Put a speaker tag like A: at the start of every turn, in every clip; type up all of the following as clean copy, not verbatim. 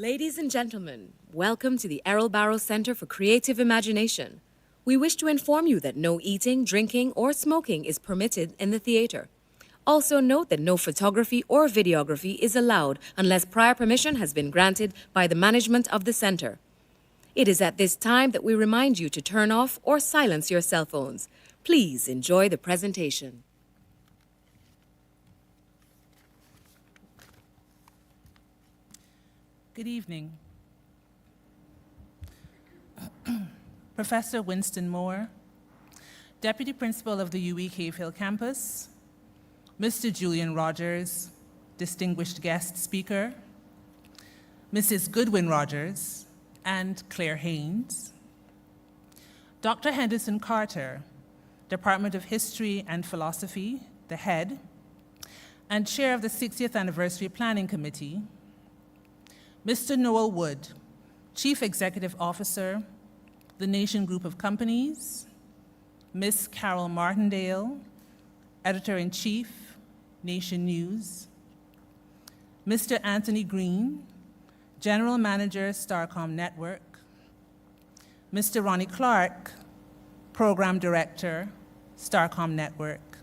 A: Ladies and gentlemen, welcome to the Errol Barrow Center for Creative Imagination. We wish to inform you that no eating, drinking, or smoking is permitted in the theater. Also note that no photography or videography is allowed unless prior permission has been granted by the management of the center. It is at this time that we remind you to turn off or silence your cell phones. Please enjoy the presentation.
B: Good evening. Professor Winston Moore, Deputy Principal of the UWI Cave Hill Campus, Mr. Julian Rogers, distinguished guest speaker, Mrs. Goodwin Rogers, and Claire Haynes, Dr. Henderson Carter, Department of History and Philosophy, the head, and chair of the 60th Anniversary Planning Committee, Mr. Noel Wood, Chief Executive Officer, the Nation Group of Companies, Ms. Carol Martindale, Editor-in-Chief, Nation News, Mr. Anthony Green, General Manager, Starcom Network, Mr. Ronnie Clark, Program Director, Starcom Network,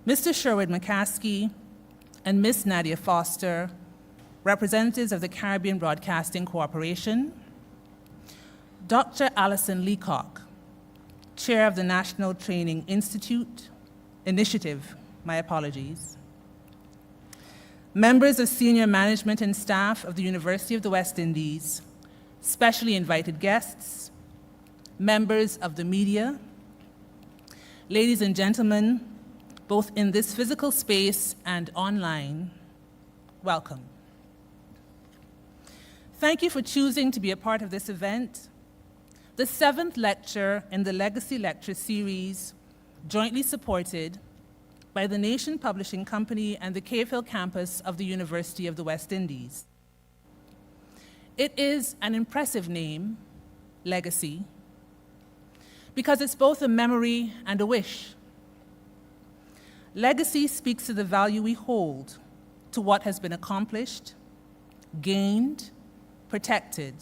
B: Mr. Sherwood McCaskey, and Ms. Nadia Foster, representatives of the Caribbean Broadcasting Corporation, Dr. Alison Leacock, Chair of the National Training Initiative, members of senior management and staff of the University of the West Indies, specially invited guests, members of the media, ladies and gentlemen, both in this physical space and online, welcome. Thank you for choosing to be a part of this event, the 7th lecture in the Legacy Lecture Series, jointly supported by the Nation Publishing Company and the Cave Hill campus of the University of the West Indies. It is an impressive name, Legacy, because it's both a memory and a wish. Legacy speaks to the value we hold to what has been accomplished, gained, protected,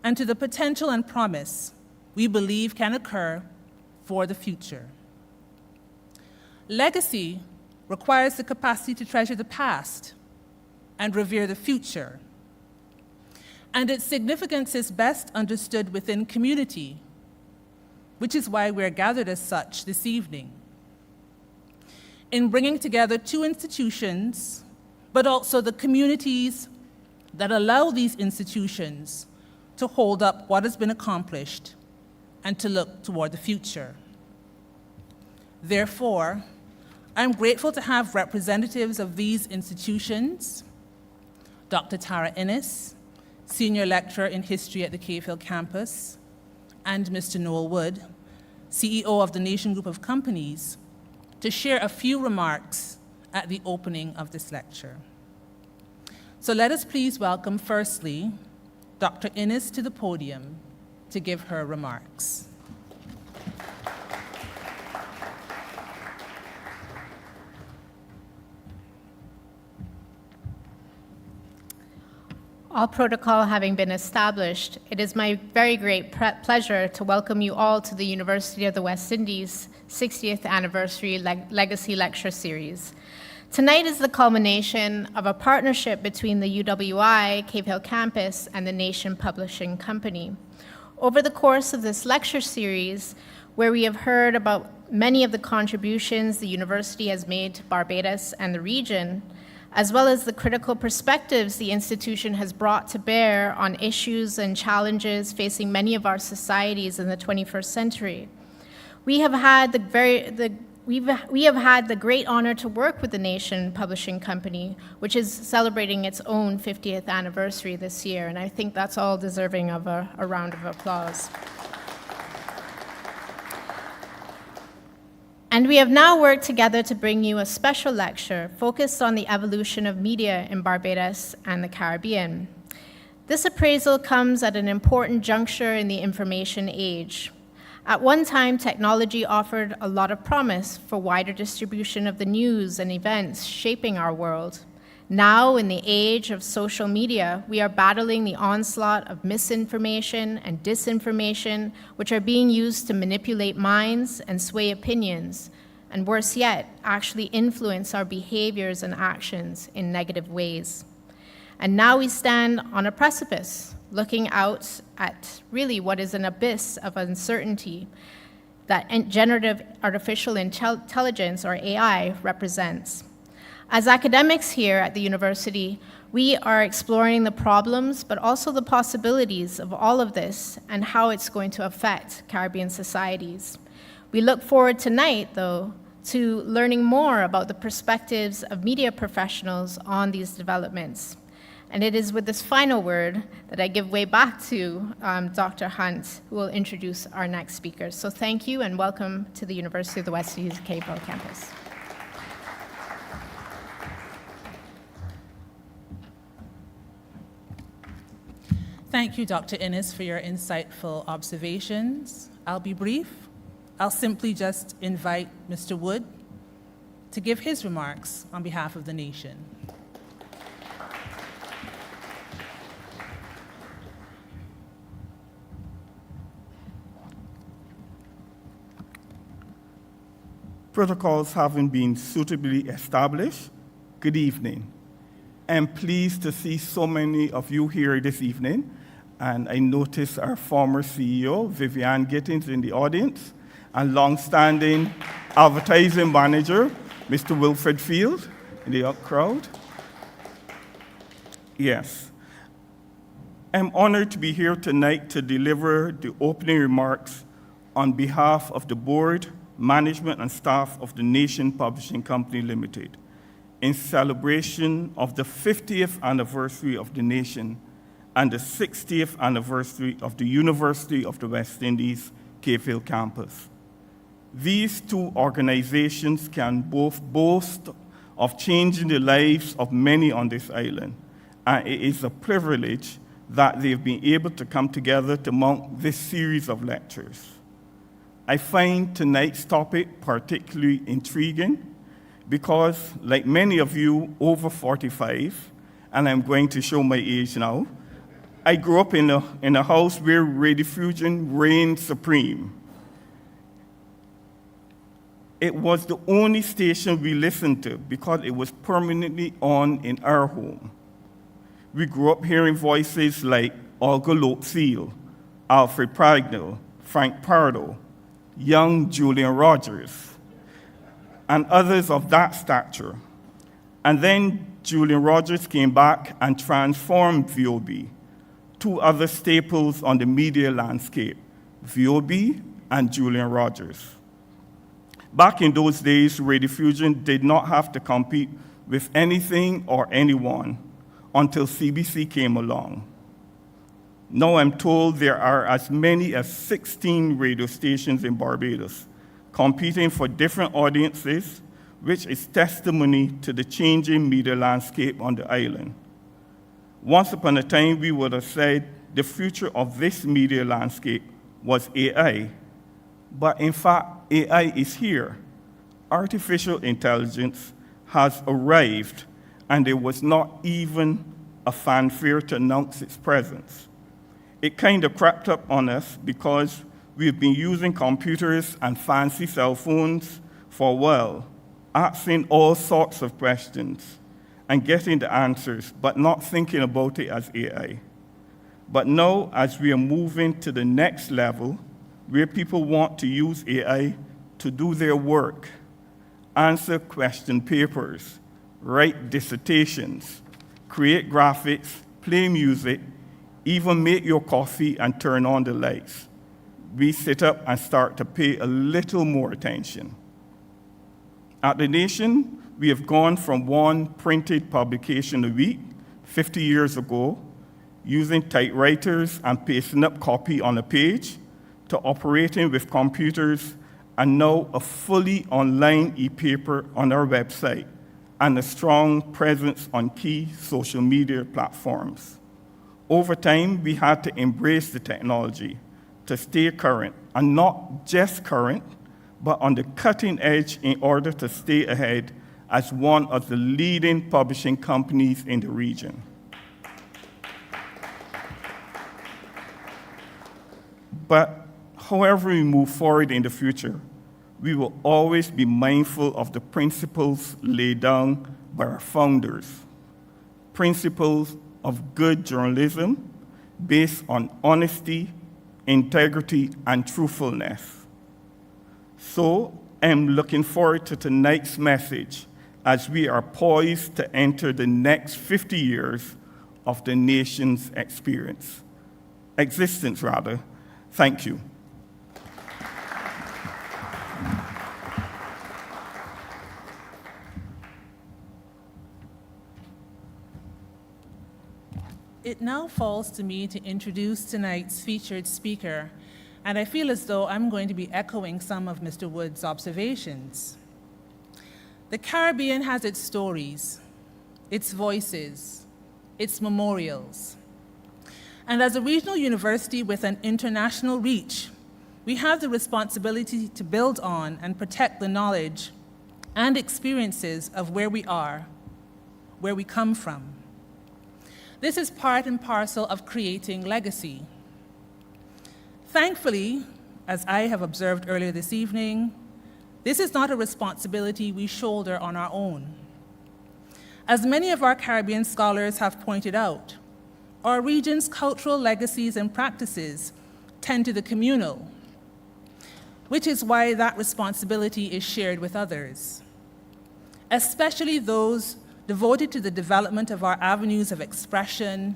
B: and to the potential and promise we believe can occur for the future. Legacy requires the capacity to treasure the past and revere the future, and its significance is best understood within community, which is why we're gathered as such this evening. In bringing together two institutions, but also the communities that allow these institutions to hold up what has been accomplished and to look toward the future. Therefore, I'm grateful to have representatives of these institutions, Dr. Tara Innes, Senior Lecturer in History at the Cave Hill campus, and Mr. Noel Wood, CEO of the Nation Group of Companies, to share a few remarks at the opening of this lecture. So let us please welcome, firstly, Dr. Innes to the podium to give her remarks.
C: All protocol having been established, it is my very great pleasure to welcome you all to the University of the West Indies 60th Anniversary Legacy Lecture Series. Tonight is the culmination of a partnership between the UWI, Cave Hill Campus, and the Nation Publishing Company. Over the course of this lecture series, where we have heard about many of the contributions the university has made to Barbados and the region, as well as the critical perspectives the institution has brought to bear on issues and challenges facing many of our societies in the 21st century. We have had the great honor to work with the Nation Publishing Company, which is celebrating its own 50th anniversary this year, and I think that's all deserving of a round of applause. And we have now worked together to bring you a special lecture focused on the evolution of media in Barbados and the Caribbean. This appraisal comes at an important juncture in the information age. At one time, technology offered a lot of promise for wider distribution of the news and events shaping our world. Now, in the age of social media, we are battling the onslaught of misinformation and disinformation, which are being used to manipulate minds and sway opinions, and worse yet, actually influence our behaviors and actions in negative ways. And now we stand on a precipice, looking out at really what is an abyss of uncertainty that generative artificial intelligence, or AI, represents. As academics here at the university, we are exploring the problems, but also the possibilities of all of this and how it's going to affect Caribbean societies. We look forward tonight, though, to learning more about the perspectives of media professionals on these developments. And it is with this final word that I give way back to Dr. Hunt, who will introduce our next speakers. So thank you and welcome to the University of the West Indies Cape Hill campus.
B: Thank you, Dr. Innes, for your insightful observations. I'll be brief. I'll simply just invite Mr. Wood to give his remarks on behalf of the nation.
D: Protocols having been suitably established, good evening. I'm pleased to see so many of you here this evening, and I notice our former CEO, Vivian Gittins, in the audience, and long-standing advertising manager, Mr. Wilfred Field, in the crowd. Yes. I'm honored to be here tonight to deliver the opening remarks on behalf of the board, management, and staff of the Nation Publishing Company Limited, in celebration of the 50th anniversary of the Nation and the 60th anniversary of the University of the West Indies Cave Hill campus. These two organizations can both boast of changing the lives of many on this island, and it is a privilege that they've been able to come together to mount this series of lectures. I find tonight's topic particularly intriguing because, like many of you over 45, and I'm going to show my age now, I grew up in a house where Rediffusion reigned supreme. It was the only station we listened to because it was permanently on in our home. We grew up hearing voices like Olga Lote-Seal, Alfred Pragnell, Frank Pardo, young Julian Rogers, and others of that stature. And then Julian Rogers came back and transformed VOB, two other staples on the media landscape, VOB and Julian Rogers. Back in those days, Rediffusion did not have to compete with anything or anyone until CBC came along. Now I'm told there are as many as 16 radio stations in Barbados, competing for different audiences, which is testimony to the changing media landscape on the island. Once upon a time, we would have said the future of this media landscape was AI, but in fact, AI is here. Artificial intelligence has arrived, and there was not even a fanfare to announce its presence. It kind of crept up on us because we've been using computers and fancy cell phones for a while, asking all sorts of questions and getting the answers, but not thinking about it as AI. But now, as we are moving to the next level, where people want to use AI to do their work, answer question papers, write dissertations, create graphics, play music, even make your coffee and turn on the lights, we sit up and start to pay a little more attention. At the Nation, we have gone from one printed publication a week 50 years ago, using typewriters and pasting up copy on a page, to operating with computers, and now a fully online e-paper on our website, and a strong presence on key social media platforms. Over time, we had to embrace the technology to stay current, and not just current, but on the cutting edge in order to stay ahead as one of the leading publishing companies in the region. But however we move forward in the future, we will always be mindful of the principles laid down by our founders, principles of good journalism based on honesty, integrity, and truthfulness. So I'm looking forward to tonight's message as we are poised to enter the next 50 years of the nation's existence. Thank you.
B: It now falls to me to introduce tonight's featured speaker, and I feel as though I'm going to be echoing some of Mr. Wood's observations. The Caribbean has its stories, its voices, its memorials. And as a regional university with an international reach, we have the responsibility to build on and protect the knowledge and experiences of where we are, where we come from. This is part and parcel of creating legacy. Thankfully, as I have observed earlier this evening, this is not a responsibility we shoulder on our own. As many of our Caribbean scholars have pointed out, our region's cultural legacies and practices tend to the communal, which is why that responsibility is shared with others, especially those devoted to the development of our avenues of expression,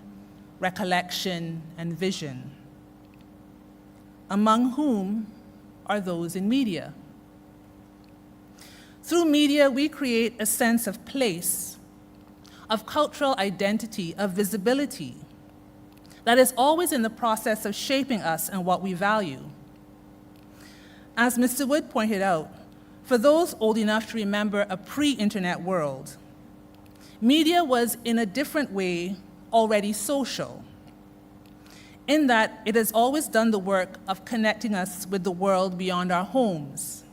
B: recollection, and vision, among whom are those in media. Through media, we create a sense of place, of cultural identity, of visibility, that is always in the process of shaping us and what we value. As Mr. Wood pointed out, for those old enough to remember a pre-internet world, media was in a different way already social, in that it has always done the work of connecting us with the world beyond our homes.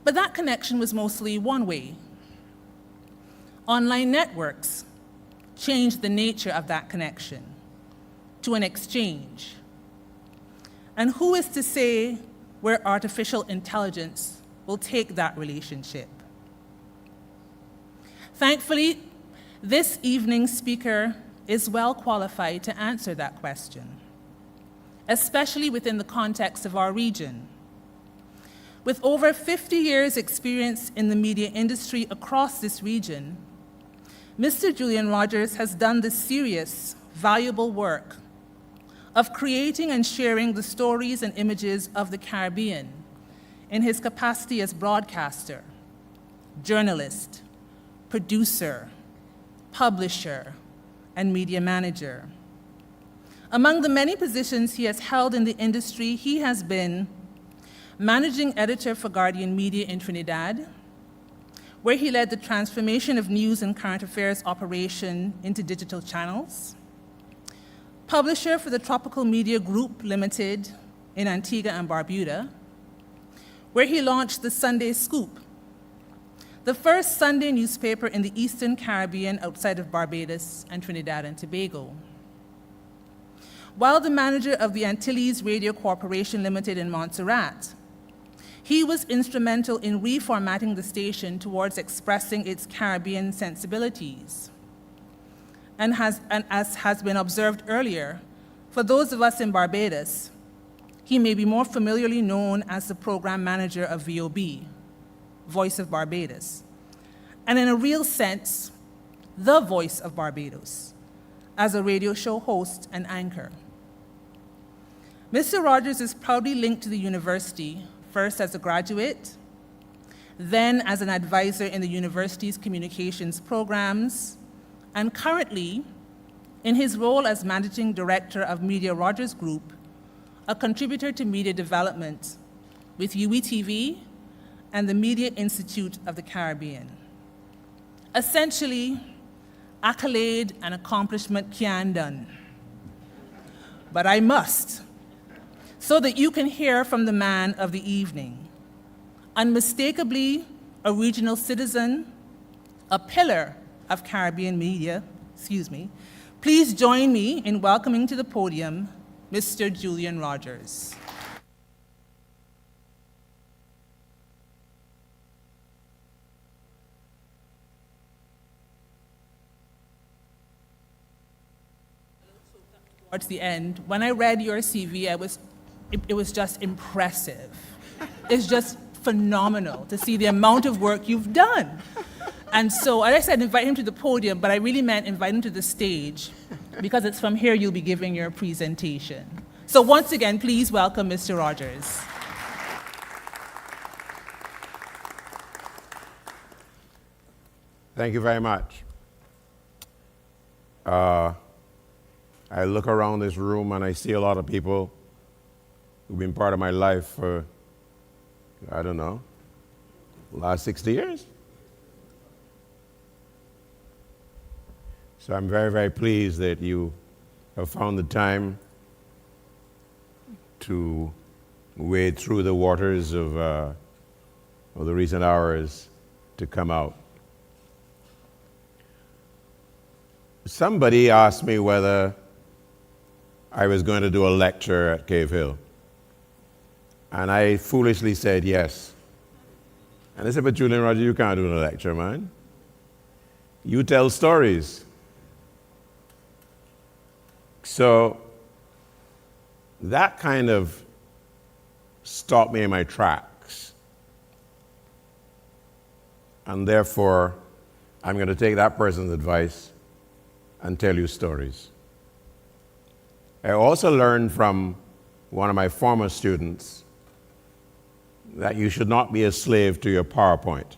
B: But that connection was mostly one way. Online networks changed the nature of that connection to an exchange. And who is to say where artificial intelligence will take that relationship? Thankfully, this evening's speaker is well qualified to answer that question, especially within the context of our region. With over 50 years' experience in the media industry across this region, Mr. Julian Rogers has done the serious, valuable work of creating and sharing the stories and images of the Caribbean in his capacity as broadcaster, journalist, producer, publisher, and media manager. Among the many positions he has held in the industry, he has been managing editor for Guardian Media in Trinidad, where he led the transformation of news and current affairs operation into digital channels, publisher for the Tropical Media Group Limited in Antigua and Barbuda, where he launched the Sunday Scoop, the first Sunday newspaper in the Eastern Caribbean outside of Barbados and Trinidad and Tobago. While the manager of the Antilles Radio Corporation Limited in Montserrat, he was instrumental in reformatting the station towards expressing its Caribbean sensibilities. And as has been observed earlier, for those of us in Barbados, he may be more familiarly known as the program manager of VOB, Voice of Barbados, and in a real sense, the voice of Barbados, as a radio show host and anchor. Mr. Rogers is proudly linked to the university, first as a graduate, then as an advisor in the university's communications programs, and currently, in his role as managing director of Media Rogers Group, a contributor to media development with UETV and the Media Institute of the Caribbean. Essentially, accolade and accomplishment can done. But I must, so that you can hear from the man of the evening, unmistakably a regional citizen, a pillar of Caribbean media, please join me in welcoming to the podium Mr. Julian Rogers. Towards the end, when I read your CV, it was just impressive. It's just phenomenal to see the amount of work you've done. And so, as I said, invite him to the podium, but I really meant invite him to the stage, because it's from here you'll be giving your presentation. So once again, please welcome Mr. Rogers.
E: Thank you very much. I look around this room and I see a lot of people who've been part of my life for, I don't know, the last 60 years. So I'm very, very pleased that you have found the time to wade through the waters of the recent hours to come out. Somebody asked me whether I was going to do a lecture at Cave Hill. And I foolishly said yes. And they said, but Julian Rogers, you can't do a lecture, man. You tell stories. So that kind of stopped me in my tracks. And therefore, I'm going to take that person's advice and tell you stories. I also learned from one of my former students that you should not be a slave to your PowerPoint,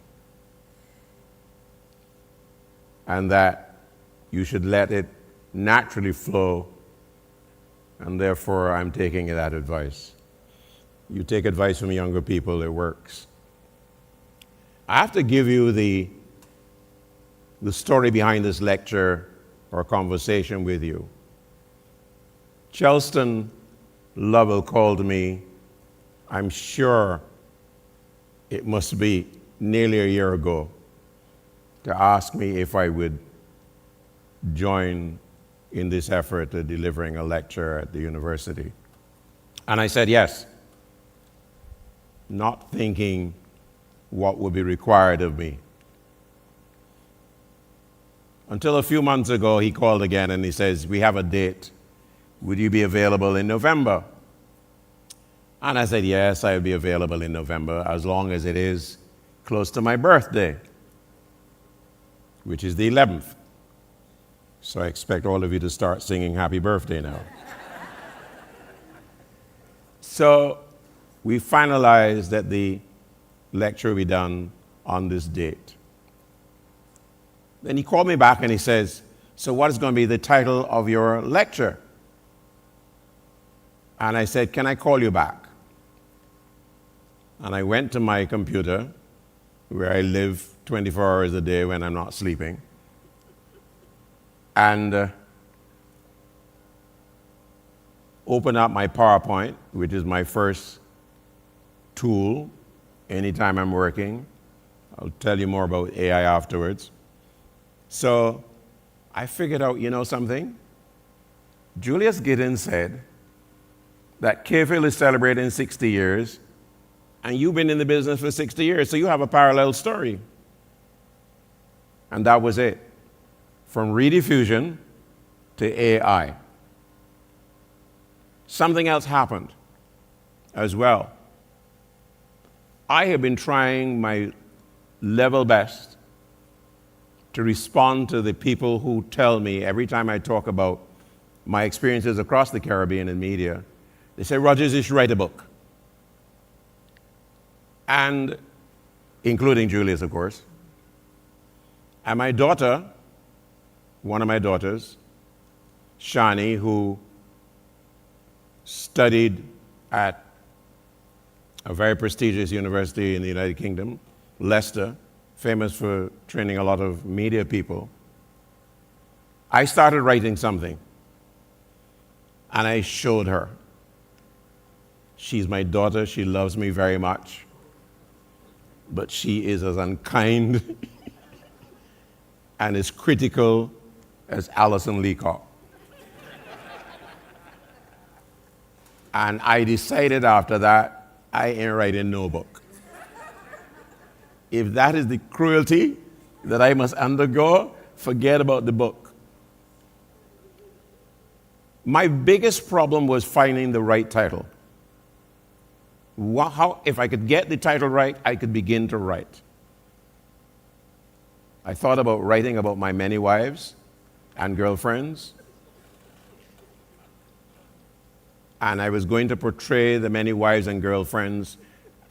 E: and that you should let it naturally flow, and therefore I'm taking that advice. You take advice from younger people, it works. I have to give you the story behind this lecture or conversation with you. Chelston Lovell called me, I'm sure it must be nearly a year ago, to ask me if I would join in this effort of delivering a lecture at the university. And I said yes, not thinking what would be required of me. Until a few months ago, he called again and he says, we have a date. Would you be available in November? And I said, yes, I'll be available in November, as long as it is close to my birthday, which is the 11th. So I expect all of you to start singing happy birthday now. So we finalized that the lecture will be done on this date. Then he called me back and he says, so what is going to be the title of your lecture? And I said, can I call you back? And I went to my computer, where I live 24 hours a day when I'm not sleeping, and opened up my PowerPoint, which is my first tool anytime I'm working. I'll tell you more about AI afterwards. So I figured out, you know something? Julius Giddens said that Cave Hill is celebrating 60 years, and you've been in the business for 60 years, so you have a parallel story. And that was it. From rediffusion to AI. Something else happened as well. I have been trying my level best to respond to the people who tell me every time I talk about my experiences across the Caribbean in media, they say, Rogers, you should write a book. And including Julius, of course. And my daughter, one of my daughters, Shani, who studied at a very prestigious university in the United Kingdom, Leicester, famous for training a lot of media people, I started writing something, and I showed her. She's my daughter. She loves me very much. but she is as unkind and as critical as Alison Leacock. And I decided after that, I ain't writing no book. If that is the cruelty that I must undergo, forget about the book. My biggest problem was finding the right title. If I could get the title right, I could begin to write. I thought about writing about my many wives and girlfriends. And I was going to portray the many wives and girlfriends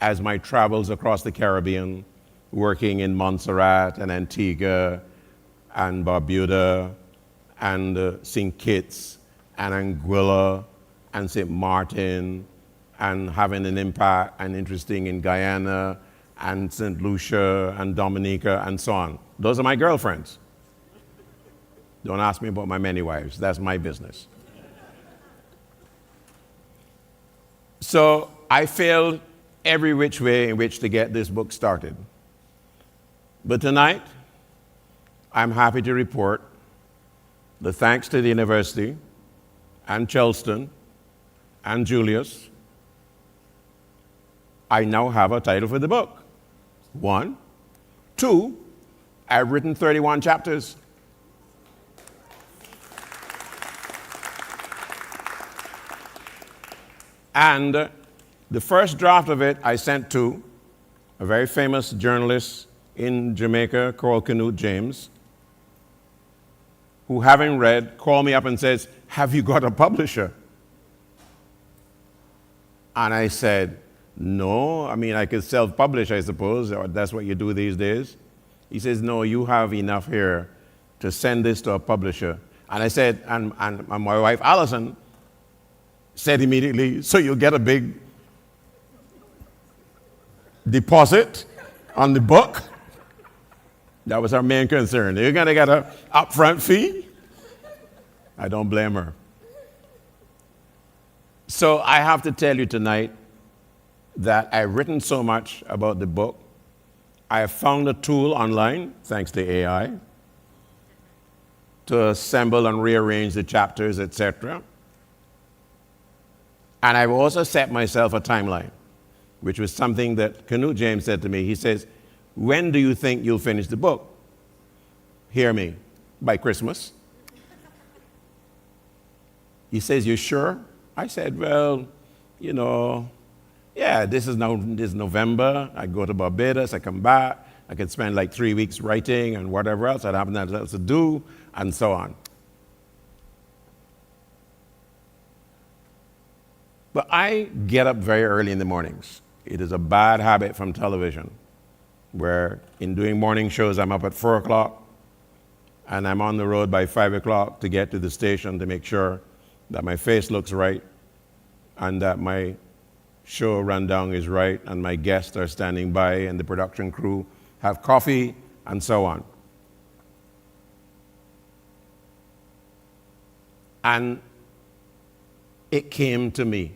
E: as my travels across the Caribbean, working in Montserrat and Antigua and Barbuda and St. Kitts and Anguilla and St. Martin, and having an impact and interesting in Guyana and St. Lucia and Dominica and so on. Those are my girlfriends. Don't ask me about my many wives. That's my business. So I failed every which way in which to get this book started. But tonight, I'm happy to report that thanks to the university and Charleston and Julius, I now have a title for the book. 1. 2, I've written 31 chapters. And the first draft of it I sent to a very famous journalist in Jamaica called Keynote James, who, having read, called me up and says, "Have you got a publisher?" And I said, "No, I mean, I could self-publish, I suppose, or that's what you do these days." He says, "No, you have enough here to send this to a publisher." And I said, and my wife, Alison, said immediately, "So you'll get a big deposit on the book?" That was our main concern. You're going to get an upfront fee? I don't blame her. So I have to tell you tonight that I've written so much about the book. I have found a tool online, thanks to AI, to assemble and rearrange the chapters, etc. And I've also set myself a timeline, which was something that Keynote James said to me. He says, "When do you think you'll finish the book?" Hear me, by Christmas. He says, "You sure?" I said, "Well, you know, yeah, this is November. I go to Barbados, I come back. I could spend like 3 weeks writing and whatever else. I'd have nothing else to do, and so on." But I get up very early in the mornings. It is a bad habit from television, where in doing morning shows, I'm up at 4 o'clock, and I'm on the road by 5 o'clock to get to the station to make sure that my face looks right and that my show rundown is right and my guests are standing by and the production crew have coffee and so on. And it came to me.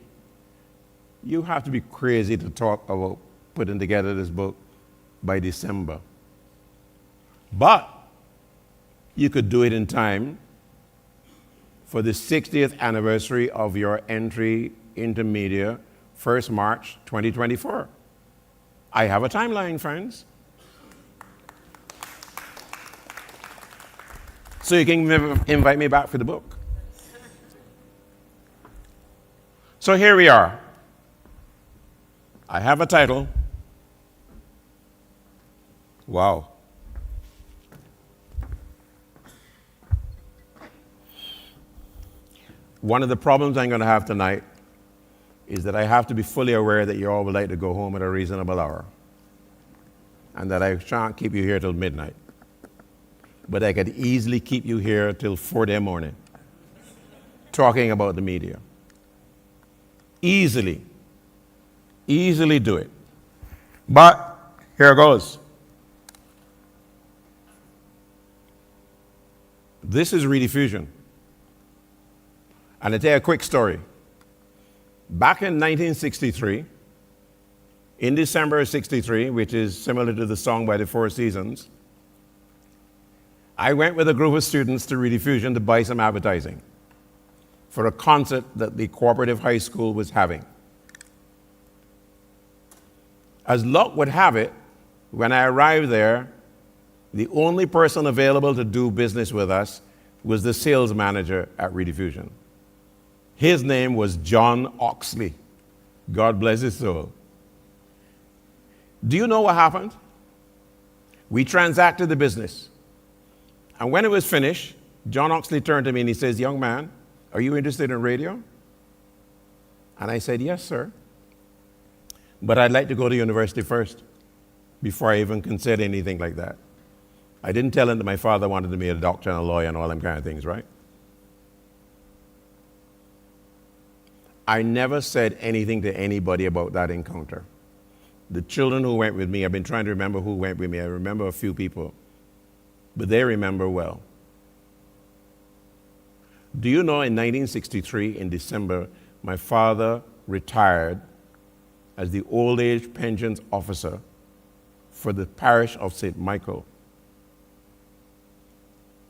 E: You have to be crazy to talk about putting together this book by December. But you could do it in time for the 60th anniversary of your entry into media, 1st March 2024. I have a timeline, friends. So you can invite me back for the book. So here we are. I have a title. Wow. One of the problems I'm going to have tonight is that I have to be fully aware that you all would like to go home at a reasonable hour, and that I shan't keep you here till midnight. But I could easily keep you here till 4 a.m. morning talking about the media. Easily do it. But here goes. This is Rediffusion. And I'll tell you a quick story. Back in 1963, In December of 63, which is similar to the song by the Four Seasons, I went with a group of students to Rediffusion to buy some advertising for a concert that the cooperative high school was having. As luck would have it, when I arrived there, the only person available to do business with us was the sales manager at Rediffusion. His name was John Oxley. God bless his soul. Do you know what happened? We transacted the business. And when it was finished, John Oxley turned to me and he says, "Young man, are you interested in radio?" And I said, "Yes, sir. But I'd like to go to university first before I even consider anything like that." I didn't tell him that my father wanted to be a doctor and a lawyer and all them kind of things, right? I never said anything to anybody about that encounter. The children who went with me, I've been trying to remember who went with me. I remember a few people, but they remember well. Do you know in 1963, in December, my father retired as the old age pensions officer for the parish of St. Michael.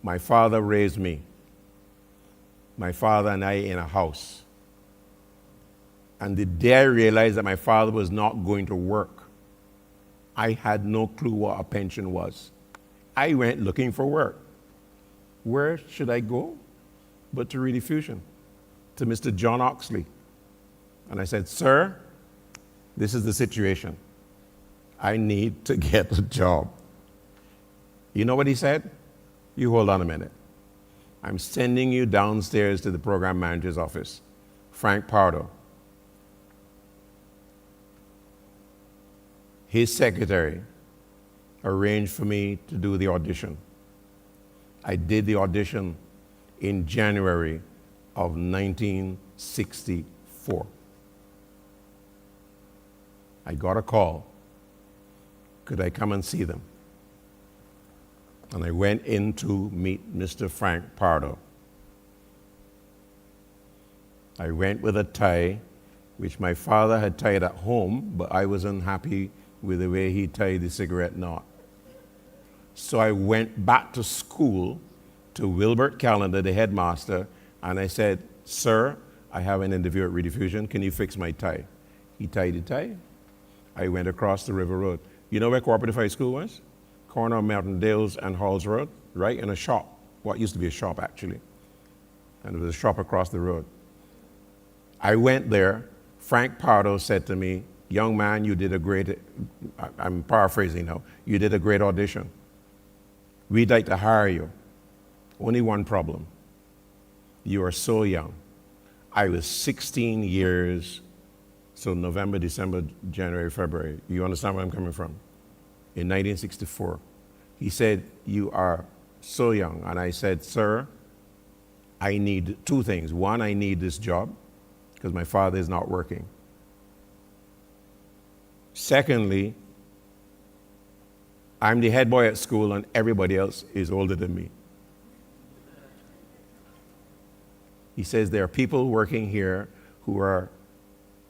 E: My father raised me, my father and I in a house. And the day I realized that my father was not going to work, I had no clue what a pension was. I went looking for work. Where should I go but to Rediffusion, to Mr. John Oxley? And I said, "Sir, this is the situation. I need to get a job." You know what he said? "You hold on a minute. I'm sending you downstairs to the program manager's office, Frank Pardo. His secretary arranged for me to do the audition. I did the audition in January of 1964. I got a call. Could I come and see them? And I went in to meet Mr. Frank Pardo. I went with a tie, which my father had tied at home, but I was unhappy with the way he tied the cigarette knot. So I went back to school to Wilbert Callender, the headmaster, and I said, "Sir, I have an interview at Rediffusion. Can you fix my tie?" He tied the tie. I went across the River Road. You know where Cooperative High School was? Corner of Martindale's and Halls Road, right? In a shop. What used to be a shop, actually. And there was a shop across the road. I went there. Frank Pardo said to me, "Young man, you did a great," I'm paraphrasing now, "you did a great audition. We'd like to hire you. Only one problem. You are so young." I was 16 years, so November, December, January, February. You understand where I'm coming from? In 1964. He said, "You are so young." And I said, "Sir, I need two things. One, I need this job because my father is not working. Secondly, I'm the head boy at school and everybody else is older than me." He says, "There are people working here who are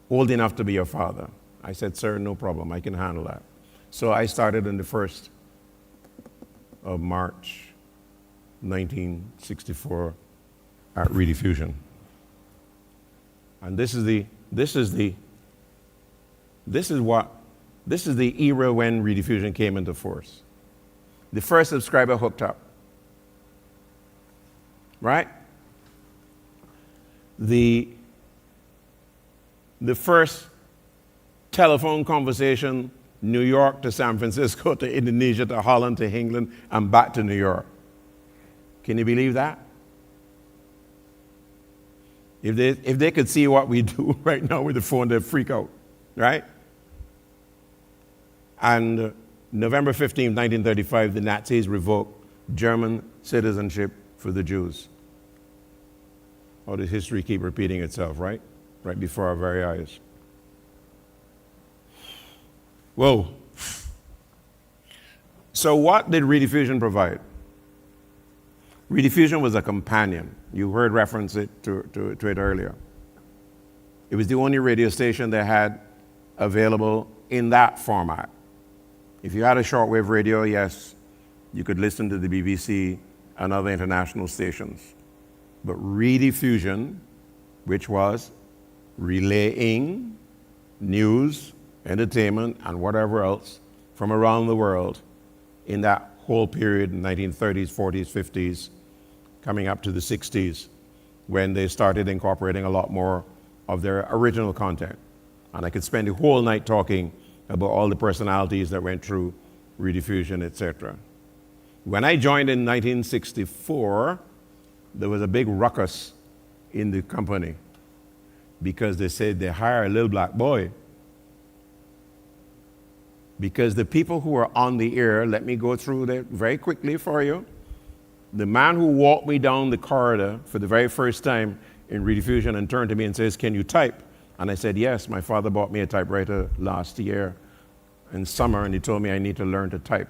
E: old enough to be your father." I said, "Sir, no problem. I can handle that." So I started on the 1st of March, 1964 at Rediffusion. And this is the era when Rediffusion came into force. The first subscriber hooked up, right? The first telephone conversation, New York to San Francisco to Indonesia to Holland to England and back to New York. Can you believe that? If they could see what we do right now with the phone, they'd freak out, right? And November 15, 1935, the Nazis revoked German citizenship for the Jews. How does history keep repeating itself, right? Right before our very eyes. Whoa. So what did Rediffusion provide? Rediffusion was a companion. You heard reference to it earlier. It was the only radio station that had available in that format. If you had a shortwave radio, yes, you could listen to the BBC and other international stations. But rediffusion, which was relaying news, entertainment, and whatever else from around the world in that whole period, 1930s, 40s, 50s, coming up to the 60s, when they started incorporating a lot more of their original content. And I could spend a whole night talking about all the personalities that went through rediffusion, etc. When I joined in 1964, there was a big ruckus in the company because they said they hired a little black boy. Because the people who were on the air, let me go through that very quickly for you. The man who walked me down the corridor for the very first time in rediffusion and turned to me and says, "Can you type?" And I said, "Yes, my father bought me a typewriter last year in summer, and he told me I need to learn to type."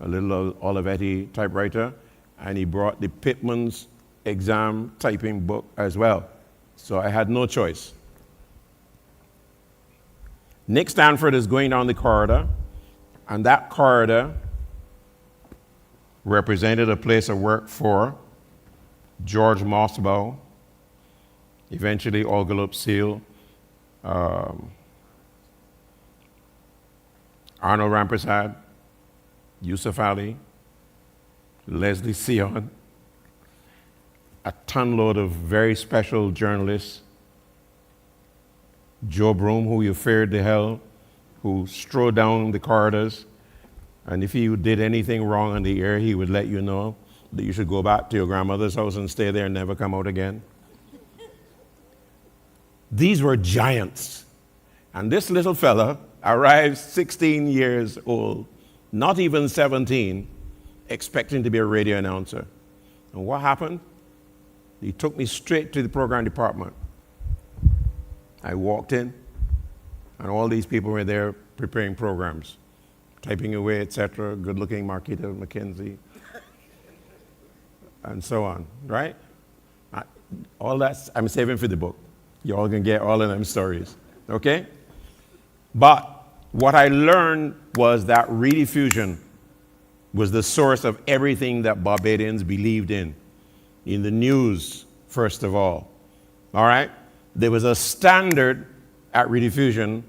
E: A little Olivetti typewriter, and he brought the Pitman's exam typing book as well. So I had no choice. Nick Stanford is going down the corridor, and that corridor represented a place of work for George Mossbaugh, eventually Olga Seal, Arnold Rampersad, Yusuf Ali, Leslie Sion, a tonload of very special journalists, Joe Broom, who you feared to hell, who strode down the corridors, and if you did anything wrong on the air, he would let you know that you should go back to your grandmother's house and stay there and never come out again. These were giants. And this little fella arrived 16 years old, not even 17, expecting to be a radio announcer. And what happened? He took me straight to the program department. I walked in, and all these people were there preparing programs, typing away, etc., good-looking Marquita McKenzie, and so on, right? All that I'm saving for the book. You all can get all of them stories, okay? But what I learned was that rediffusion was the source of everything that Barbadians believed in the news, first of all right? There was a standard at rediffusion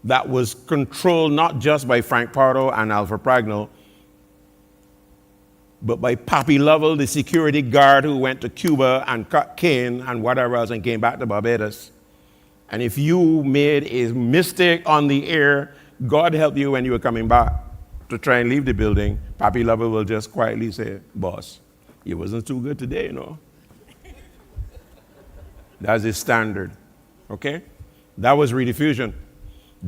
E: that was controlled not just by Frank Pardo and Alfred Pragnell, but by Pappy Lovell, the security guard who went to Cuba and cut cane and whatever else and came back to Barbados. And if you made a mistake on the air, God help you when you were coming back to try and leave the building, Pappy Lovell will just quietly say, "Boss, it wasn't too good today, you know." That's his standard, okay? That was rediffusion.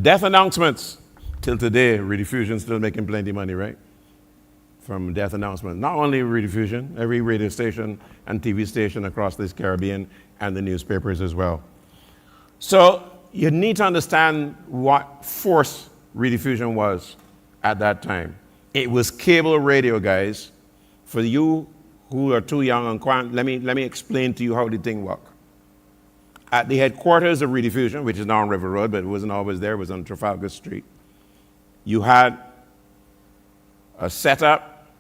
E: Death announcements. Till today, rediffusion's still making plenty of money, right? From death announcements. Not only rediffusion, every radio station and TV station across this Caribbean and the newspapers as well. So you need to understand what force rediffusion was at that time. It was cable radio, guys. For you who are too young and let me explain to you how the thing worked. At the headquarters of rediffusion, which is now on River Road, but it wasn't always there, it was on Trafalgar Street, you had a setup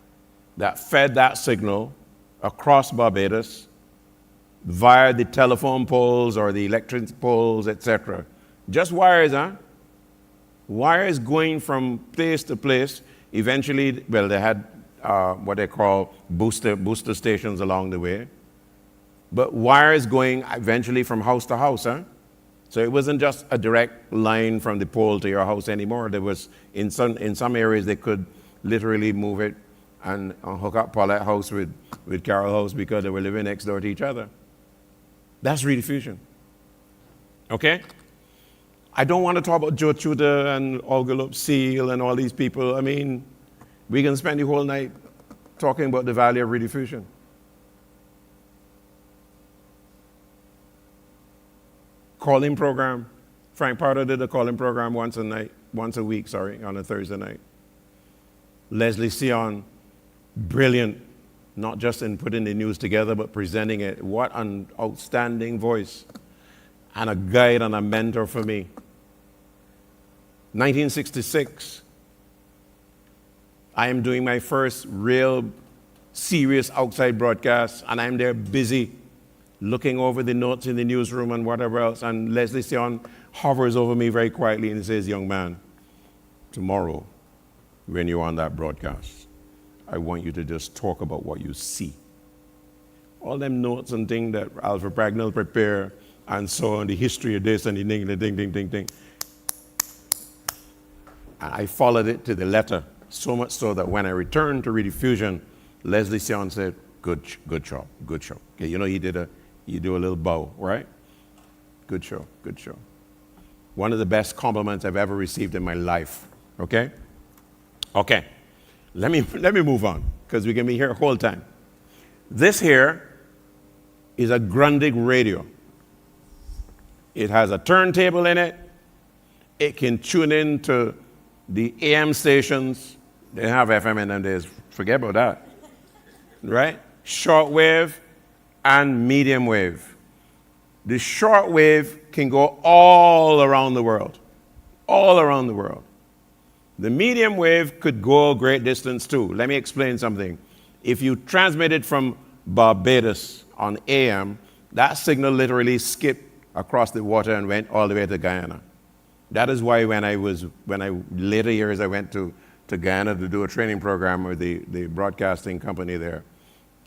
E: that fed that signal across Barbados via the telephone poles or the electric poles, etc. Just wires, huh? Wires going from place to place. Eventually, well, they had what they call booster stations along the way. But wires going eventually from house to house, huh? So it wasn't just a direct line from the pole to your house anymore. There was, in some areas, they could literally move it and hook up Paulette House with Carroll House because they were living next door to each other. That's rediffusion, okay? I don't want to talk about Joe Tudor and Olga Seal and all these people. I mean, we can spend the whole night talking about the value of rediffusion. Calling program. Frank Pardo did a calling program once a week, on a Thursday night. Leslie Sion, brilliant, not just in putting the news together, but presenting it. What an outstanding voice. And a guide and a mentor for me. 1966, I am doing my first real serious outside broadcast, and I'm there busy looking over the notes in the newsroom and whatever else, and Leslie Sion hovers over me very quietly and says, "Young man, tomorrow, when you're on that broadcast, I want you to just talk about what you see." All them notes and things that Alfred Pragnell prepared, and so on, the history of this and the ding. And I followed it to the letter, so much so that when I returned to Rediffusion, Leslie Sion said, good job. Okay, you know, you do a little bow, right? Good show. One of the best compliments I've ever received in my life, okay? Okay, let me move on, because we can be here the whole time. This here is a Grundig radio. It has a turntable in it. It can tune in to the AM stations. They have FM in them days. Forget about that. Right? Shortwave and medium wave. The shortwave can go all around the world. All around the world. The medium wave could go a great distance too. Let me explain something. If you transmit it from Barbados on AM, that signal literally skipped across the water and went all the way to Guyana. That is why when I later years I went to Guyana to do a training program with the broadcasting company there.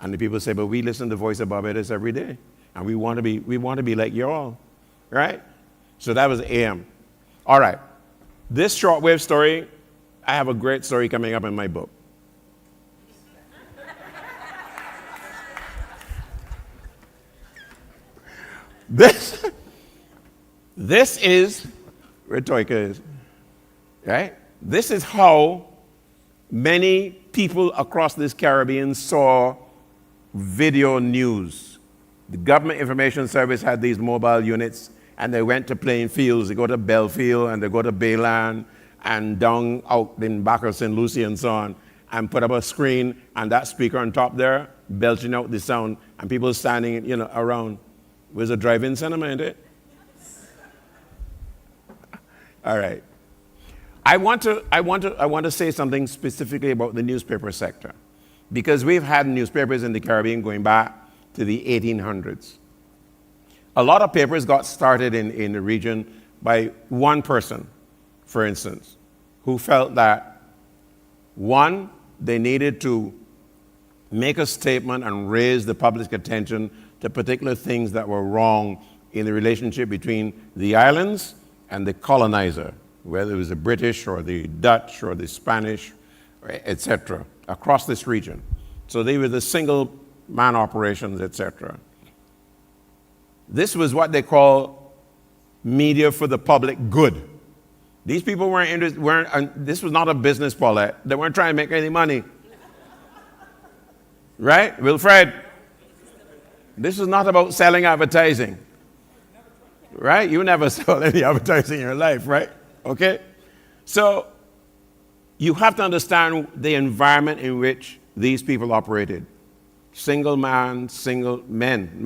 E: And the people say, "But we listen to Voice of Barbados every day. And we want to be like you all." Right? So that was AM. All right. This shortwave story, I have a great story coming up in my book. This is where Toyka is, right? This is how many people across this Caribbean saw video news. The Government Information Service had these mobile units, and they went to playing fields. They go to Belfield, and they go to Bayland, and down out in back of St. Lucie and so on, and put up a screen, and that speaker on top there, belching out the sound, and people standing, around. It was a drive-in cinema, isn't it? All right. I want to say something specifically about the newspaper sector, because we've had newspapers in the Caribbean going back to the 1800s. A lot of papers got started in the region by one person, for instance, who felt that, one, they needed to make a statement and raise the public's attention to particular things that were wrong in the relationship between the islands and the colonizer, whether it was the British or the Dutch or the Spanish, etc., across this region. So they were the single-man operations, etc. This was what they call media for the public good. These people this was not a business, Paulette. They weren't trying to make any money. Right, Wilfred? This is not about selling advertising. Right? You never sold any advertising in your life, right? Okay? So you have to understand the environment in which these people operated. Single men,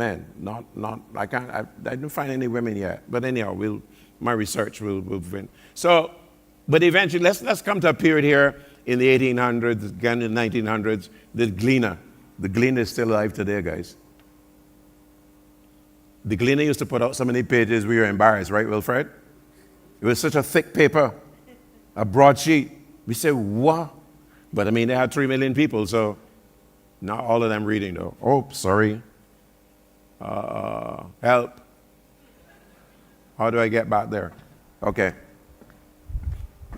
E: I didn't find any women yet. But anyhow, my research will win. So, but eventually, let's come to a period here in the 1800s, again in the 1900s, the Gleaner. The Gleaner is still alive today, guys. The Gleaner used to put out so many pages we were embarrassed, right, Wilfred? It was such a thick paper, a broadsheet. We said, what? But I mean, they had 3 million people, so not all of them reading, though. Oh, sorry. Help. How do I get back there? Okay.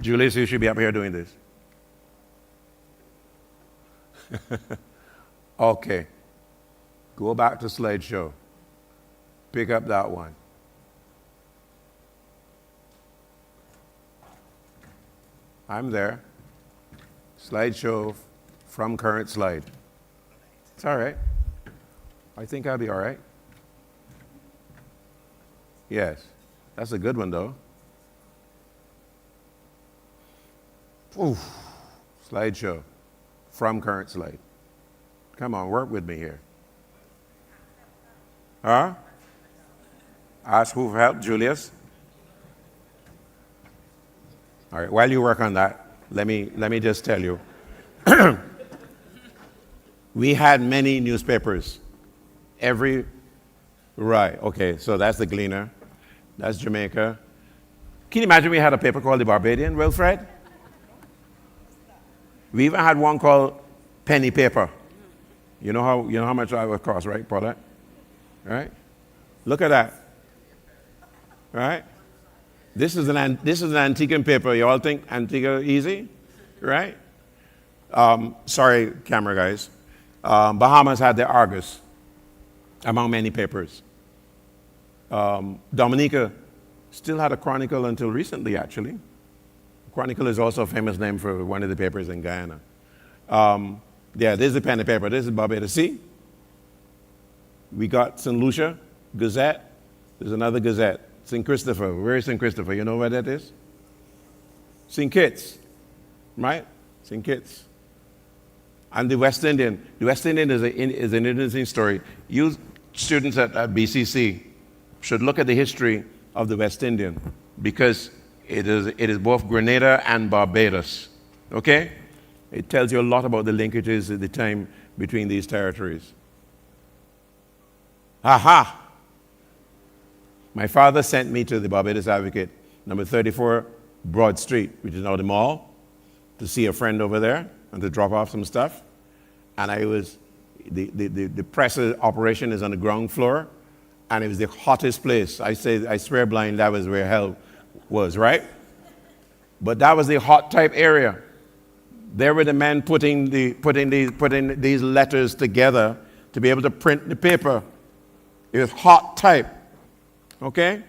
E: Julius, you should be up here doing this. Okay. Go back to slideshow. Pick up that one. I'm there. Slideshow from current slide. It's all right. I think I'll be all right. Yes. That's a good one, though. Oof. Slideshow from current slide. Come on, work with me here. Huh? Ask who for help, Julius. All right, while you work on that, let me just tell you. We had many newspapers. Right, okay, so that's the Gleaner. That's Jamaica. Can you imagine we had a paper called the Barbadian, Wilfred? We even had one called Penny Paper. You know how much that would cost, right, product? Right? Look at that. Right? This is an Antiguan paper. You all think Antigua easy? Right? Sorry, camera guys. Bahamas had the Argus, among many papers. Dominica still had a Chronicle until recently, actually. Chronicle is also a famous name for one of the papers in Guyana. Yeah, this is the Penny paper. This is Barbados. See? We got St. Lucia, Gazette. There's another Gazette. St. Christopher. Where is St. Christopher? You know where that is? St. Kitts. Right? St. Kitts. And the West Indian. The West Indian is an interesting story. You students at BCC should look at the history of the West Indian because it is both Grenada and Barbados. Okay? It tells you a lot about the linkages at the time between these territories. Aha! My father sent me to the Barbados Advocate, number 34 Broad Street, which is now the mall, to see a friend over there and to drop off some stuff. And the press operation is on the ground floor, and it was the hottest place. I swear blind, that was where hell was, right? But that was the hot type area. There were the men putting these letters together to be able to print the paper. It was hot type. Okay?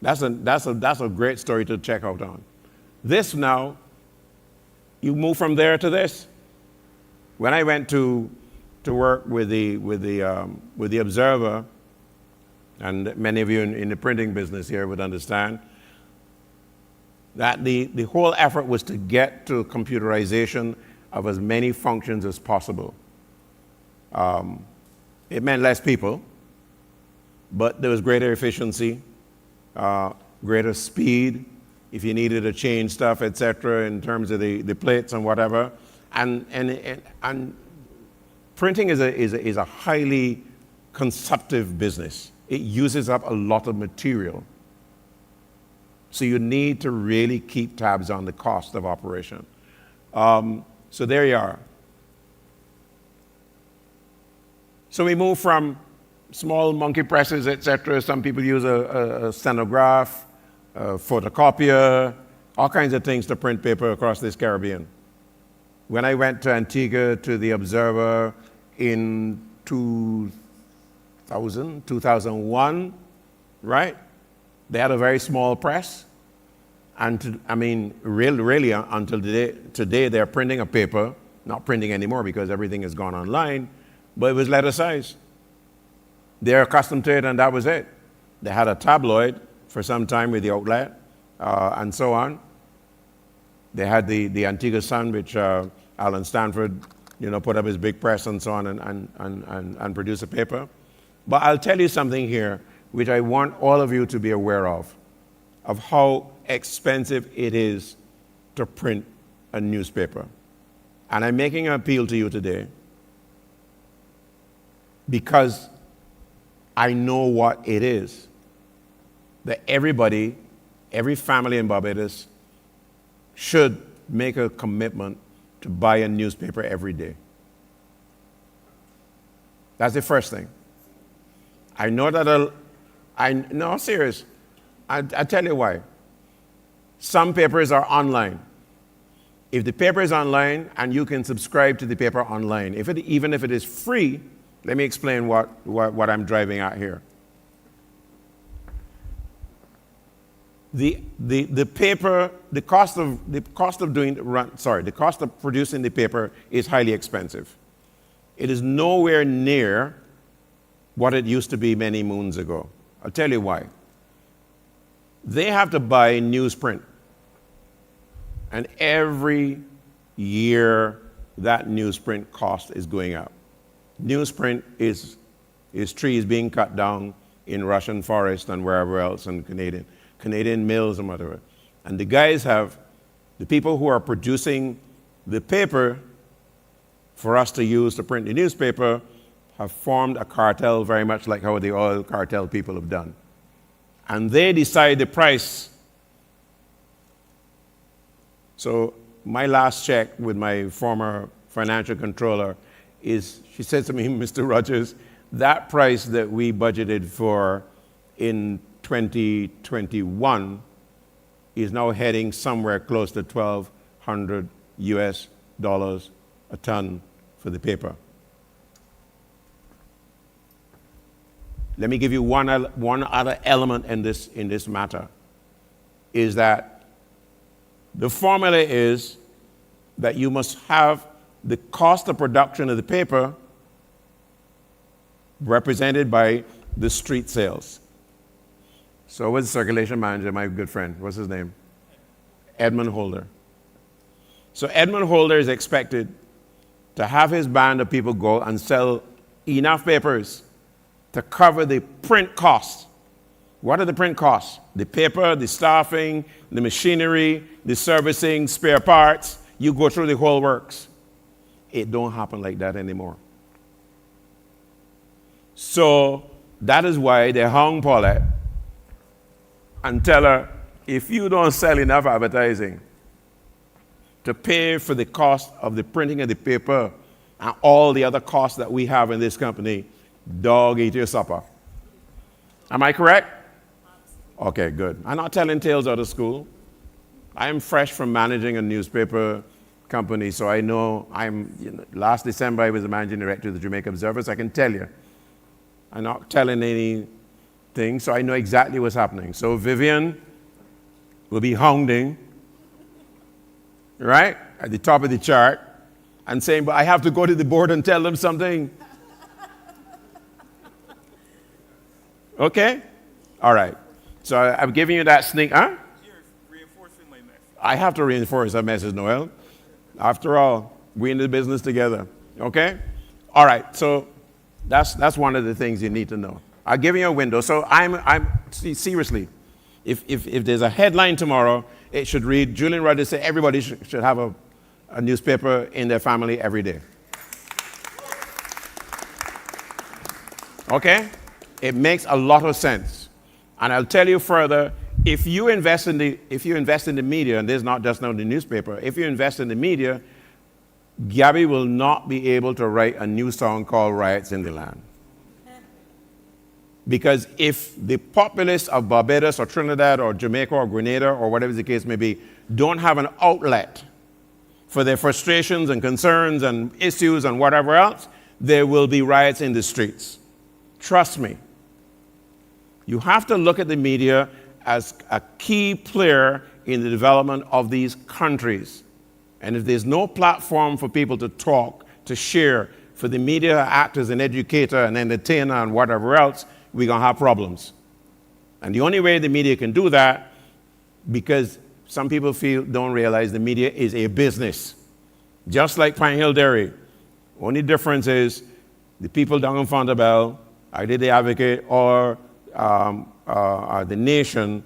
E: That's a great story to check out on. This now, you move from there to this. When I went to work with the Observer, and many of you in the printing business here would understand, that the whole effort was to get to computerization of as many functions as possible. It meant less people, but there was greater efficiency, greater speed, if you needed to change stuff, etc., in terms of the plates and whatever. And printing is a highly consumptive business. It uses up a lot of material. So you need to really keep tabs on the cost of operation. So there you are. So we move from small monkey presses, etc. Some people use a stenograph, a photocopier, all kinds of things to print paper across this Caribbean. When I went to Antigua to the Observer in 2001, right? They had a very small press. And really until today, they're printing a paper, not printing anymore because everything has gone online, but it was letter size. They're accustomed to it, and that was it. They had a tabloid for some time with the outlet, and so on. They had the Antigua Sun, which Alan Stanford, put up his big press and so on and produce a paper. But I'll tell you something here, which I want all of you to be aware of how expensive it is to print a newspaper. And I'm making an appeal to you today because I know what it is. That everybody, every family in Barbados should make a commitment to buy a newspaper every day. That's the first thing. I know that no, serious. I tell you why. Some papers are online. If the paper is online and you can subscribe to the paper online, even if it is free, let me explain what I'm driving at here. The cost of producing the paper is highly expensive. It is nowhere near what it used to be many moons ago. I'll tell you why. They have to buy newsprint. And every year, that newsprint cost is going up. Newsprint is trees being cut down in Russian forest and wherever else, and Canadian mills and whatever. And the people who are producing the paper for us to use to print the newspaper have formed a cartel very much like how the oil cartel people have done. And they decide the price. So my last check with my former financial controller is, she said to me, Mr. Rogers, that price that we budgeted for in 2021 is now heading somewhere close to $1,200 US a ton for the paper. Let me give you one other element in this matter, is that the formula is that you must have the cost of production of the paper represented by the street sales. So what's the circulation manager, my good friend? What's his name? Edmund Holder. So Edmund Holder is expected to have his band of people go and sell enough papers to cover the print costs. What are the print costs? The paper, the staffing, the machinery, the servicing, spare parts. You go through the whole works. It don't happen like that anymore. So that is why they hung Paulette and tell her, if you don't sell enough advertising to pay for the cost of the printing of the paper and all the other costs that we have in this company, dog, eat your supper. Am I correct? Okay, good. I'm not telling tales out of school. I am fresh from managing a newspaper company, so I know last December I was the managing director of the Jamaica Observer, so I can tell you. I'm not telling anything, so I know exactly what's happening. So Vivian will be hounding, right, at the top of the chart and saying, but I have to go to the board and tell them something. Okay? All right. So I'm giving you that sneak, huh?
D: You're reinforcing my message.
E: I have to reinforce that message, Noel. After all, we're in the business together. Okay? All right. So that's one of the things you need to know. I'll give you a window. So seriously, if there's a headline tomorrow, it should read, Julian Rogers said everybody should have a newspaper in their family every day. Okay? It makes a lot of sense. And I'll tell you further, if you invest in the media, and this is not just now the newspaper, if you invest in the media, Gabby will not be able to write a new song called Riots in the Land. Because if the populace of Barbados or Trinidad or Jamaica or Grenada or whatever the case may be don't have an outlet for their frustrations and concerns and issues and whatever else, there will be riots in the streets. Trust me. You have to look at the media as a key player in the development of these countries. And if there's no platform for people to talk, to share, for the media to act as an educator and entertainer and whatever else, we're going to have problems. And the only way the media can do that, because some people don't realize the media is a business. Just like Pine Hill Dairy. Only difference is the people down in Fontabelle, either the Advocate or the Nation,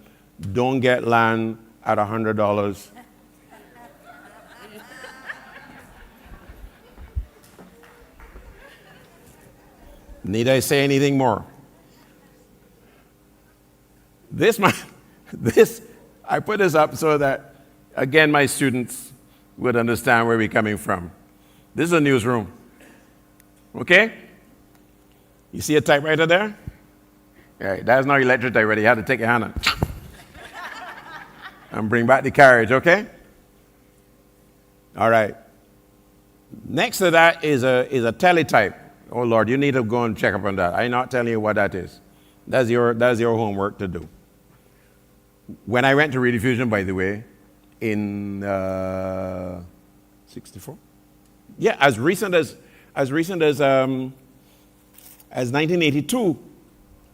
E: don't get land at $100. Need I say anything more? I put this up so that, again, my students would understand where we're coming from. This is a newsroom. Okay? You see a typewriter there? Yeah, that's not electric typewriter. You have to take your hand out and bring back the carriage, okay? All right. Next to that is a teletype. Oh, Lord, you need to go and check up on that. I'm not telling you what that is. That's your homework to do. When I went to Rediffusion, by the way, in 64? Yeah, as recent as 1982.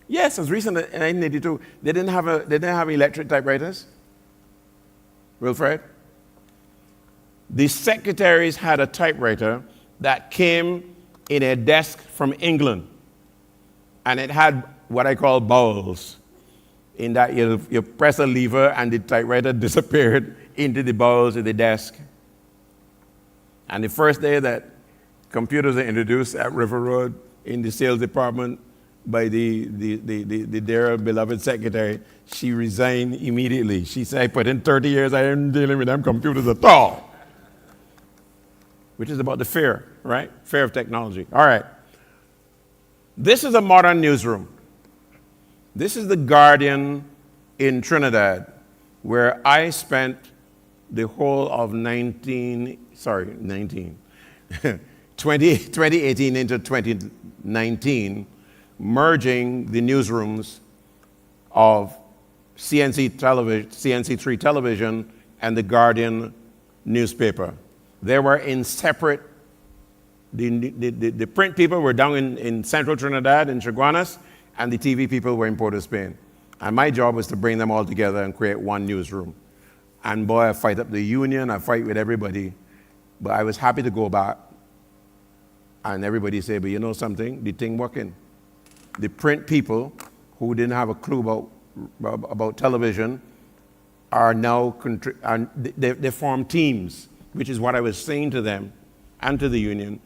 E: Yes, as recent as 1982. They didn't have electric typewriters. Wilfred? The secretaries had a typewriter that came in a desk from England, and it had what I call bowels. in that you press a lever and the typewriter disappeared into the bowels of the desk. And the first day that computers are introduced at River Road in the sales department by the dear beloved secretary, she resigned immediately. She said, I put in 30 years, I ain't dealing with them computers at all. Which is about the fear, right? Fear of technology. All right. This is a modern newsroom. This is the Guardian in Trinidad, where I spent the whole of 2018 into 2019, merging the newsrooms of CNC3 television and the Guardian newspaper. They were in separate, the print people were down in central Trinidad, in Chaguanas, and the TV people were in Port of Spain. And my job was to bring them all together and create one newsroom. And boy, I fight up the union, I fight with everybody. But I was happy to go back. And everybody said, but you know something? The thing working. The print people who didn't have a clue about television are now, they form teams, which is what I was saying to them and to the union.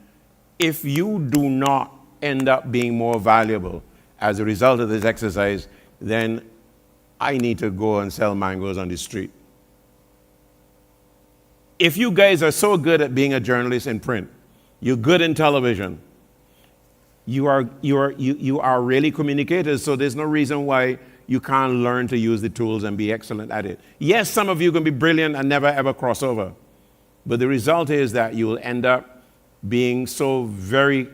E: If you do not end up being more valuable as a result of this exercise, then I need to go and sell mangoes on the street. If you guys are so good at being a journalist in print, you're good in television, you are really communicators, so there's no reason why you can't learn to use the tools and be excellent at it. Yes, some of you can be brilliant and never ever cross over, but the result is that you will end up being so very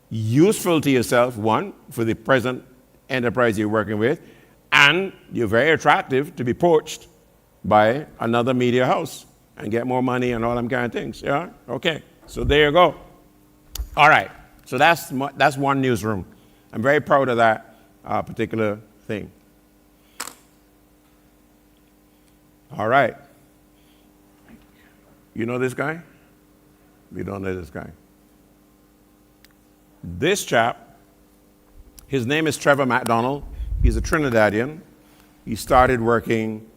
E: useful to yourself, one, for the present enterprise you're working with, and you're very attractive to be poached by another media house and get more money and all them kind of things. Yeah? Okay. So there you go. All right. So that's one newsroom. I'm very proud of that particular thing. All right. You know this guy? We don't know this guy. This chap, his name is Trevor MacDonald. He's a Trinidadian. He started working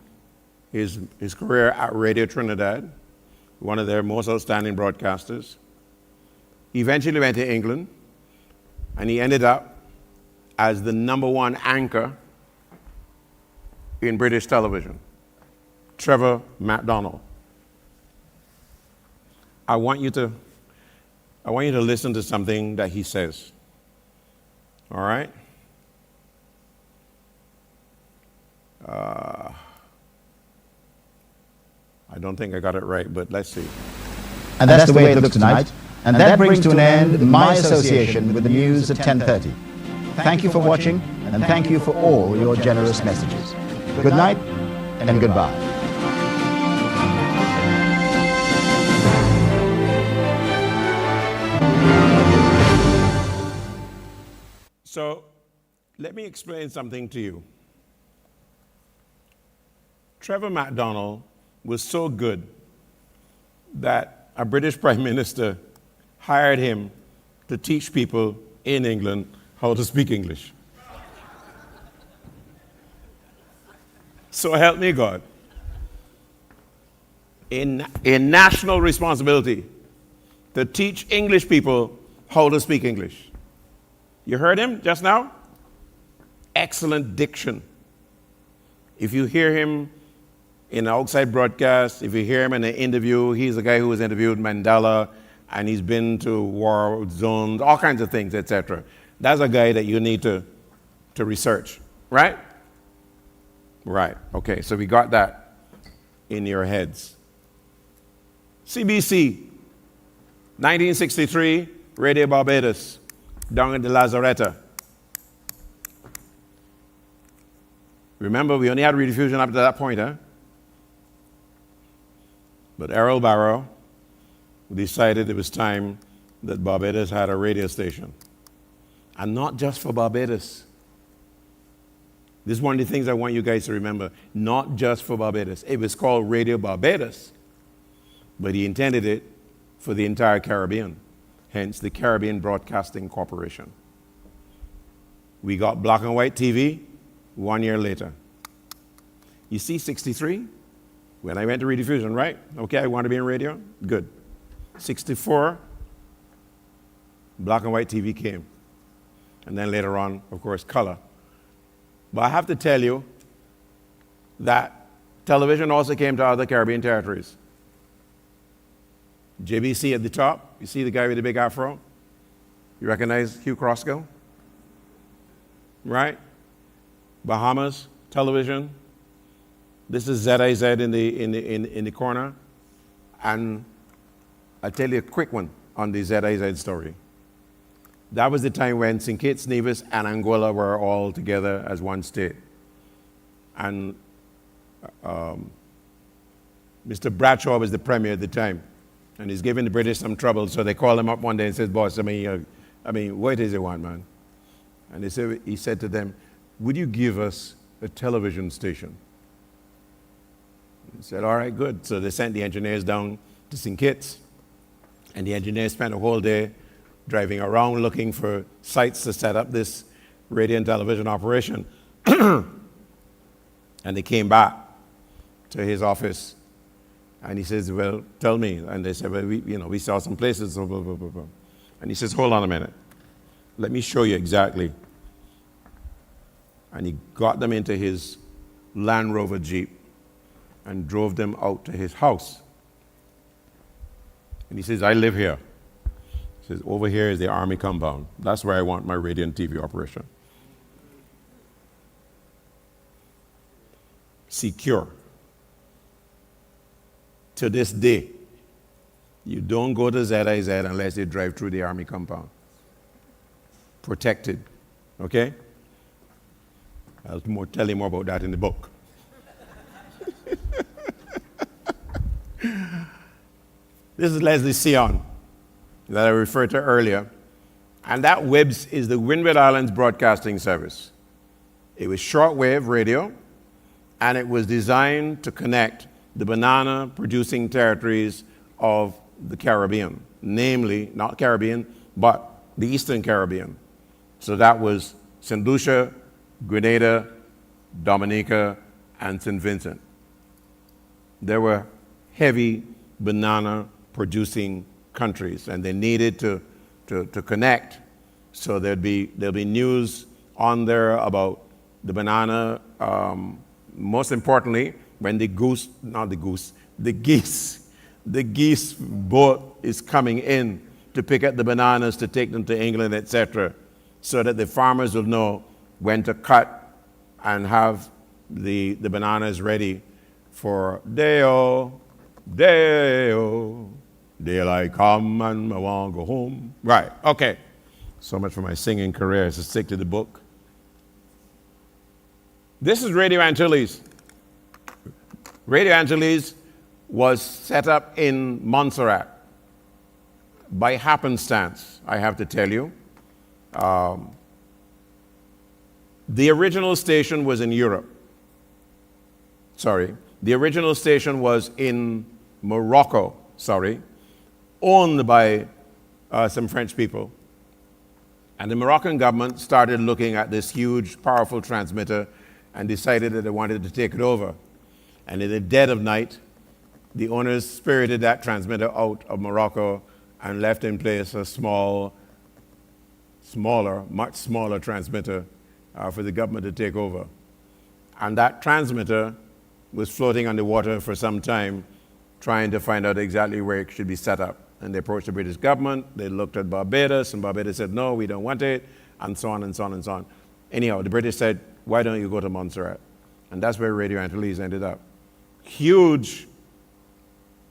E: his career at Radio Trinidad, one of their most outstanding broadcasters. He eventually went to England, and he ended up as the #1 anchor in British television. Trevor MacDonald. I want you to listen to something that he says. All right? I don't think I got it right, but let's see.
F: And that's the way it looks tonight. And that brings to an end my association with the news at 10:30. Thank you for watching, and thank you for all your generous messages. Good night, and goodbye.
E: So, let me explain something to you. Trevor MacDonald was so good that a British Prime Minister hired him to teach people in England how to speak English. So help me God. In national responsibility to teach English people how to speak English. You heard him just now? Excellent diction. If you hear him in an outside broadcast, if you hear him in an interview, he's the guy who was interviewed Mandela, and he's been to war zones, all kinds of things, etc. That's a guy that you need to research, right? Right, okay, so we got that in your heads. CBC, 1963, Radio Barbados, down in the Lazaretta. Remember, we only had rediffusion up to that point, huh? But Errol Barrow decided it was time that Barbados had a radio station. And not just for Barbados. This is one of the things I want you guys to remember. Not just for Barbados. It was called Radio Barbados, but he intended it for the entire Caribbean, hence the Caribbean Broadcasting Corporation. We got black and white TV 1 year later. You see 63? When I went to Rediffusion, right? Okay, I want to be in radio? Good. 64, black and white TV came. And then later on, of course, color. But I have to tell you that television also came to other Caribbean territories. JBC at the top, you see the guy with the big afro? You recognize Hugh Crossgill? Right? Bahamas, television. This is ZIZ in the corner. And I'll tell you a quick one on the ZIZ story. That was the time when St. Kitts, Nevis, and Angola were all together as one state. And Mr. Bradshaw was the premier at the time. And he's giving the British some trouble, so they called him up one day and said, boss, what is it want, man? And he said to them, would you give us a television station? He said, all right, good. So they sent the engineers down to St. Kitts, and the engineers spent a whole day driving around looking for sites to set up this radio and television operation. And they came back to his office, and he says, well, tell me. And they said, well, we saw some places, blah, blah, blah, blah. And he says, hold on a minute. Let me show you exactly. And he got them into his Land Rover Jeep and drove them out to his house. And he says, I live here. He says, over here is the Army compound. That's where I want my radio and TV operation. Secure. To this day, you don't go to ZIZ unless you drive through the Army compound. Protected. Okay? I'll tell you more about that in the book. This is Leslie Sion that I referred to earlier. And that WIBS is the Windward Islands Broadcasting Service. It was shortwave radio, and it was designed to connect the banana-producing territories of the Caribbean, namely, not Caribbean, but the Eastern Caribbean. So that was St. Lucia, Grenada, Dominica, and St. Vincent. There were heavy banana-producing countries, and they needed to connect. So there'll be news on there about the banana. Most importantly, when the geese boat is coming in to pick up the bananas to take them to England, etc., so that the farmers will know when to cut and have the bananas ready for Deo, daylight come and I want to go home. Right, okay. So much for my singing career, so stick to the book. This is Radio Antilles. Radio Antilles was set up in Montserrat by happenstance, I have to tell you. The original station was in Europe. The original station was in Morocco, owned by some French people. And the Moroccan government started looking at this huge, powerful transmitter and decided that they wanted to take it over. And in the dead of night, the owners spirited that transmitter out of Morocco and left in place a much smaller transmitter for the government to take over. And that transmitter was floating on the water for some time, trying to find out exactly where it should be set up. And they approached the British government. They looked at Barbados, and Barbados said, no, we don't want it, and so on and so on and so on. Anyhow, the British said, why don't you go to Montserrat? And that's where Radio Antilles ended up. Huge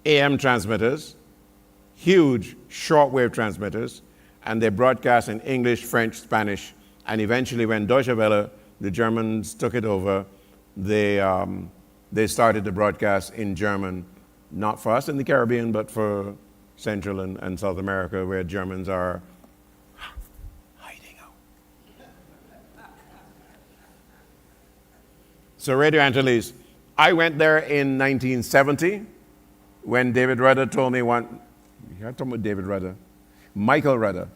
E: AM transmitters, huge shortwave transmitters, and they broadcast in English, French, Spanish, and eventually when Deutsche Welle, the Germans, took it over, they started to broadcast in German, not for us in the Caribbean, but for Central and South America, where Germans are hiding out. So Radio Antilles, I went there in 1970 when David Rudder told me Michael Rudder.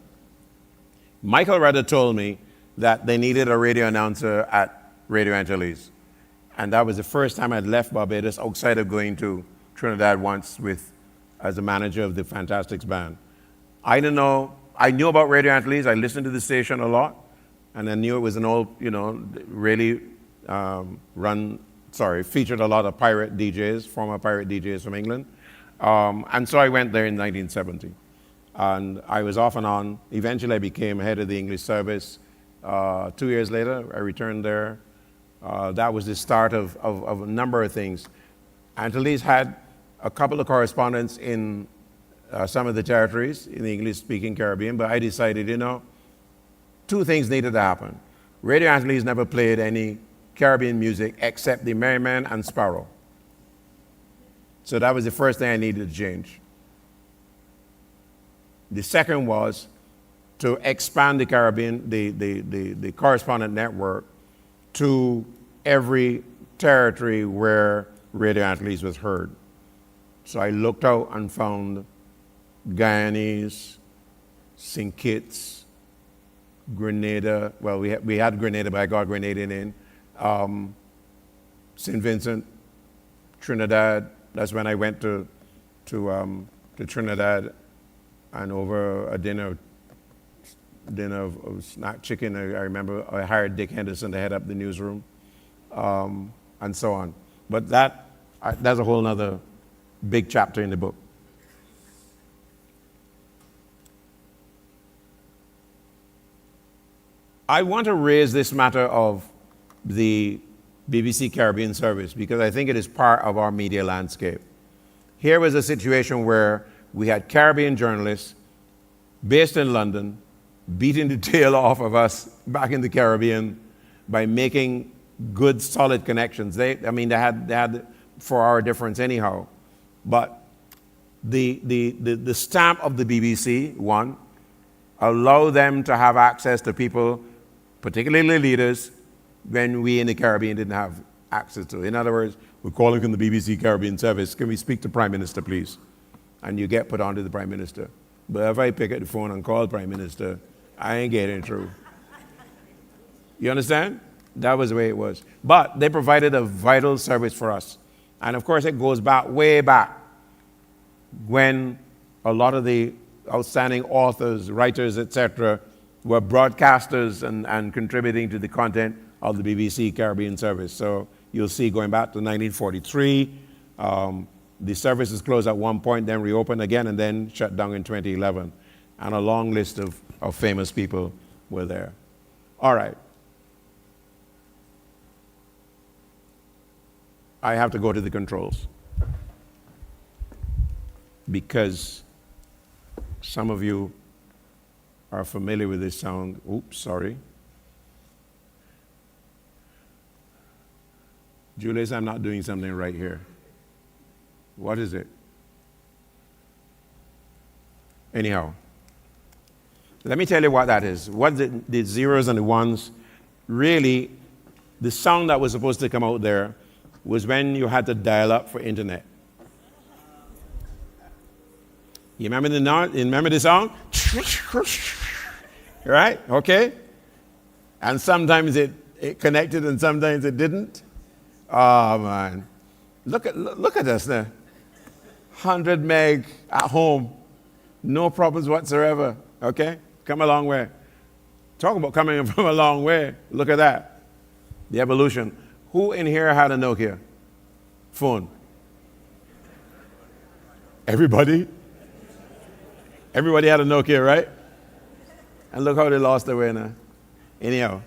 E: Michael Rudder told me that they needed a radio announcer at Radio Antilles. And that was the first time I'd left Barbados outside of going to Trinidad once as a manager of the Fantastics band. I didn't know, I knew about Radio Antilles, I listened to the station a lot, and I knew it was an old, really featured a lot of pirate DJs, former pirate DJs from England. And so I went there in 1970. And I was off and on. Eventually I became head of the English service. 2 years later, I returned there. That was the start of a number of things. Antilles had a couple of correspondents in some of the territories in the English-speaking Caribbean, but I decided, two things needed to happen. Radio Antilles never played any Caribbean music except the Merryman and Sparrow. So that was the first thing I needed to change. The second was to expand the Caribbean, the correspondent network to every territory where Radio Antilles was heard. So I looked out and found Guyanese, St. Kitts, Grenada. Well, we had Grenada, but I got Grenadian in. St. Vincent, Trinidad. That's when I went to Trinidad, and over a dinner of snack chicken. I remember I hired Dick Henderson to head up the newsroom, and so on. But that's a whole other big chapter in the book. I want to raise this matter of the BBC Caribbean service because I think it is part of our media landscape. Here was a situation where we had Caribbean journalists based in London beating the tail off of us back in the Caribbean by making good, solid connections. They had 4-hour difference anyhow. But the stamp of the BBC, one, allow them to have access to people, particularly leaders, when we in the Caribbean didn't have access to. In other words, we're calling from the BBC Caribbean service. Can we speak to Prime Minister, please? And you get put on to the Prime Minister. But if I pick up the phone and call Prime Minister, I ain't getting through. You understand? That was the way it was. But they provided a vital service for us. And of course, it goes back, way back, when a lot of the outstanding authors, writers, etc., were broadcasters and contributing to the content of the BBC Caribbean service. So you'll see going back to 1943, the service was closed at one point, then reopened again, and then shut down in 2011. And a long list of famous people were there. All right. I have to go to the controls because some of you are familiar with this sound. Oops, sorry. Julius, I'm not doing something right here. What is it? Anyhow, let me tell you what that is. What the zeros and the ones, really, the sound that was supposed to come out there was when you had to dial up for internet. You remember the song? Right? Okay? And sometimes it connected and sometimes it didn't. Oh, man. Look at us now. 100 meg at home. No problems whatsoever. Okay? Come a long way. Talk about coming from a long way. Look at that. The evolution. Who in here had a Nokia phone? Everybody? Everybody had a Nokia, right? And look how they lost their way now. Anyhow.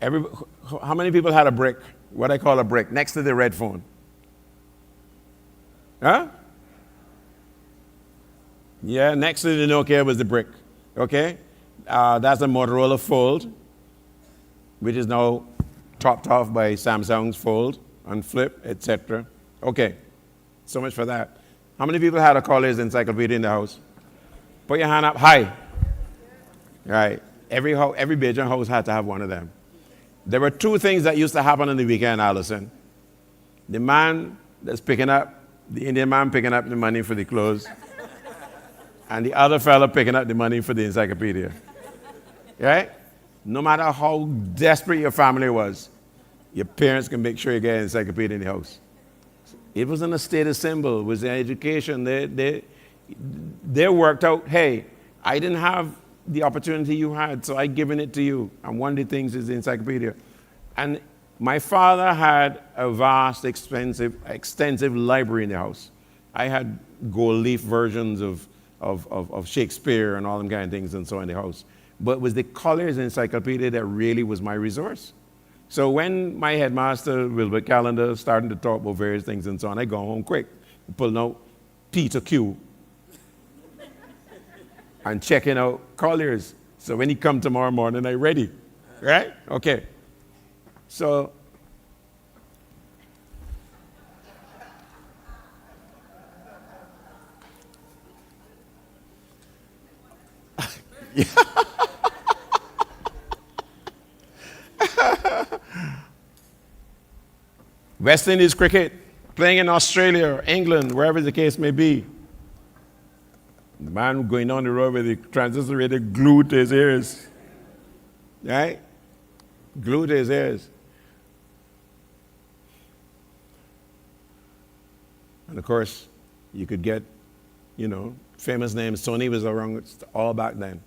E: How many people had a brick? What I call a brick, next to the red phone? Huh? Yeah, next to the Nokia was the brick. Okay? That's a Motorola Fold, which is now topped off by Samsung's Fold and Flip, etc. Okay, so much for that. How many people had a Collier's Encyclopedia in the house? Put your hand up high. Right. Every Bajan house had to have one of them. There were two things that used to happen on the weekend, Allison. The man that's picking up, the Indian man picking up the money for the clothes, and the other fella picking up the money for the encyclopedia. Right? No matter how desperate your family was, Your parents can make sure you get an encyclopedia in the house. It wasn't a status symbol. It was an education. They worked out, hey, I didn't have the opportunity you had, so I've given it to you. And one of the things is the encyclopedia. And my father had a vast, extensive library in the house. I had gold leaf versions of Shakespeare and all them kind of things and so in the house. But it was the Collier's Encyclopedia that really was my resource. So when my headmaster, Wilbur Callender, started to talk about various things and so on, I go home quick, pulling out P to Q and checking out Collier's. So when he come tomorrow morning, I'm ready, right? Okay. So yeah. West Indies cricket, playing in Australia, England, wherever the case may be. The man going down the road with the transistor radio glued to his ears. Right? Glued to his ears. And of course, you could get, famous names. Sony was around all back then.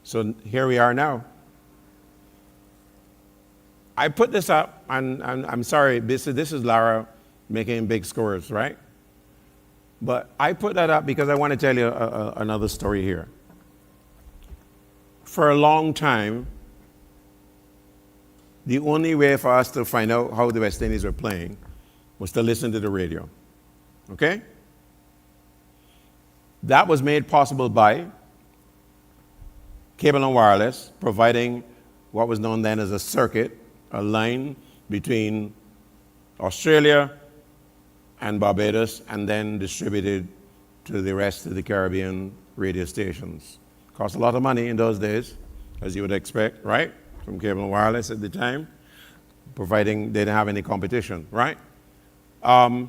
E: So here we are now. I put this up, and I'm sorry, this is Lara making big scores, right? But I put that up because I want to tell you another story here. For a long time, the only way for us to find out how the West Indies were playing was to listen to the radio. Okay? That was made possible by cable and wireless, providing what was known then as a circuit, a line between Australia and Barbados, and then distributed to the rest of the Caribbean radio stations. Cost a lot of money in those days, as you would expect, right? From cable and wireless at the time, providing they didn't have any competition, right? I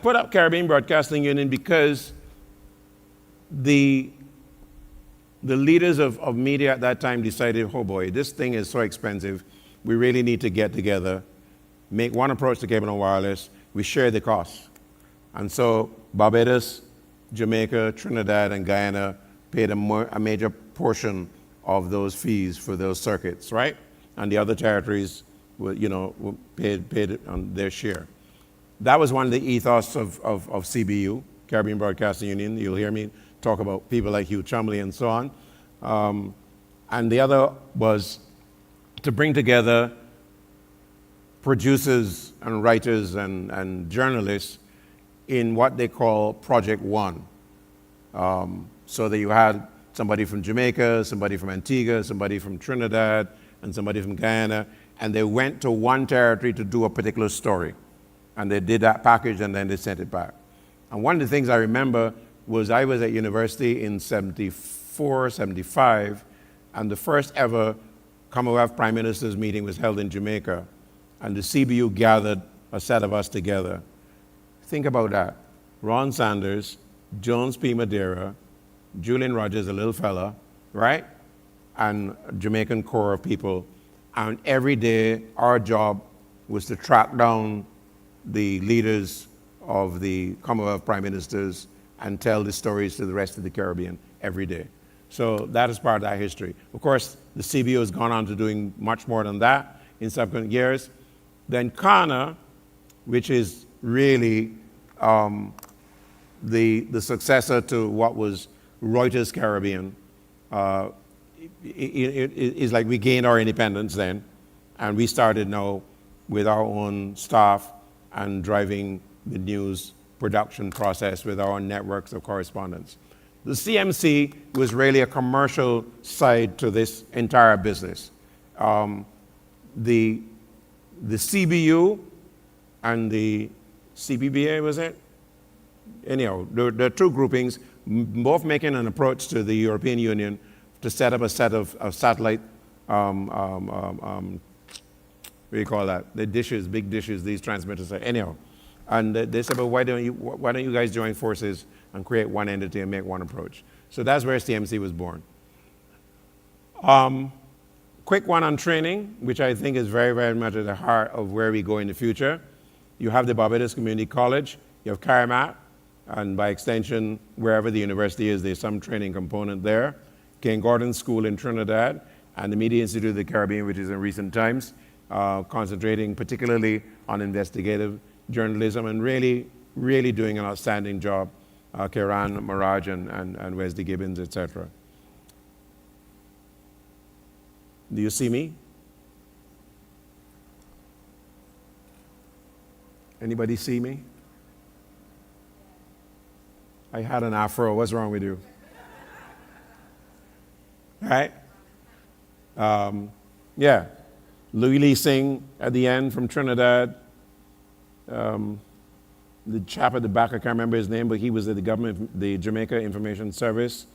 E: put up Caribbean Broadcasting Union because the leaders of media at that time decided, oh boy, this thing is so expensive, we really need to get together, make one approach to cable and wireless, we share the costs. And so Barbados, Jamaica, Trinidad, and Guyana paid a major portion of those fees for those circuits, right? And the other territories were paid on their share. That was one of the ethos of CBU, Caribbean Broadcasting Union. You'll hear me talk about people like Hugh Chumley and so on. And the other was to bring together producers and writers and journalists in what they call Project One. So that you had somebody from Jamaica, somebody from Antigua, somebody from Trinidad, and somebody from Guyana, and they went to one territory to do a particular story. And they did that package, and then they sent it back. And one of the things I remember was I was at university in 74, 75, and the first ever Commonwealth Prime Minister's meeting was held in Jamaica, and the CBU gathered a set of us together. Think about that. Ron Sanders, Jones P. Madeira, Julian Rogers, a little fella, right? And a Jamaican core of people. And every day, our job was to track down the leaders of the Commonwealth Prime Ministers and tell the stories to the rest of the Caribbean every day. So that is part of that history. Of course, the CBO has gone on to doing much more than that in subsequent years. Then Kana, which is really the successor to what was Reuters Caribbean, it is like we gained our independence then, and we started now with our own staff and driving the news production process with our own networks of correspondents. The CMC was really a commercial side to this entire business. The CBU and the CPBA, was it? Anyhow, there are two groupings, both making an approach to the European Union to set up a set of satellite, what do you call that? The dishes, big dishes, these transmitters. Anyhow, And they said, well, why don't you guys join forces and create one entity and make one approach? So that's where CMC was born. Quick one on training, which I think is very, very much at the heart of where we go in the future. You have the Barbados Community College, you have CARIMAT, and by extension, wherever the university is, there's some training component there. King Gordon School in Trinidad, and the Media Institute of the Caribbean, which is in recent times, concentrating particularly on investigative journalism and really, really doing an outstanding job. Kiran Maraj and Wesley Gibbons, etc. Do you see me? Anybody see me? I had an afro. What's wrong with you? Right? Yeah. Louis Lee Singh at the end from Trinidad. The chap at the back, I can't remember his name, but he was at the Jamaica Information Service.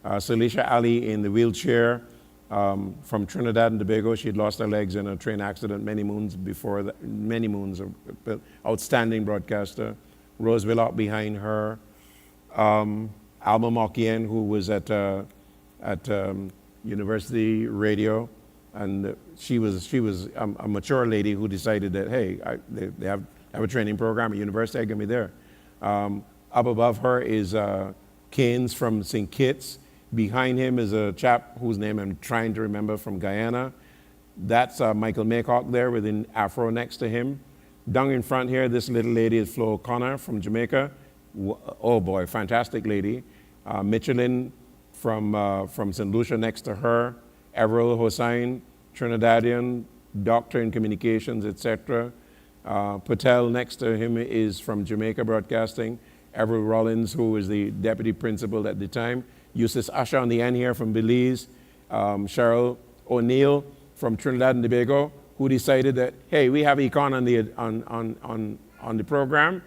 E: Salisha Ali in the wheelchair from Trinidad and Tobago. She had lost her legs in a train accident many moons before that, many moons. Outstanding broadcaster. Rose Willock behind her. Alma Mokien, who was at University Radio, and she was a mature lady who decided that, hey, they have a training program at university, I'm going to be there. Up above her is Keynes from St. Kitts. Behind him is a chap whose name I'm trying to remember from Guyana. That's Michael Maycock there with an afro next to him. Down in front here, this little lady is Flo O'Connor from Jamaica. Oh boy, fantastic lady. Michelin from St. Lucia next to her. Avril Hossain, Trinidadian, doctor in communications, etc. Patel next to him is from Jamaica Broadcasting. Avril Rollins, who was the deputy principal at the time. Eustace Usher on the end here from Belize. Cheryl O'Neill from Trinidad and Tobago, who decided that, hey, we have econ on the program.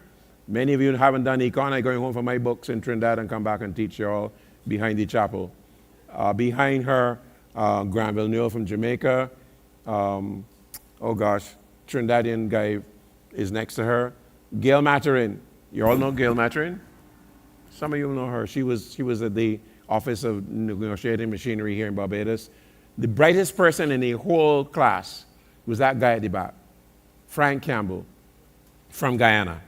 E: Many of you haven't done econ. I'm going home for my books in Trinidad and come back and teach you all behind the chapel. Behind her, Granville Newell from Jamaica. Oh gosh, Trinidadian guy is next to her. Gail Maturin. You all know Gail Maturin? Some of you know her. She was at the Office of Negotiating Machinery here in Barbados. The brightest person in the whole class was that guy at the back, Frank Campbell from Guyana.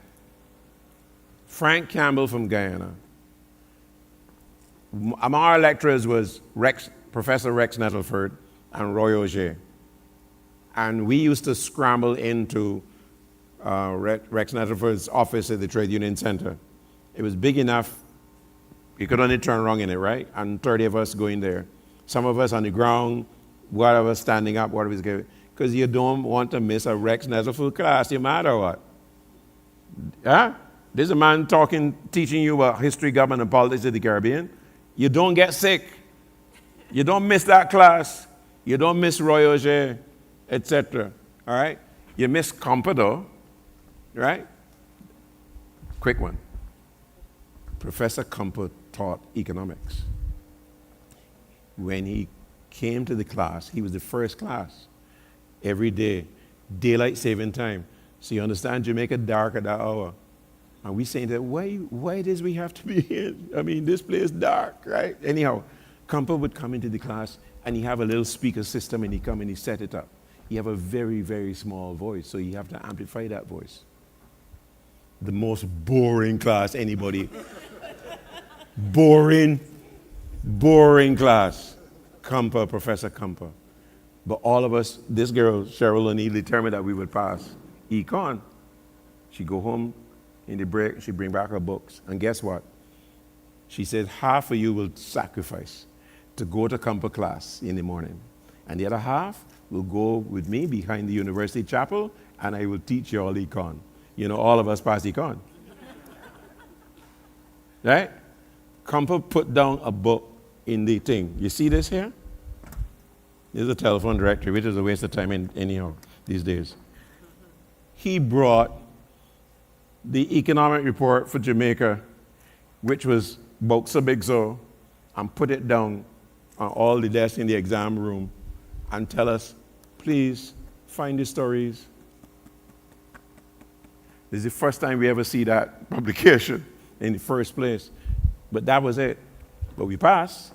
E: Frank Campbell from Guyana. Among our lecturers was Professor Rex Nettleford and Roy Auger. And we used to scramble into Rex Nettleford's office at the Trade Union Center. It was big enough, you could only turn wrong in it, right? And 30 of us going there. Some of us on the ground, one of us standing up, what of us going, because you don't want to miss a Rex Nettleford class, you mad or what? Huh? There's a man teaching you about history, government, and politics of the Caribbean. You don't get sick. You don't miss that class. You don't miss Roy Auger, etc. All right? You miss Compado, right? Quick one. Professor Comper taught economics. When he came to the class, he was the first class. Every day, daylight saving time. So you understand Jamaica dark at that hour. And we saying that, why does we have to be here? I mean, this place dark, right? Anyhow, Comper would come into the class and he have a little speaker system and he come and he set it up. He have a very, very small voice, so you have to amplify that voice. The most boring class anybody. Boring class. Comper, Professor Comper. But all of us, this girl, Cheryl O'Neill, determined that we would pass econ. She'd go home in the break, she'd bring back her books. And guess what? She said, half of you will sacrifice to go to Comper class in the morning. And the other half will go with me behind the university chapel, and I will teach you all econ. You know, all of us pass econ. Right? Comper put down a book in the thing. You see this here? This is a telephone directory, which is a waste of time anyhow these days. He brought the economic report for Jamaica, which was about so big so, and put it down on all the desks in the exam room and tell us, please find the stories. This is the first time we ever see that publication in the first place. But that was it. But we passed.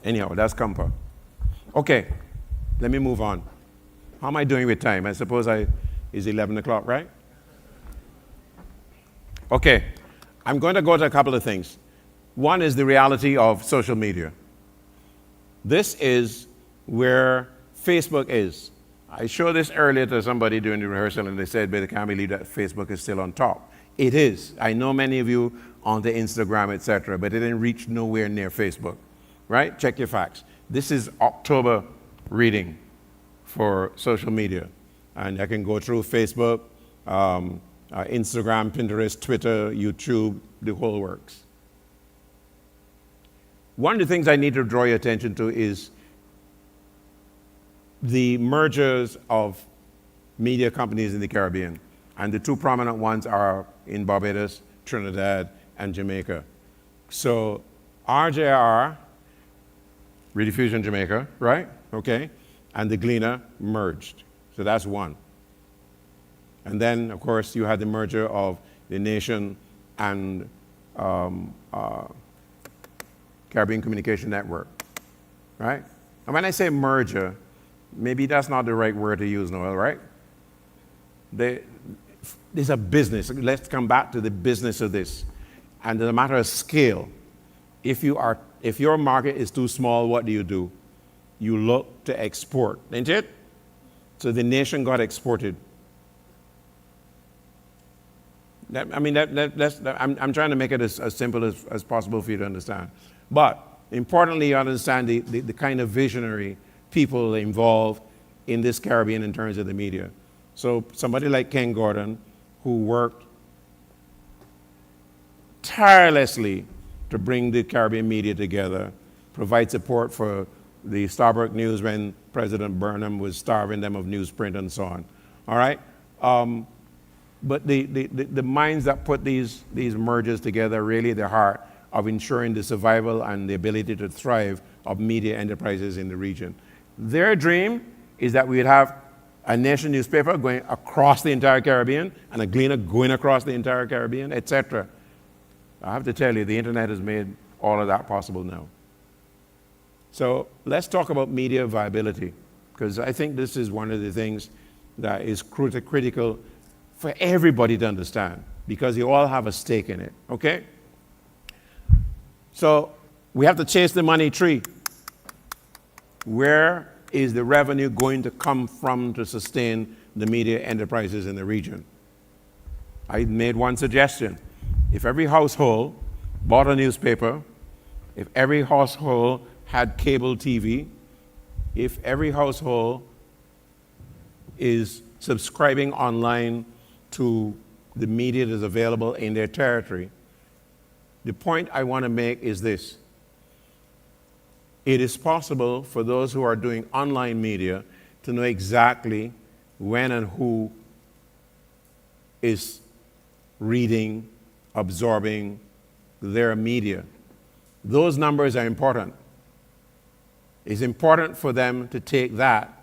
E: Anyhow, that's COMPA. Okay, let me move on. How am I doing with time? I suppose it's 11 o'clock, right? Okay, I'm going to go to a couple of things. One is the reality of social media. This is where Facebook is. I showed this earlier to somebody during the rehearsal, and they said, but they can't believe that Facebook is still on top. It is. I know many of you on the Instagram, etc., but it didn't reach nowhere near Facebook, right? Check your facts. This is October reading for social media. And I can go through Facebook, Instagram, Pinterest, Twitter, YouTube, the whole works. One of the things I need to draw your attention to is the mergers of media companies in the Caribbean. And the two prominent ones are in Barbados, Trinidad, and Jamaica. So RJR, Rediffusion Jamaica, right? Okay. And the Gleaner merged. So that's one. And then, of course, you had the merger of the Nation and Caribbean Communication Network, right? And when I say merger, maybe that's not the right word to use, Noel, right? There's a business. Let's come back to the business of this. And the matter of scale, if your market is too small, what do? You look to export, ain't it? So the Nation got exported. I'm trying to make it as simple as possible for you to understand. But importantly, you understand the kind of visionary people involved in this Caribbean in terms of the media. So somebody like Ken Gordon, who worked tirelessly to bring the Caribbean media together, provide support for the Starbuck News when President Burnham was starving them of newsprint and so on. All right? But the minds that put these mergers together are really the heart of ensuring the survival and the ability to thrive of media enterprises in the region. Their dream is that we'd have a Nation newspaper going across the entire Caribbean and a Gleaner going across the entire Caribbean, etc. I have to tell you, the internet has made all of that possible now. So let's talk about media viability, because I think this is one of the things that is critical for everybody to understand, because you all have a stake in it, okay? So we have to chase the money tree. Where is the revenue going to come from to sustain the media enterprises in the region? I made one suggestion. If every household bought a newspaper, if every household had cable TV, if every household is subscribing online to the media that is available in their territory, the point I want to make is this. It is possible for those who are doing online media to know exactly when and who is reading, absorbing their media. Those numbers are important. It's important for them to take that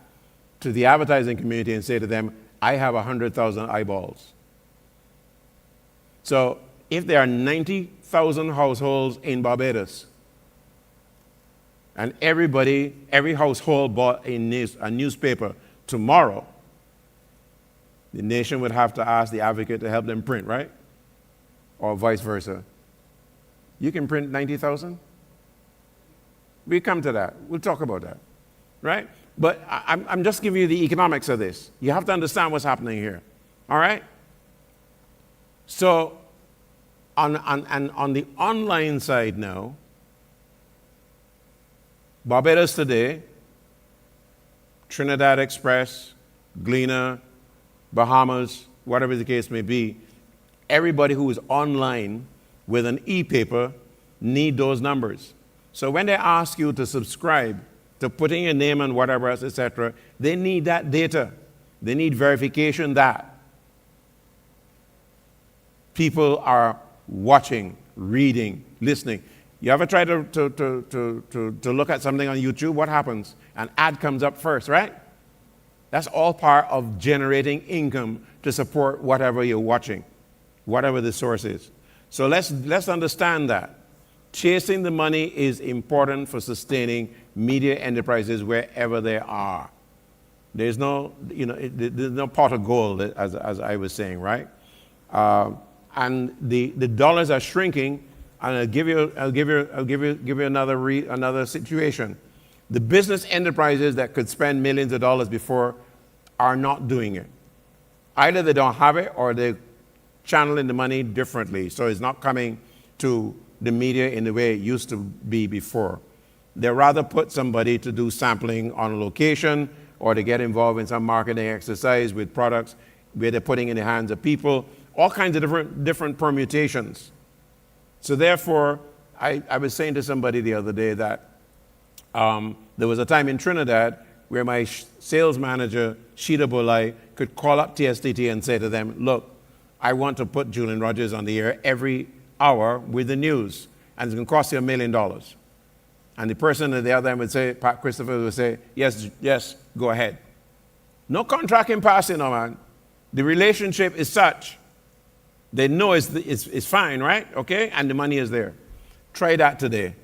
E: to the advertising community and say to them, I have 100,000 eyeballs. So if there are 90,000 households in Barbados, and every household bought a newspaper tomorrow, the Nation would have to ask the Advocate to help them print, right? Or vice versa. You can print 90,000? We come to that. We'll talk about that, right? But I'm just giving you the economics of this. You have to understand what's happening here, all right? So on the online side now, Barbados Today, Trinidad Express, Gleaner, Bahamas, whatever the case may be, everybody who is online with an e-paper need those numbers. So when they ask you to subscribe, to put in your name and whatever else, etc., they need that data. They need verification that people are watching, reading, listening. You ever try to look at something on YouTube? What happens? An ad comes up first, right? That's all part of generating income to support whatever you're watching, whatever the source is. So let's understand that. Chasing the money is important for sustaining media enterprises wherever they are. There's no, there's no pot of gold, as I was saying, right? And the dollars are shrinking. And I'll give you another situation. The business enterprises that could spend millions of dollars before are not doing it. Either they don't have it or they're channeling the money differently. So it's not coming to the media in the way it used to be before. They rather put somebody to do sampling on location or to get involved in some marketing exercise with products where they're putting in the hands of people, all kinds of different permutations. So therefore, I was saying to somebody the other day that there was a time in Trinidad where my sales manager, Sheeta Bolai, could call up TSTT and say to them, look, I want to put Julian Rogers on the air every hour with the news, and it's going to cost you $1 million. And the person at the other end would say, Pat Christopher would say, yes, go ahead. No contract in passing, no man. The relationship is such. They know it's fine, right? Okay? And the money is there. Try that today.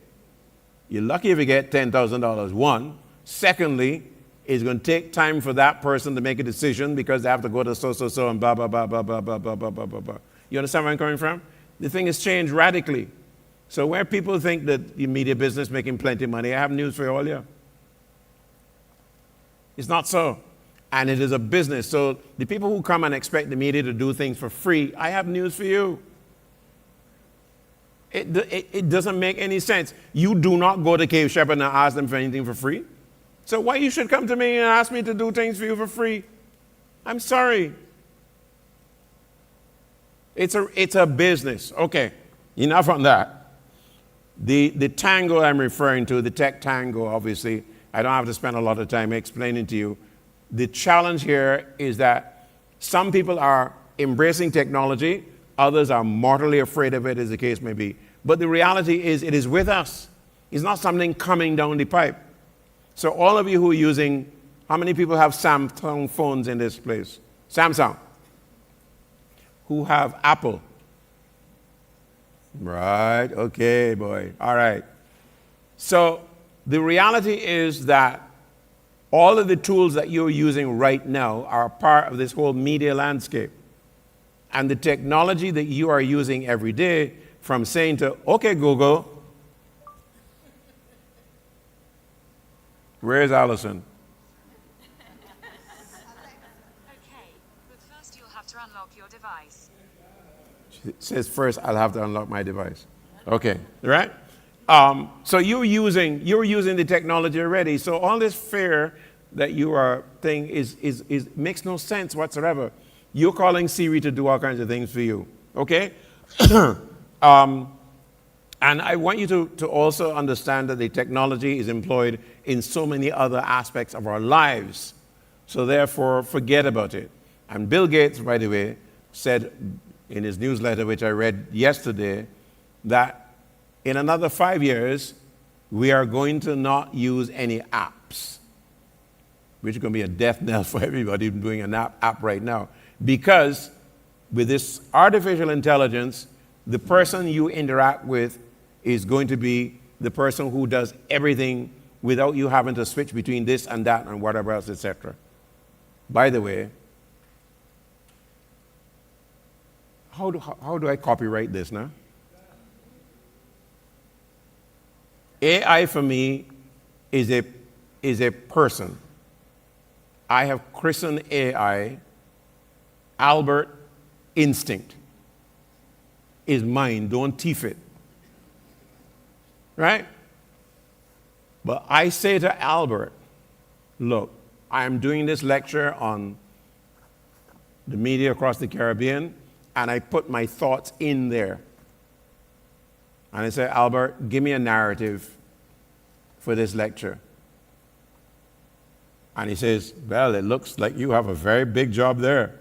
E: You're lucky if you get $10,000. One. Secondly, it's going to take time for that person to make a decision because they have to go to so and blah, blah, blah, blah, blah, blah, blah, blah, blah, blah, blah. You understand where I'm coming from? The thing has changed radically. So where people think that the media business making plenty of money, I have news for all you. It's not so. And it is a business. So the people who come and expect the media to do things for free, I have news for you. It doesn't make any sense. You do not go to Cave Shepherd and ask them for anything for free. So why you should come to me and ask me to do things for you for free? I'm sorry. It's a business. Okay, enough on that. The tango I'm referring to, the tech tango, obviously, I don't have to spend a lot of time explaining to you. The challenge here is that some people are embracing technology, others are mortally afraid of it, as the case may be. But the reality is it is with us. It's not something coming down the pipe. So all of you who are using, how many people have Samsung phones in this place? Samsung. Who have Apple? Right, okay, boy. All right. So the reality is that all of the tools that you're using right now are part of this whole media landscape. And the technology that you are using every day, from saying to, okay, Google, where's Allison?
G: Okay, but first you'll have to unlock your device.
E: She says, first I'll have to unlock my device. Okay, right? So you're using the technology already. So all this fear that you are thing is makes no sense whatsoever. You're calling Siri to do all kinds of things for you. Okay? And I want you to also understand that the technology is employed in so many other aspects of our lives. So therefore, forget about it. And Bill Gates, by the way, said in his newsletter, which I read yesterday, that in another 5 years, we are going to not use any apps, which is going to be a death knell for everybody doing an app right now. Because with this artificial intelligence, the person you interact with is going to be the person who does everything without you having to switch between this and that and whatever else, etc. By the way, how do I copyright this now? AI for me is a person. I have christened AI Albert Instinct. Is mine, don't teeth it. Right? But I say to Albert, look, I am doing this lecture on the media across the Caribbean, and I put my thoughts in there. And I say, Albert, give me a narrative for this lecture. And he says, well, it looks like you have a very big job there,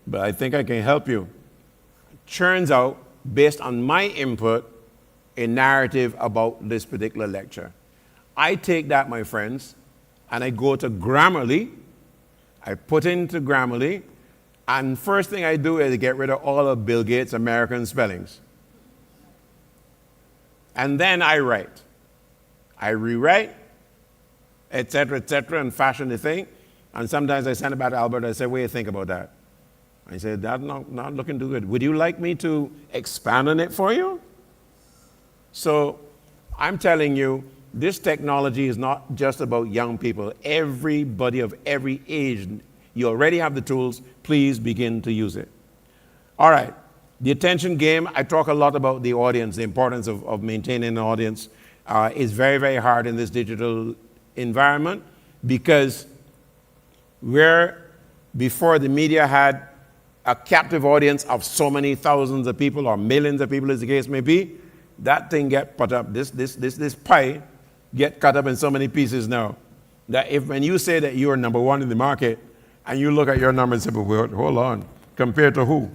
E: but I think I can help you. Turns out, based on my input, a narrative about this particular lecture. I take that, my friends, and I go to Grammarly, I put into Grammarly, and first thing I do is get rid of all of Bill Gates' American spellings. And then I write. I rewrite, et cetera, and fashion the thing. And sometimes I send it back to Albert. I say, what do you think about that? I said, that's not looking too good. Would you like me to expand on it for you? So I'm telling you, this technology is not just about young people. Everybody of every age, you already have the tools. Please begin to use it. All right, the attention game, I talk a lot about the audience, the importance of maintaining an audience is very, very hard in this digital environment because where before the media had a captive audience of so many thousands of people or millions of people as the case may be, that thing get put up, this pie get cut up in so many pieces now that if when you say that you are number one in the market and you look at your numbers and say, well, hold on, compared to who?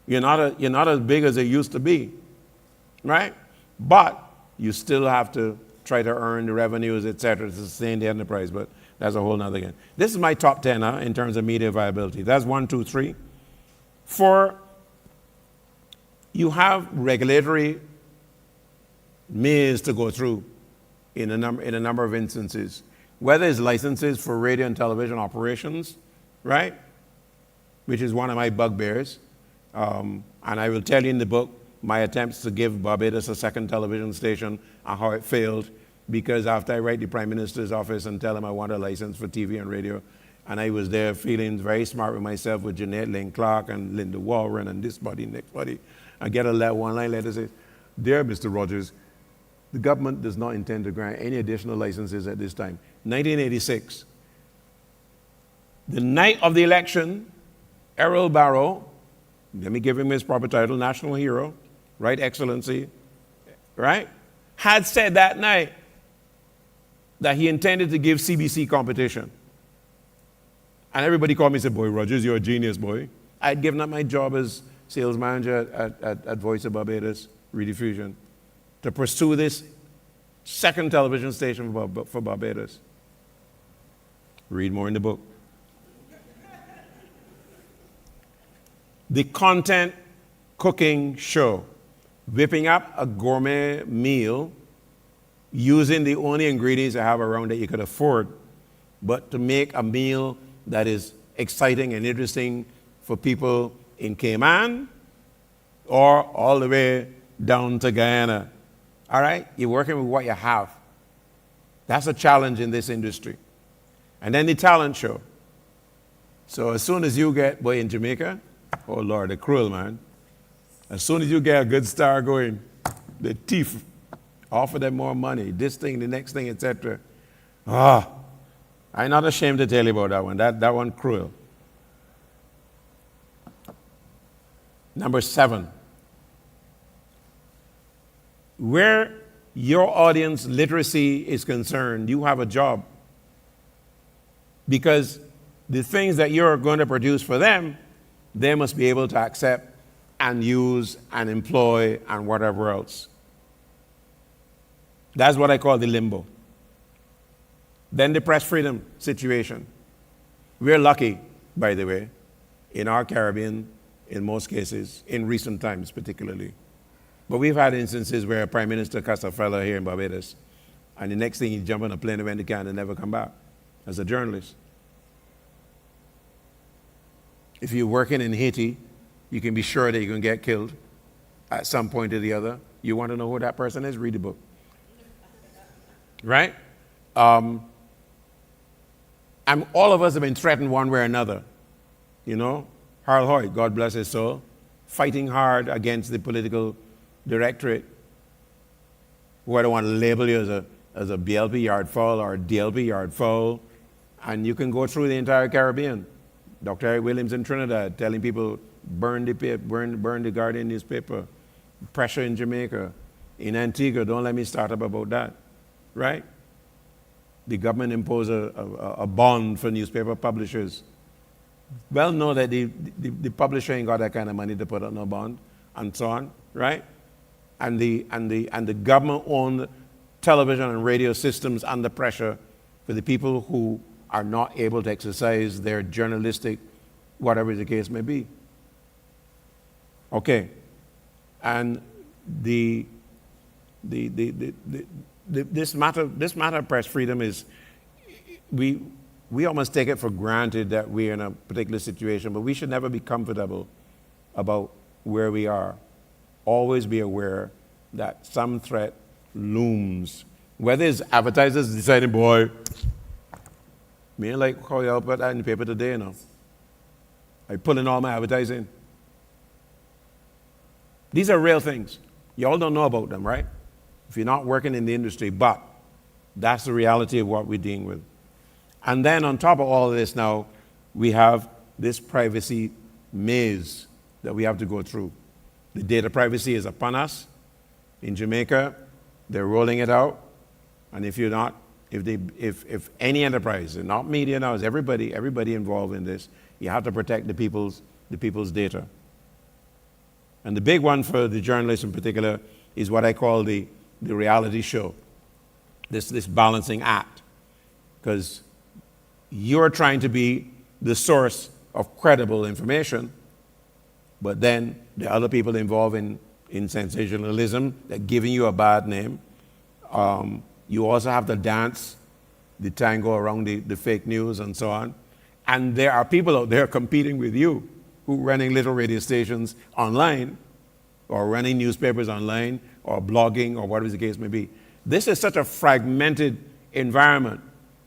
E: You're not as big as it used to be, right? But you still have to try to earn the revenues, et cetera, to sustain the enterprise, but that's a whole nother game. This is my top 10 in terms of media viability. That's 1, 2, 3. 4, you have regulatory maze to go through in a number of instances, whether it's licenses for radio and television operations, right, which is one of my bugbears. And I will tell you in the book my attempts to give Barbados a second television station and how it failed, because after I write the Prime Minister's office and tell him I want a license for TV and radio, and I was there feeling very smart with myself with Jeanette Lane Clark and Linda Warren and this body, next body, I get a one-line letter that says, "Dear Mr. Rogers, the government does not intend to grant any additional licenses at this time." 1986, the night of the election, Errol Barrow, let me give him his proper title, National Hero, Right Excellency, right, had said that night that he intended to give CBC competition. And everybody called me and said, "Boy, Rogers, you're a genius, boy." I'd given up my job as sales manager at Voice of Barbados, Rediffusion, to pursue this second television station for Barbados. Read more in the book. The content cooking show, whipping up a gourmet meal using the only ingredients I have around that you could afford, but to make a meal that is exciting and interesting for people in Cayman or all the way down to Guyana. All right? You're working with what you have. That's a challenge in this industry. And then the talent show. So as soon as you get, boy, in Jamaica, oh Lord, they're cruel, man. As soon as you get a good star going, the thief offer them more money, this thing, the next thing, etc. I'm not ashamed to tell you about that one. That one cruel. Number 7. Where your audience literacy is concerned, you have a job. Because the things that you're going to produce for them, they must be able to accept and use and employ and whatever else. That's what I call the limbo. Then the press freedom situation. We're lucky, by the way, in our Caribbean, in most cases, in recent times particularly. But we've had instances where a prime minister cussed a fellow here in Barbados, and the next thing he jump on a plane and went to Canada and never come back as a journalist. If you're working in Haiti, you can be sure that you're going to get killed at some point or the other. You want to know who that person is? Read the book. Right? And all of us have been threatened one way or another. You know, Harold Hoyt, God bless his soul, fighting hard against the political directorate, who I don't want to label you as a BLP yard fowl or a DLP yard fowl. And you can go through the entire Caribbean. Dr. Eric Williams in Trinidad telling people, burn the Guardian newspaper. Pressure in Jamaica. In Antigua, don't let me start up about that. Right? The government imposed a bond for newspaper publishers. Well, know that the publisher ain't got that kind of money to put on a bond, and so on, right? And the government-owned television and radio systems under pressure for the people who are not able to exercise their journalistic, whatever the case may be. Okay, and this matter of press freedom is, we almost take it for granted that we're in a particular situation, but we should never be comfortable about where we are. Always be aware that some threat looms. Whether it's advertisers deciding, boy, me ain't like how y'all put that in the paper today, you know. I pulling all my advertising. These are real things. Y'all don't know about them, right? If you're not working in the industry, but that's the reality of what we're dealing with. And then on top of all of this now, we have this privacy maze that we have to go through. The data privacy is upon us. In Jamaica, they're rolling it out. And if any enterprise, and not media now, it's everybody involved in this, you have to protect the people's data. And the big one for the journalists in particular is what I call the reality show, this balancing act. Because you're trying to be the source of credible information, but then there are other people involved in sensationalism that are giving you a bad name. You also have to dance the tango around the fake news and so on. And there are people out there competing with you who are running little radio stations online, or running newspapers online, or blogging, or whatever the case may be. This is such a fragmented environment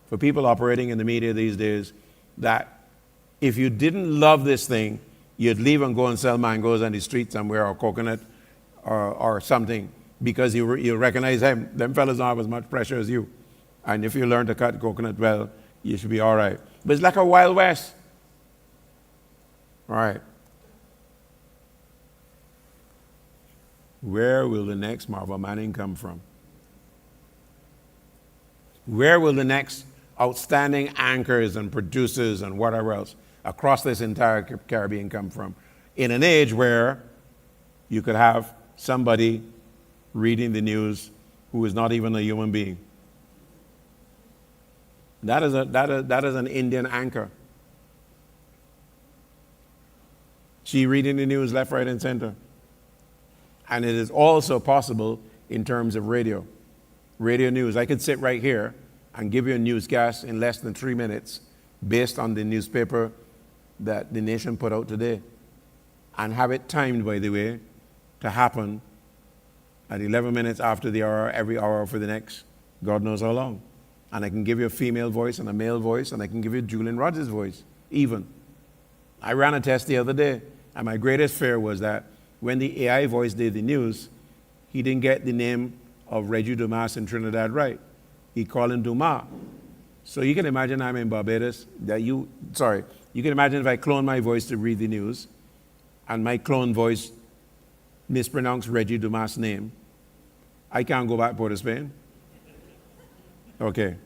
E: for people operating in the media these days that if you didn't love this thing, you'd leave and go and sell mangoes on the street somewhere, or coconut, or something, because you recognize them fellas don't have as much pressure as you. And if you learn to cut coconut well, you should be all right. But it's like a Wild West. All right. Where will the next Marvel Manning come from? Where will the next outstanding anchors and producers and whatever else across this entire Caribbean come from? In an age where you could have somebody reading the news who is not even a human being. That is an Indian anchor. She reading the news left, right, and center. And it is also possible in terms of radio. Radio news. I could sit right here and give you a newscast in less than 3 minutes based on the newspaper that the nation put out today. And have it timed, by the way, to happen at 11 minutes after the hour, every hour for the next God knows how long. And I can give you a female voice and a male voice, and I can give you Julian Rogers' voice, even. I ran a test the other day, and my greatest fear was that when the AI voice did the news, he didn't get the name of Reggie Dumas in Trinidad right. He called him Dumas. So you can imagine I'm in Barbados, you can imagine if I clone my voice to read the news, and my clone voice mispronounced Reggie Dumas' name, I can't go back to Port of Spain. Okay.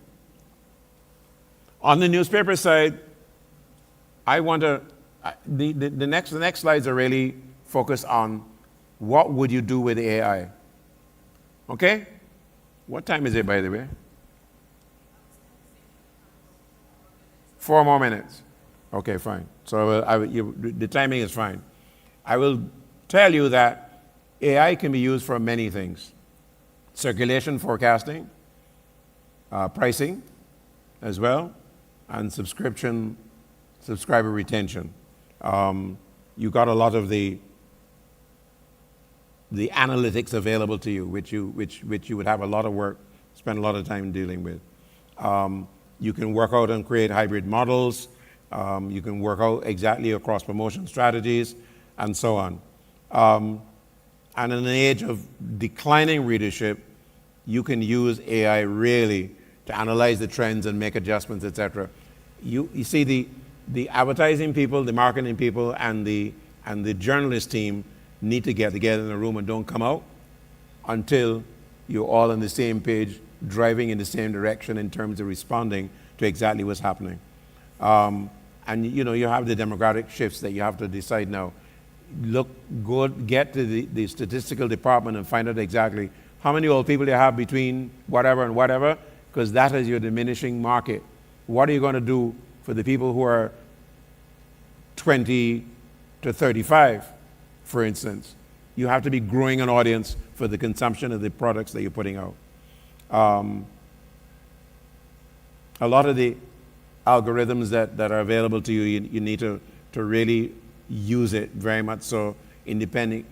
E: On the newspaper side, I want to, the next slides are really focused on what would you do with AI. Okay? What time is it, by the way? 4 more minutes. Okay, fine. So the timing is fine. I will tell you that AI can be used for many things. Circulation forecasting, pricing as well, and subscriber retention. You got a lot of the analytics available to you, which you would have a lot of work, spend a lot of time dealing with. You can work out and create hybrid models. You can work out exactly across promotion strategies, and so on. And in an age of declining readership, you can use AI really to analyze the trends and make adjustments, etc. You see the advertising people, the marketing people, and the journalist team need to get together in a room and don't come out until you're all on the same page, driving in the same direction in terms of responding to exactly what's happening. And you have the demographic shifts that you have to decide now. Get to the statistical department and find out exactly how many old people you have between whatever and whatever, because that is your diminishing market. what are you going to do for the people who are 20 to 35, for instance? You have to be growing an audience for the consumption of the products that you're putting out. A lot of the algorithms that are available to you, you need to really use it very much so independent,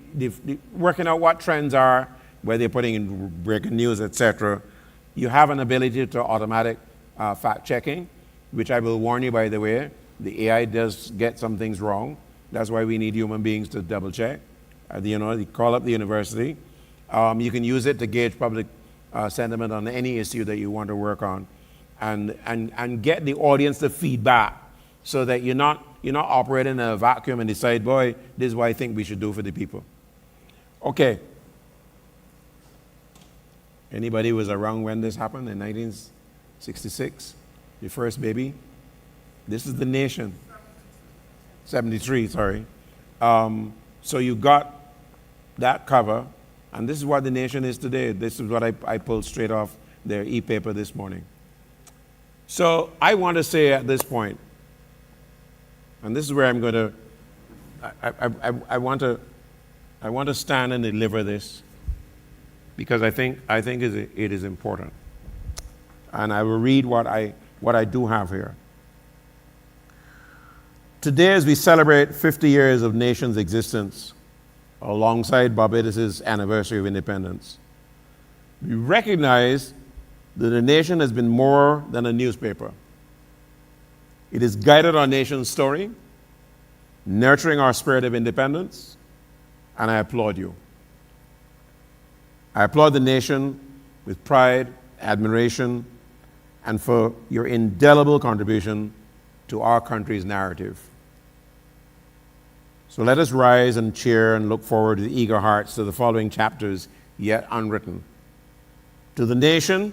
E: working out what trends are, where they're putting in breaking news, etc. You have an ability to automatic fact checking, which I will warn you, by the way, the AI does get some things wrong. That's why we need human beings to double check. You call up the university. You can use it to gauge public sentiment on any issue that you want to work on, and get the audience the feedback, so that you're not operating in a vacuum and decide, boy, this is what I think we should do for the people. Okay. Anybody was around when this happened in 1966? Your first baby? This is the nation. 73, sorry. So you got that cover, and this is what the nation is today. This is what I pulled straight off their e-paper this morning. So I want to say at this point, and this is where I'm going to, I want to stand and deliver this, because I think it is important. And I will read what I do have here. Today, as we celebrate 50 years of nation's existence, alongside Barbados' anniversary of independence, we recognize that the nation has been more than a newspaper. It has guided our nation's story, nurturing our spirit of independence, and I applaud you. I applaud the nation with pride, admiration, and for your indelible contribution to our country's narrative. So let us rise and cheer and look forward with eager hearts to the following chapters yet unwritten. To the nation,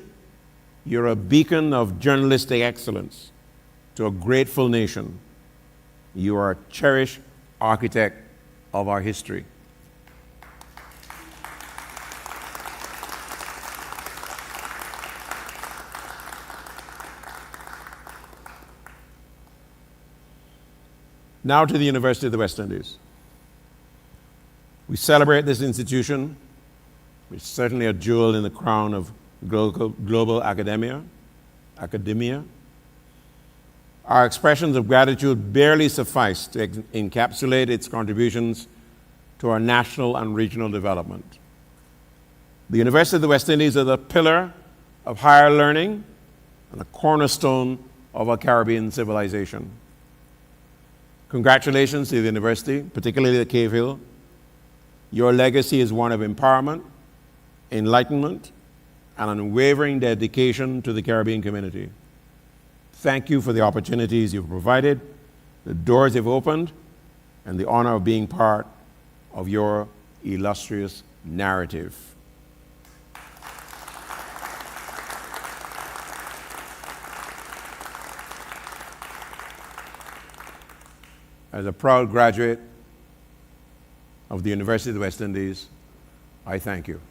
E: you're a beacon of journalistic excellence. To a grateful nation, you are a cherished architect of our history. Now to the University of the West Indies. We celebrate this institution, which is certainly a jewel in the crown of global academia. Our expressions of gratitude barely suffice to encapsulate its contributions to our national and regional development. The University of the West Indies is a pillar of higher learning and a cornerstone of our Caribbean civilization. Congratulations to the university, particularly at Cave Hill. Your legacy is one of empowerment, enlightenment, and unwavering dedication to the Caribbean community. Thank you for the opportunities you've provided, the doors you've opened, and the honor of being part of your illustrious narrative. As a proud graduate of the University of the West Indies, I thank you.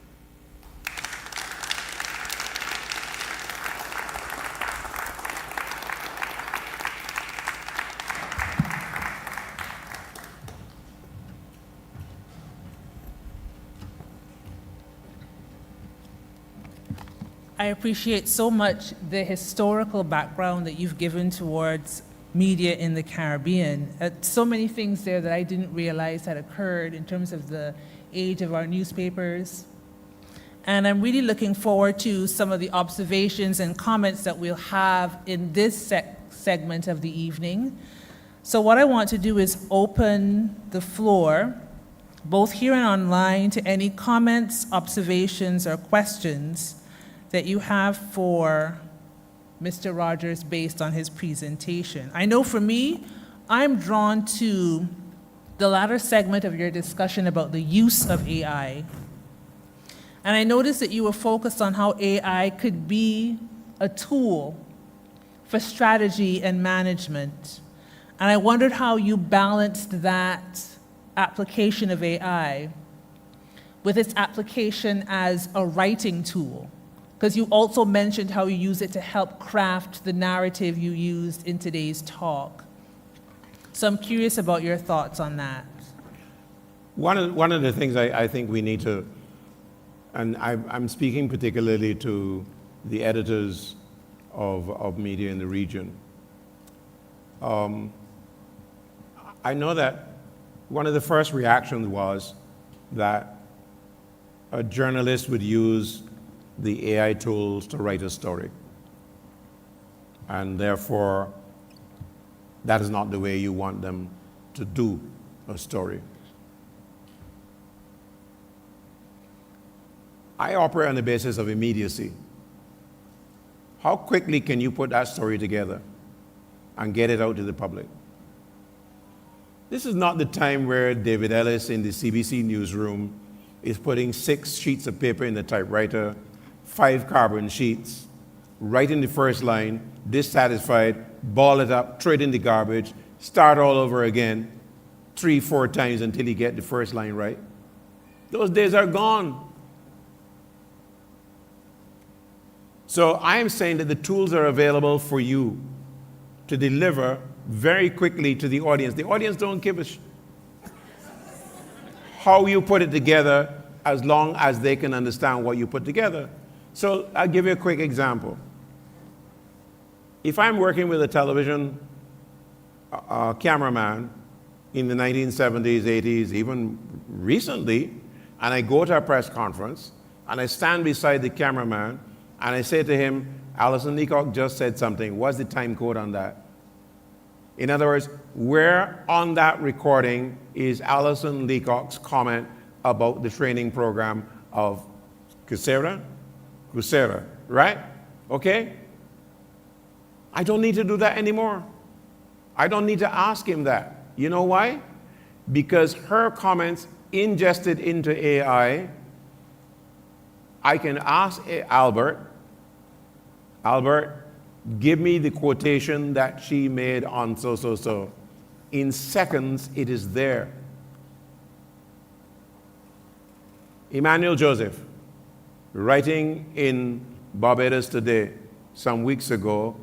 B: I appreciate so much the historical background that you've given towards media in the Caribbean. So many things there that I didn't realize had occurred in terms of the age of our newspapers. And I'm really looking forward to some of the observations and comments that we'll have in this segment of the evening. So what I want to do is open the floor, both here and online, to any comments, observations, or questions that you have for Mr. Rogers based on his presentation. I know for me, I'm drawn to the latter segment of your discussion about the use of AI. And I noticed that you were focused on how AI could be a tool for strategy and management. And I wondered how you balanced that application of AI with its application as a writing tool Because you also mentioned how you use it to help craft the narrative you used in today's talk. So I'm curious about your thoughts on that.
E: One of the things I think we need to, and I'm speaking particularly to the editors of media in the region. I know that one of the first reactions was that a journalist would use the AI tools to write a story. And therefore, that is not the way you want them to do a story. I operate on the basis of immediacy. How quickly can you put that story together and get it out to the public? This is not the time where David Ellis in the CBC newsroom is putting 6 sheets of paper in the typewriter, 5 carbon sheets, writing the first line, dissatisfied, ball it up, throw it in the garbage, start all over again 3-4 times until you get the first line right. Those days are gone. So I am saying that the tools are available for you to deliver very quickly to the audience. The audience don't give a how you put it together as long as they can understand what you put together. So I'll give you a quick example. If I'm working with a television cameraman in the 1970s, 80s, even recently, and I go to a press conference, and I stand beside the cameraman, and I say to him, Alison Leacock just said something. What's the time code on that? In other words, where on that recording is Alison Leacock's comment about the training program of Coursera, right? Okay? I don't need to do that anymore. I don't need to ask him that. You know why? Because her comments ingested into AI, I can ask Albert, give me the quotation that she made on so. In seconds, it is there. Emmanuel Joseph, writing in Barbados Today some weeks ago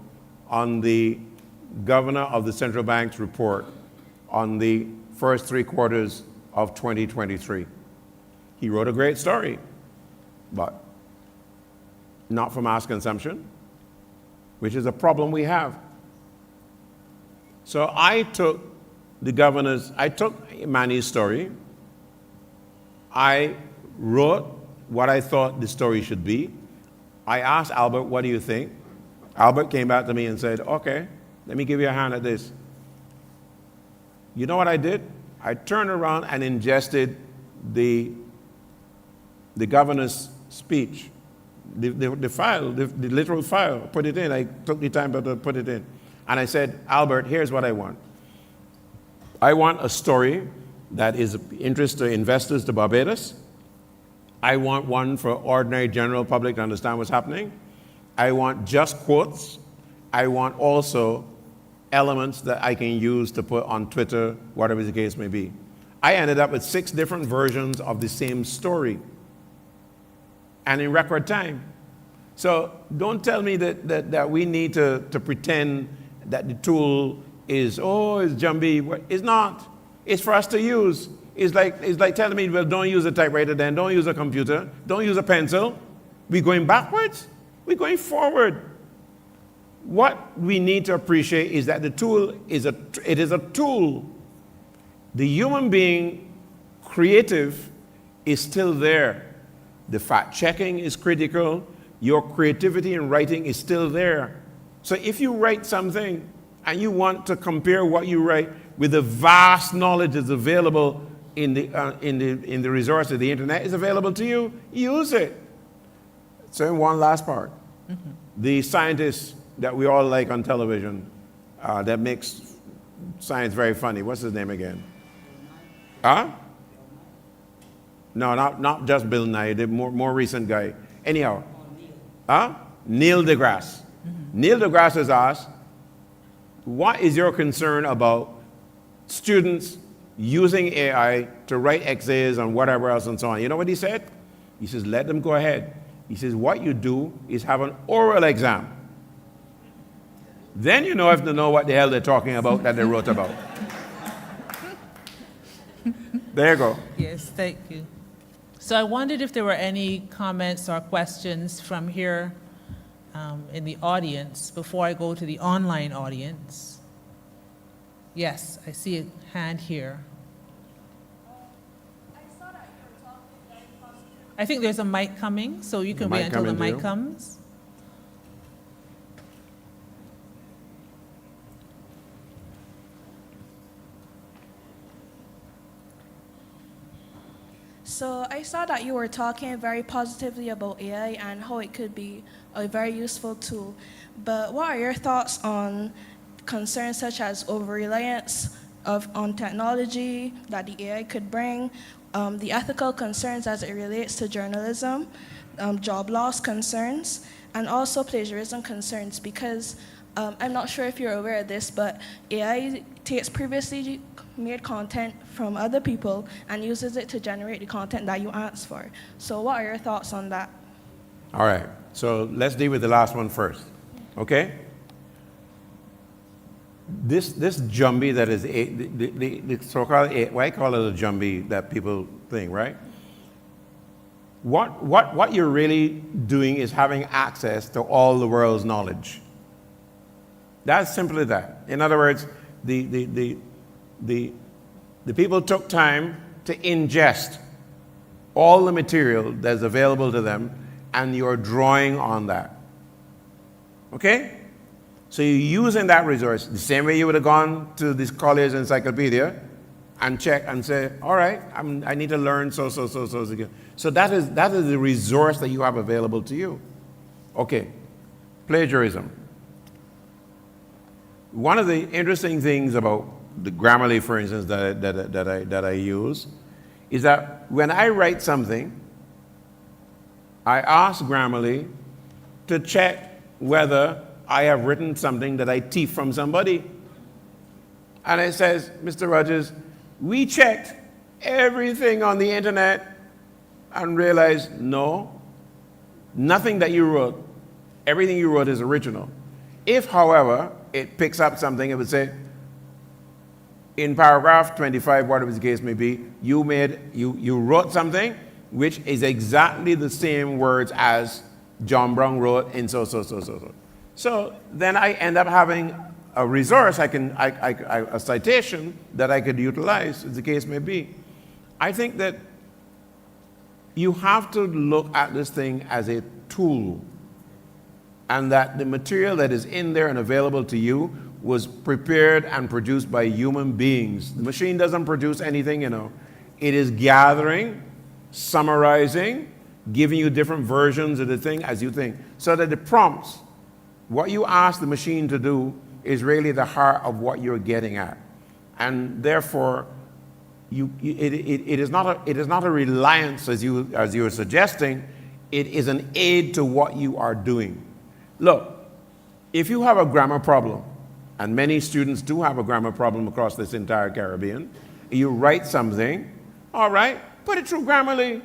E: on the governor of the central bank's report on the first 3 quarters of 2023. He wrote a great story, but not for mass consumption, which is a problem we have. So I took Manny's story, I wrote what I thought the story should be. I asked Albert, what do you think? Albert came back to me and said, okay, let me give you a hand at this. You know what I did? I turned around and ingested the governor's speech, the file, the literal file, put it in. I took the time to put it in. And I said, Albert, here's what I want. I want a story that is of interest to investors to Barbados. I want one for ordinary general public to understand what's happening. I want just quotes. I want also elements that I can use to put on Twitter, whatever the case may be. I ended up with 6 different versions of the same story, and in record time. So don't tell me that we need to pretend that the tool is, it's Jambi. It's not. It's for us to use. It's like telling me, well, don't use a typewriter then, don't use a computer, don't use a pencil. We're going backwards? We're going forward. What we need to appreciate is that the tool is a tool. The human being, creative, is still there. The fact checking is critical. Your creativity in writing is still there. So if you write something and you want to compare what you write with the vast knowledge that's available in the resource of the internet is available to you, use it. So in one last part, the scientist that we all like on television that makes science very funny, what's his name again? Huh? No, not just Bill Nye, the more recent guy. Anyhow, Neil deGrasse. Neil deGrasse has asked, what is your concern about students using AI to write essays and whatever else and so on? You know what he said? He says, let them go ahead. He says, what you do is have an oral exam. Then you know if to know what the hell they're talking about that they wrote about. There you go.
B: Yes, thank you. So I wondered if there were any comments or questions from here in the audience before I go to the online audience. Yes, I see a hand here. I think there's a mic coming, so you can wait until the mic comes.
H: So I saw that you were talking very positively about AI and how it could be a very useful tool. But what are your thoughts on concerns such as over-reliance on technology that the AI could bring, the ethical concerns as it relates to journalism, job loss concerns, and also plagiarism concerns? Because I'm not sure if you're aware of this, but AI takes previously made content from other people and uses it to generate the content that you asked for. So what are your thoughts on that?
E: All right, so let's deal with the last one first, okay? This jumbie that is, the so-called, why I call it a jumbie that people think, right? What you're really doing is having access to all the world's knowledge. That's simply that. In other words, the people took time to ingest all the material that's available to them, and you're drawing on that. Okay? So you're using that resource the same way you would have gone to this college encyclopedia and check and say, all right, I need to learn so. So that is the resource that you have available to you. Okay, plagiarism. One of the interesting things about the Grammarly, for instance, that I use, is that when I write something, I ask Grammarly to check whether I have written something that I thief from somebody. And it says, Mr. Rogers, we checked everything on the internet and realized, no, nothing that you wrote, everything you wrote is original. If, however, it picks up something, it would say, in paragraph 25, whatever the case may be, you wrote something which is exactly the same words as John Brown wrote in so. So then I end up having a resource, a citation that I could utilize, as the case may be. I think that you have to look at this thing as a tool, and that the material that is in there and available to you was prepared and produced by human beings. The machine doesn't produce anything, you know. It is gathering, summarizing, giving you different versions of the thing as you think. So that the prompts, what you ask the machine to do, is really the heart of what you're getting at. And therefore, it is not a reliance as you are suggesting. It is an aid to what you are doing. Look, if you have a grammar problem, and many students do have a grammar problem across this entire Caribbean, you write something, all right, put it through Grammarly,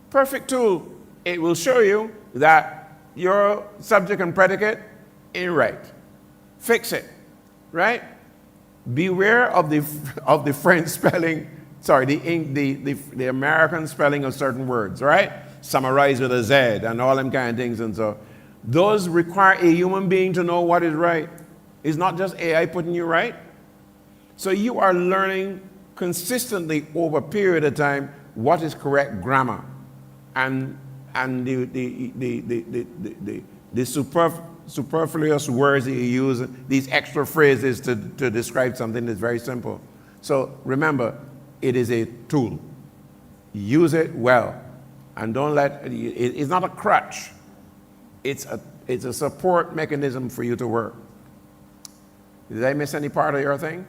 E: perfect tool. It will show you that your subject and predicate ain't right. Fix it, right? Beware of the French spelling, sorry, the American spelling of certain words, right? Summarize with a Z and all them kind of things, and so those require a human being to know what is right. It's not just AI putting you right. So you are learning consistently over a period of time what is correct grammar, and the superfluous words that you use, these extra phrases to describe something that's very simple. So remember, it is a tool. Use it well, and don't let it's not a crutch. It's a support mechanism for you to work. Did I miss any part of your thing?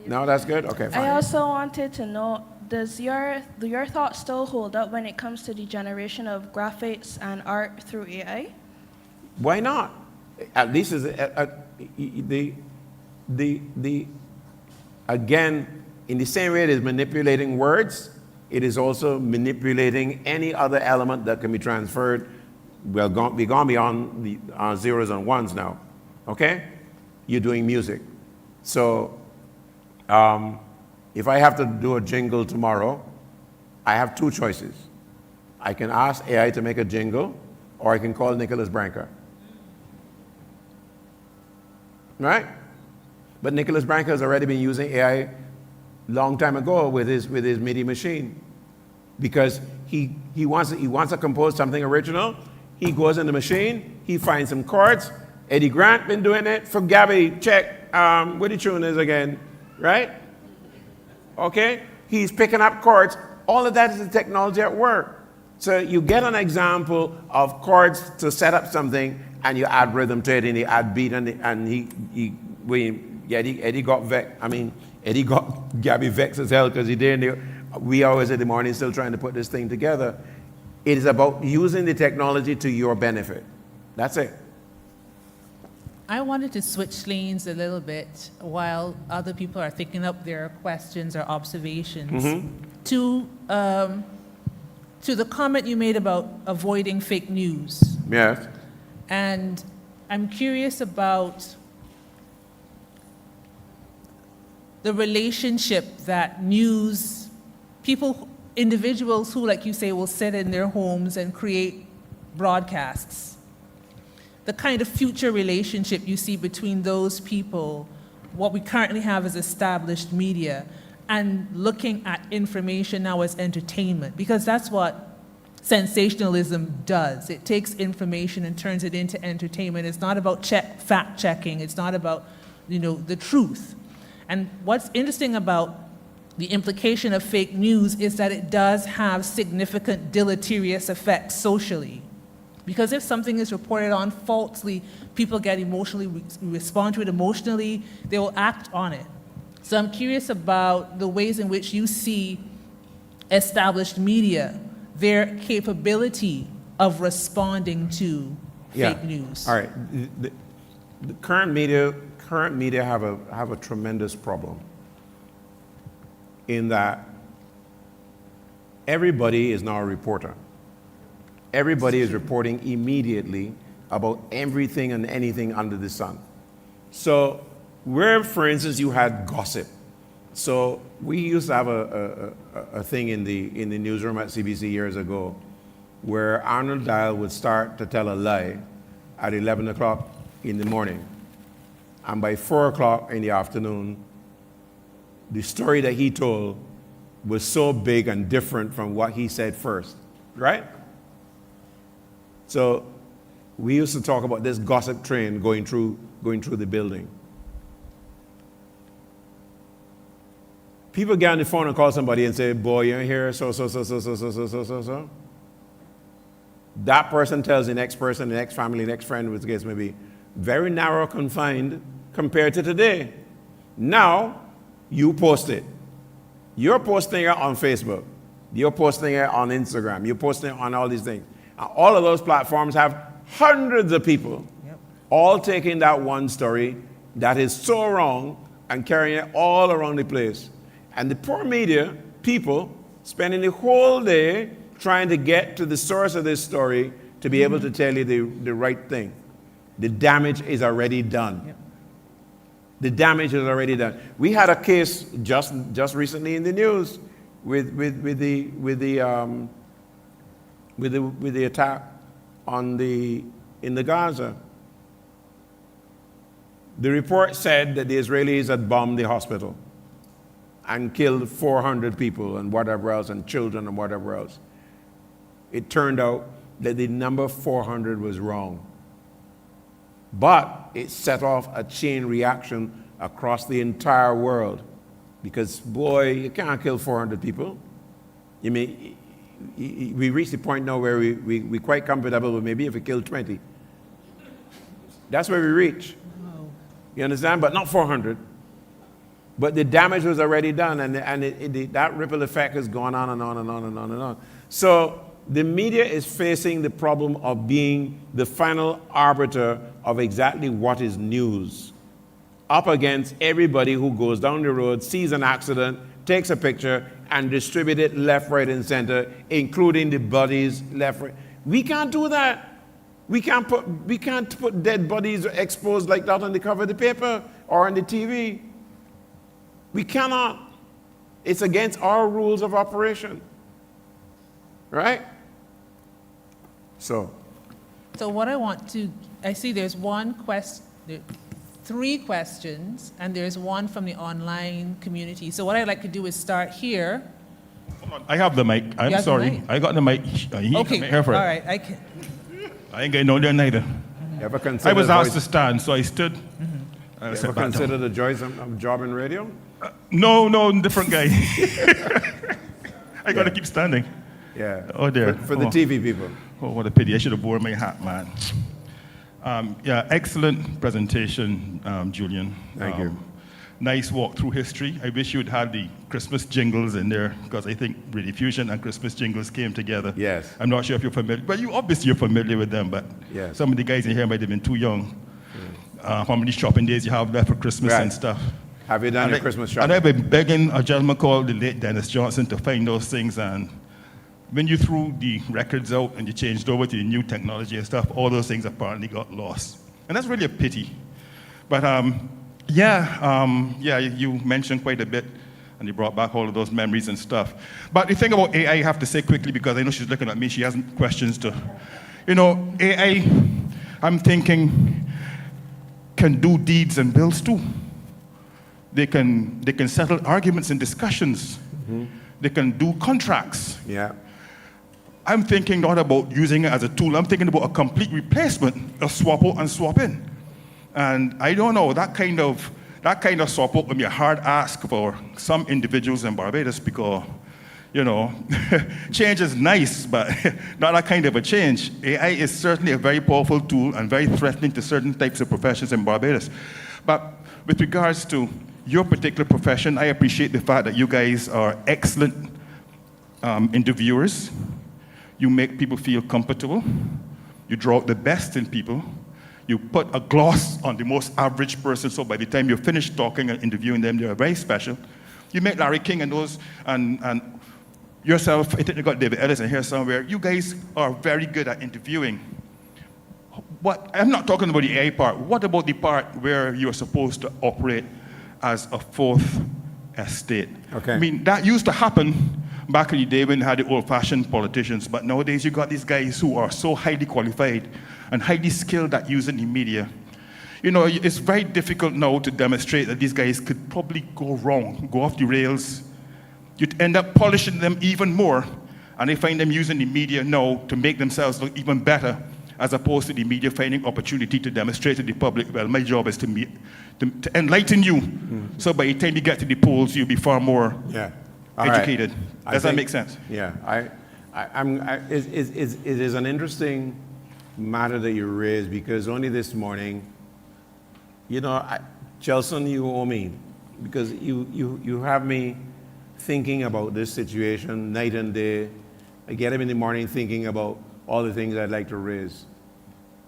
E: No, that's good? Okay, fine.
H: I also wanted to know, do your thoughts still hold up when it comes to the generation of graphics and art through AI?
E: Why not? At least again, in the same way it is manipulating words, it is also manipulating any other element that can be transferred we're gone beyond the zeros and ones now, okay? You're doing music. So if I have to do a jingle tomorrow, I have two choices. I can ask AI to make a jingle, or I can call Nicholas Branca. Right? But Nicholas Branca has already been using AI long time ago with his MIDI machine, because he wants to compose something original. He goes in the machine, he finds some chords. Eddie Grant been doing it. For Gabby, check what the tune is again, right? Okay? He's picking up chords. All of that is the technology at work. So you get an example of chords to set up something, and you add rhythm to it, and you add beat, and Eddie got vexed. I mean, Eddie got Gabby vexed as hell because he didn't. We always in the morning still trying to put this thing together. It is about using the technology to your benefit. That's it.
B: I wanted to switch lanes a little bit while other people are thinking up their questions or observations to the comment you made about avoiding fake news.
E: Yes.
B: And I'm curious about the relationship that news, individuals who, like you say, will sit in their homes and create broadcasts, the kind of future relationship you see between those people, what we currently have as established media, and looking at information now as entertainment, because that's what sensationalism does. It takes information and turns it into entertainment. It's not about fact-checking. It's not about, the truth. And what's interesting about the implication of fake news is that it does have significant deleterious effects socially. Because if something is reported on falsely, people get emotionally, respond to it emotionally, they will act on it. So I'm curious about the ways in which you see established media, their capability of responding to fake news.
E: All right. The current media have a tremendous problem in that everybody is now a reporter. Everybody is reporting immediately about everything and anything under the sun. So where, for instance, you had gossip. So we used to have a thing in the newsroom at CBC years ago where Arnold Dial would start to tell a lie at 11 o'clock in the morning. And by 4 o'clock in the afternoon, the story that he told was so big and different from what he said first, right? So we used to talk about this gossip train going through the building. People get on the phone and call somebody and say, boy, you're here, so. That person tells the next person, the next family, the next friend, which case may be, very narrow, confined compared to today. Now, you post it. You're posting it on Facebook. You're posting it on Instagram. You're posting it on all these things. All of those platforms have hundreds of people all taking that one story that is so wrong and carrying it all around the place. And the poor media people spending the whole day trying to get to the source of this story to be able to tell you the right thing. The damage is already done. The damage is already done. We had a case just recently in the news with the attack in the Gaza. The report said that the Israelis had bombed the hospital and killed 400 people and whatever else, and children and whatever else. It turned out that the number 400 was wrong. But it set off a chain reaction across the entire world. Because, boy, you can't kill 400 people. You mean, we reached the point now where we're quite comfortable with maybe if we kill 20. That's where we reach. You understand? But not 400. But the damage was already done, and that ripple effect has gone on and on and on and on and on. So the media is facing the problem of being the final arbiter of exactly what is news, up against everybody who goes down the road, sees an accident, takes a picture, and distributes it left, right, and center, including the bodies left, right. We can't do that. We can't put dead bodies exposed like that on the cover of the paper or on the TV. We cannot. It's against our rules of operation. Right? So
B: what I want to, I see there's three questions, and there's one from the online community. So what I'd like to do is start here.
I: Hold on, I have the mic. I'm
B: You have the
I: sorry.
B: mic?
I: I got the mic.
B: Okay,
I: Here for
B: all
I: it.
B: right.
I: I ain't getting no there neither.
E: ever
I: I
E: consider
I: was asked to stand, so I stood. I
E: ever
I: sat back down.
E: consider the joys of job in radio?
I: No, different guy. I got to keep standing.
E: Yeah.
I: Oh, dear.
E: For the TV people.
I: Oh, what a pity. I should have worn my hat, man. Yeah, excellent presentation, Julian.
E: Thank you.
I: Nice walk through history. I wish you had had the Christmas jingles in there, because I think Rediffusion and Christmas jingles came together.
E: Yes.
I: I'm not sure if you're familiar, but you're familiar with them, but
E: Yes.
I: some of the guys in here might have been too young. How many shopping days you have left for Christmas
E: Right.
I: and stuff.
E: Have you done your Christmas shopping?
I: And I've been begging a gentleman called the late Dennis Johnson to find those things, and when you threw the records out and you changed over to the new technology and stuff, all those things apparently got lost. And that's really a pity. But you mentioned quite a bit, and you brought back all of those memories and stuff. But the thing about AI, I have to say quickly, because I know she's looking at me, she has questions to. AI, I'm thinking, can do deeds and bills too. They can settle arguments and discussions. Mm-hmm. They can do contracts.
E: Yeah.
I: I'm thinking not about using it as a tool. I'm thinking about a complete replacement of swap out and swap in. And I don't know, that kind of swap out will be a hard ask for some individuals in Barbados, because, change is nice, but not that kind of a change. AI is certainly a very powerful tool and very threatening to certain types of professions in Barbados. But with regards to your particular profession, I appreciate the fact that you guys are excellent interviewers. You make people feel comfortable. You draw out the best in people. You put a gloss on the most average person, so by the time you're finished talking and interviewing them, they're very special. You make Larry King and those, and yourself, I think you got David Ellis in here somewhere. You guys are very good at interviewing. I'm not talking about the AI part. What about the part where you're supposed to operate as a fourth estate?
E: Okay.
I: I mean, that used to happen back in the day when you had the old-fashioned politicians, but nowadays you got these guys who are so highly qualified and highly skilled at using the media. It's very difficult now to demonstrate that these guys could probably go wrong, go off the rails. You'd end up polishing them even more, and they find them using the media now to make themselves look even better, as opposed to the media finding opportunity to demonstrate to the public, well, my job is to enlighten you, so by the time you get to the polls, you'll be far more educated.
E: Right.
I: Does that make sense?
E: Yeah. It is an interesting matter that you raised, because only this morning, Chelson, you owe me, because you have me thinking about this situation night and day. I get up in the morning thinking about all the things I'd like to raise.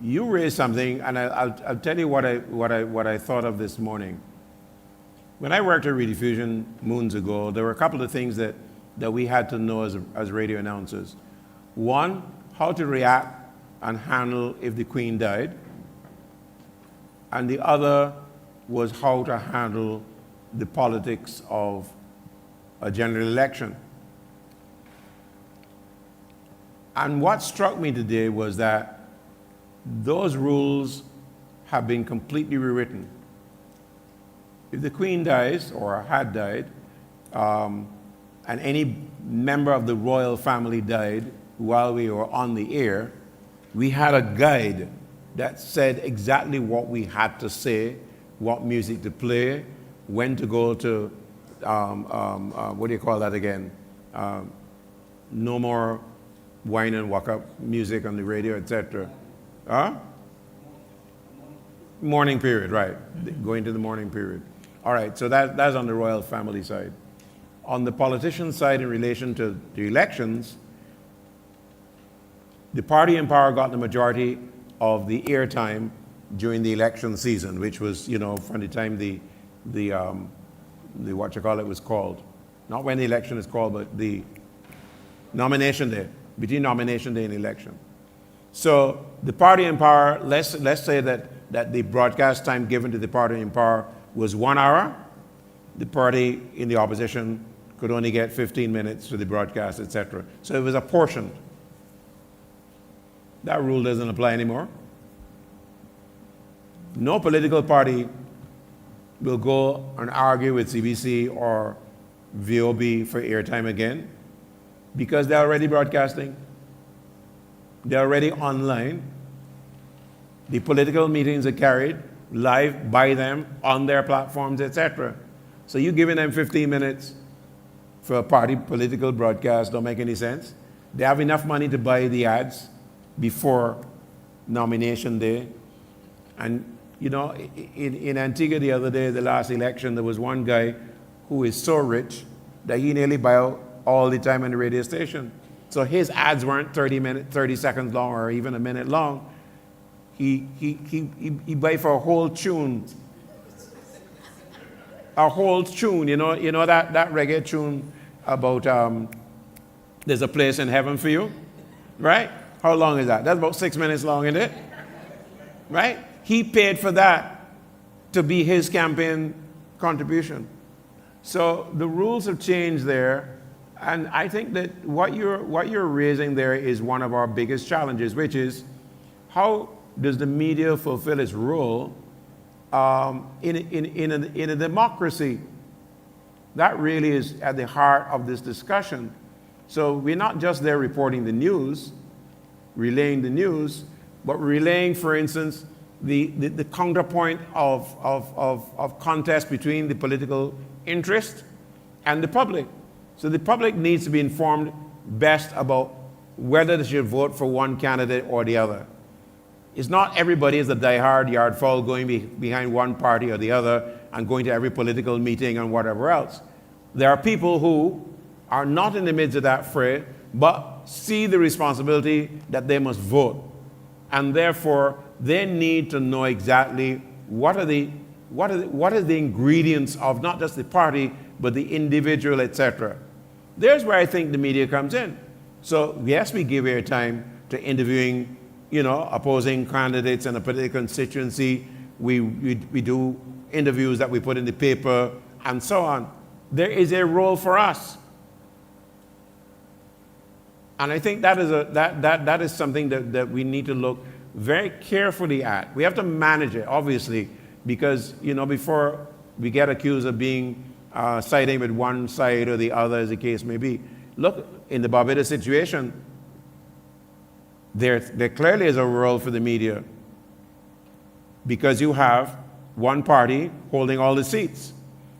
E: You raised something, and I'll tell you what I thought of this morning. When I worked at Rediffusion moons ago, there were a couple of things that we had to know as radio announcers. One, how to react and handle if the Queen died. And the other was how to handle the politics of a general election. And what struck me today was that those rules have been completely rewritten. If the Queen dies, or had died, and any member of the royal family died while we were on the air, we had a guide that said exactly what we had to say, what music to play, when to go to, what do you call that again? No more wine and walk up music on the radio, etc. Morning period, right. Going to the morning period. All right, so that's on the royal family side. On the politician side, in relation to the elections, the party in power got the majority of the airtime during the election season, which was, from the time the what you call it was called. Not when the election is called, but the nomination day, between nomination day and election. So the party in power, let's say that the broadcast time given to the party in power was 1 hour. The party in the opposition could only get 15 minutes for the broadcast, etc. So it was apportioned. That rule doesn't apply anymore. No political party will go and argue with CBC or VOB for airtime again because they're already broadcasting. They're already online. The political meetings are carried live by them on their platforms, etc. So you giving them 15 minutes for a party political broadcast don't make any sense. They have enough money to buy the ads before nomination day. And, you know, in Antigua the other day, the last election, there was one guy who is so rich that he nearly buy out all the time on the radio station. So his ads weren't 30 seconds long or even a minute long. He buy for a whole tune. A whole tune, you know that reggae tune about there's a place in heaven for you, right? How long is that? That's about 6 minutes long, isn't it? Right? He paid for that to be his campaign contribution. So the rules have changed there, and I think that what you're raising there is one of our biggest challenges, which is how does the media fulfill its role in a democracy? That really is at the heart of this discussion. So we're not just there reporting the news, relaying the news, but relaying, for instance, the counterpoint of contest between the political interest and the public. So the public needs to be informed best about whether they should vote for one candidate or the other. It's not everybody is a diehard yardfowl going behind one party or the other and going to every political meeting and whatever else. There are people who are not in the midst of that fray, but see the responsibility that they must vote. And therefore, they need to know exactly what are the ingredients of not just the party, but the individual, etc. There's where I think the media comes in. So yes, we give airtime to interviewing, opposing candidates in a particular constituency. We do interviews that we put in the paper and so on. There is a role for us. And I think that is something that we need to look very carefully at. We have to manage it, obviously, because, before we get accused of being siding with one side or the other, as the case may be. Look, in the Barbados situation, there clearly is a role for the media because you have one party holding all the seats.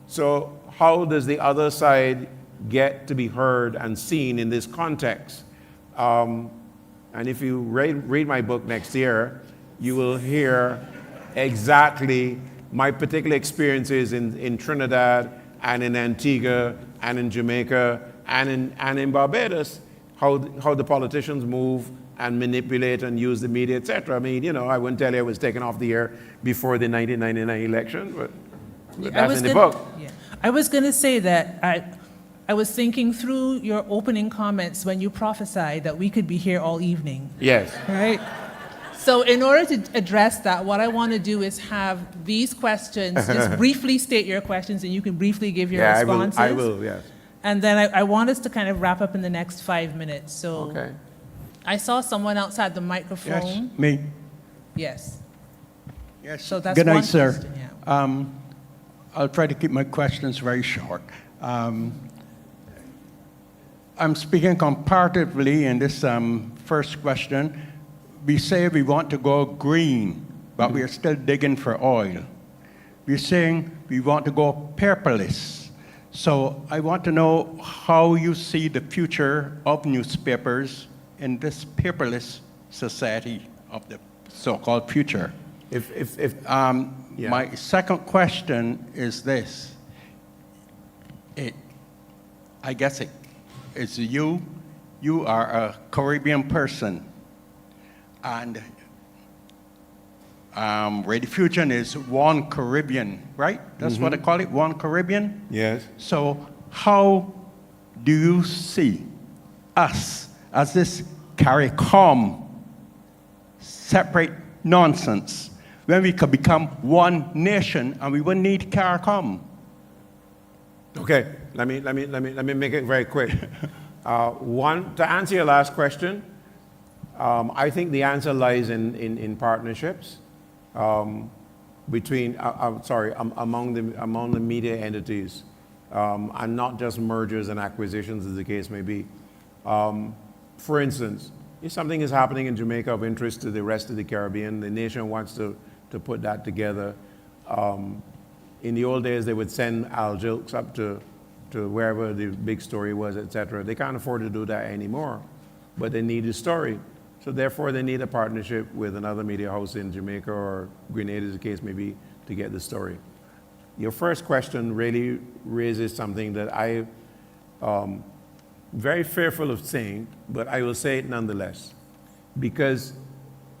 E: So how does the other side get to be heard and seen in this context? And if you read my book next year, you will hear exactly my particular experiences in Trinidad and in Antigua and in Jamaica and in Barbados, how the politicians move and manipulate and use the media, etc. I mean, I wouldn't tell you I was taken off the air before the 1999 election, but that's in the book.
B: Yeah. I was going to say that I was thinking through your opening comments when you prophesied that we could be here all evening.
E: Yes.
B: Right? So in order to address that, what I want to do is have these questions, just briefly state your questions and you can briefly give your responses.
E: I will, yes.
B: And then I want us to kind of wrap up in the next 5 minutes. So
E: okay.
B: I saw someone outside the microphone.
J: Yes, me.
B: Yes.
J: Yes.
B: So that's
J: good night,
B: one
J: sir.
B: question, yeah.
J: I'll try to keep my questions very short. I'm speaking comparatively in this first question. We say we want to go green, but we are still digging for oil. We're saying we want to go paperless. So I want to know how you see the future of newspapers in this paperless society of the so-called future. My second question is this. I guess it's you are a Caribbean person, and Rediffusion is one Caribbean, right? That's what I call it, one Caribbean?
E: Yes.
J: So how do you see us as this CARICOM separate nonsense, when we could become one nation and we wouldn't need CARICOM.
E: Okay, let me make it very quick. One, to answer your last question, I think the answer lies in partnerships between, among the media entities, and not just mergers and acquisitions, as the case may be. For instance, if something is happening in Jamaica of interest to the rest of the Caribbean, the nation wants to put that together. In the old days, they would send Al Jilks up to wherever the big story was, etc. They can't afford to do that anymore, but they need a story. So therefore, they need a partnership with another media house in Jamaica or Grenada, as the case may be, to get the story. Your first question really raises something that I very fearful of saying, but I will say it nonetheless. Because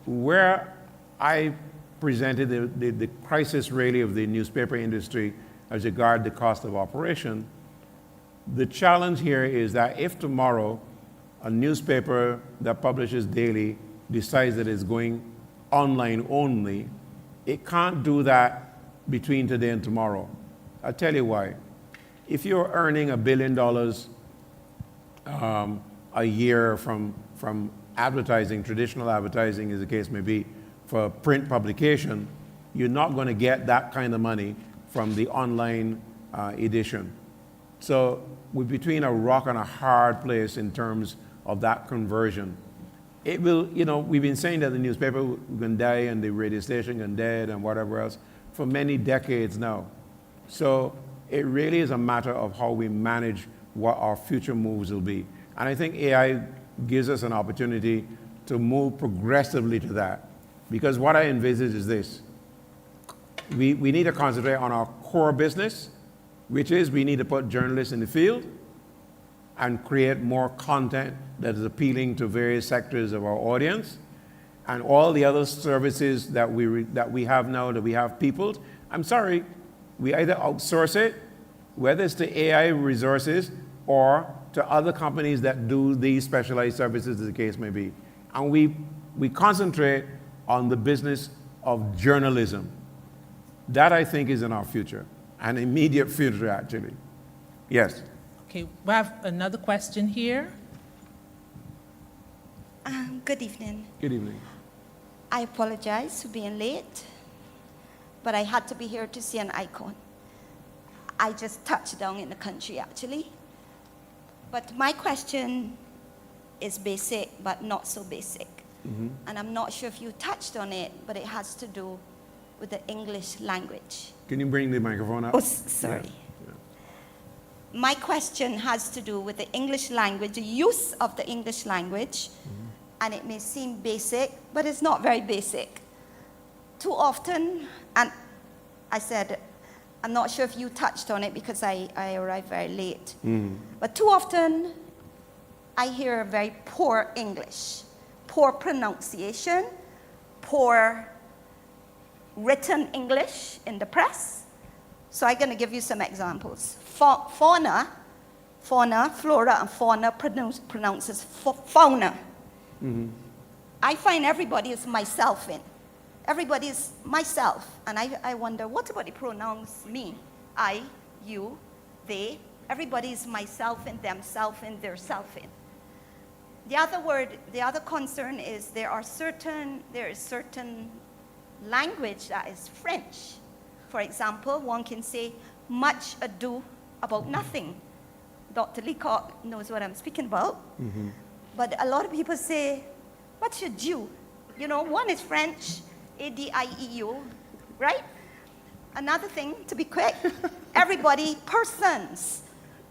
E: where I presented the crisis really of the newspaper industry as regard the cost of operation, the challenge here is that if tomorrow a newspaper that publishes daily decides that it's going online only, it can't do that between today and tomorrow. I'll tell you why. If you're earning $1 billion a year from advertising, traditional advertising as the case may be, for print publication, you're not going to get that kind of money from the online edition. So we're between a rock and a hard place in terms of that conversion. It will, we've been saying that the newspaper can die and the radio station can dead and whatever else for many decades now. So it really is a matter of how we manage what our future moves will be. And I think AI gives us an opportunity to move progressively to that. Because what I envisage is this. We need to concentrate on our core business, which is we need to put journalists in the field and create more content that is appealing to various sectors of our audience. And all the other services that we have now, that we have peopled, I'm sorry, we either outsource it, whether it's to AI resources or to other companies that do these specialized services, as the case may be. And we concentrate on the business of journalism. That, I think, is in our future, an immediate future, actually. Yes?
B: Okay, we have another question here.
K: Good evening.
E: Good evening.
K: I apologize for being late, but I had to be here to see an icon. I just touched down in the country, actually. But my question is basic, but not so basic. Mm-hmm. And I'm not sure if you touched on it, but it has to do with the English language.
E: Can you bring the microphone up?
K: Oh, sorry. Yeah. My question has to do with the English language, the use of the English language, and it may seem basic, but it's not very basic. Too often, and I said, I'm not sure if you touched on it because I arrived very late, but too often I hear very poor English, poor pronunciation, poor written English in the press. So I'm going to give you some examples. Flora and fauna pronounces fauna. Mm-hmm. I find everybody is myself in. Everybody is myself. And I wonder, what about the pronouns me? I, you, they. Everybody is myself in, themself in, their self in. The other concern is there is certain language that is French. For example, one can say, much ado about nothing. Dr. Leacock knows what I'm speaking about. Mm-hmm. But a lot of people say, much ado. One is French, A-D-I-E-U, right? Another thing, to be quick, everybody, persons.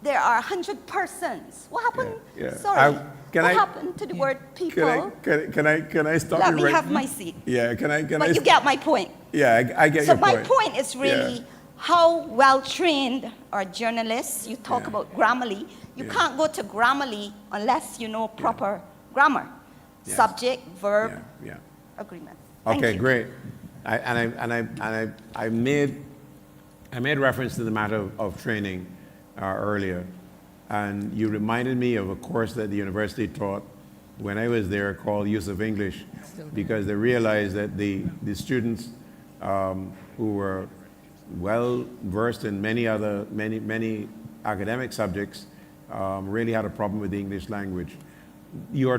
K: There are 100 persons. What happened? Yeah. Sorry. What happened to the word people?
E: Can I stop
K: Let
E: you
K: me
E: right
K: have my seat.
E: Yeah,
K: But you get my point.
E: Yeah, I get your point.
K: So my point is really how well-trained are journalists. You talk about Grammarly. You can't go to Grammarly unless you know proper grammar. Yes. Subject, verb, agreement.
E: Okay, great. I made reference to the matter of training earlier, and you reminded me of a course that the university taught when I was there called Use of English, because they realized that the students who were well versed in many academic subjects really had a problem with the English language. You're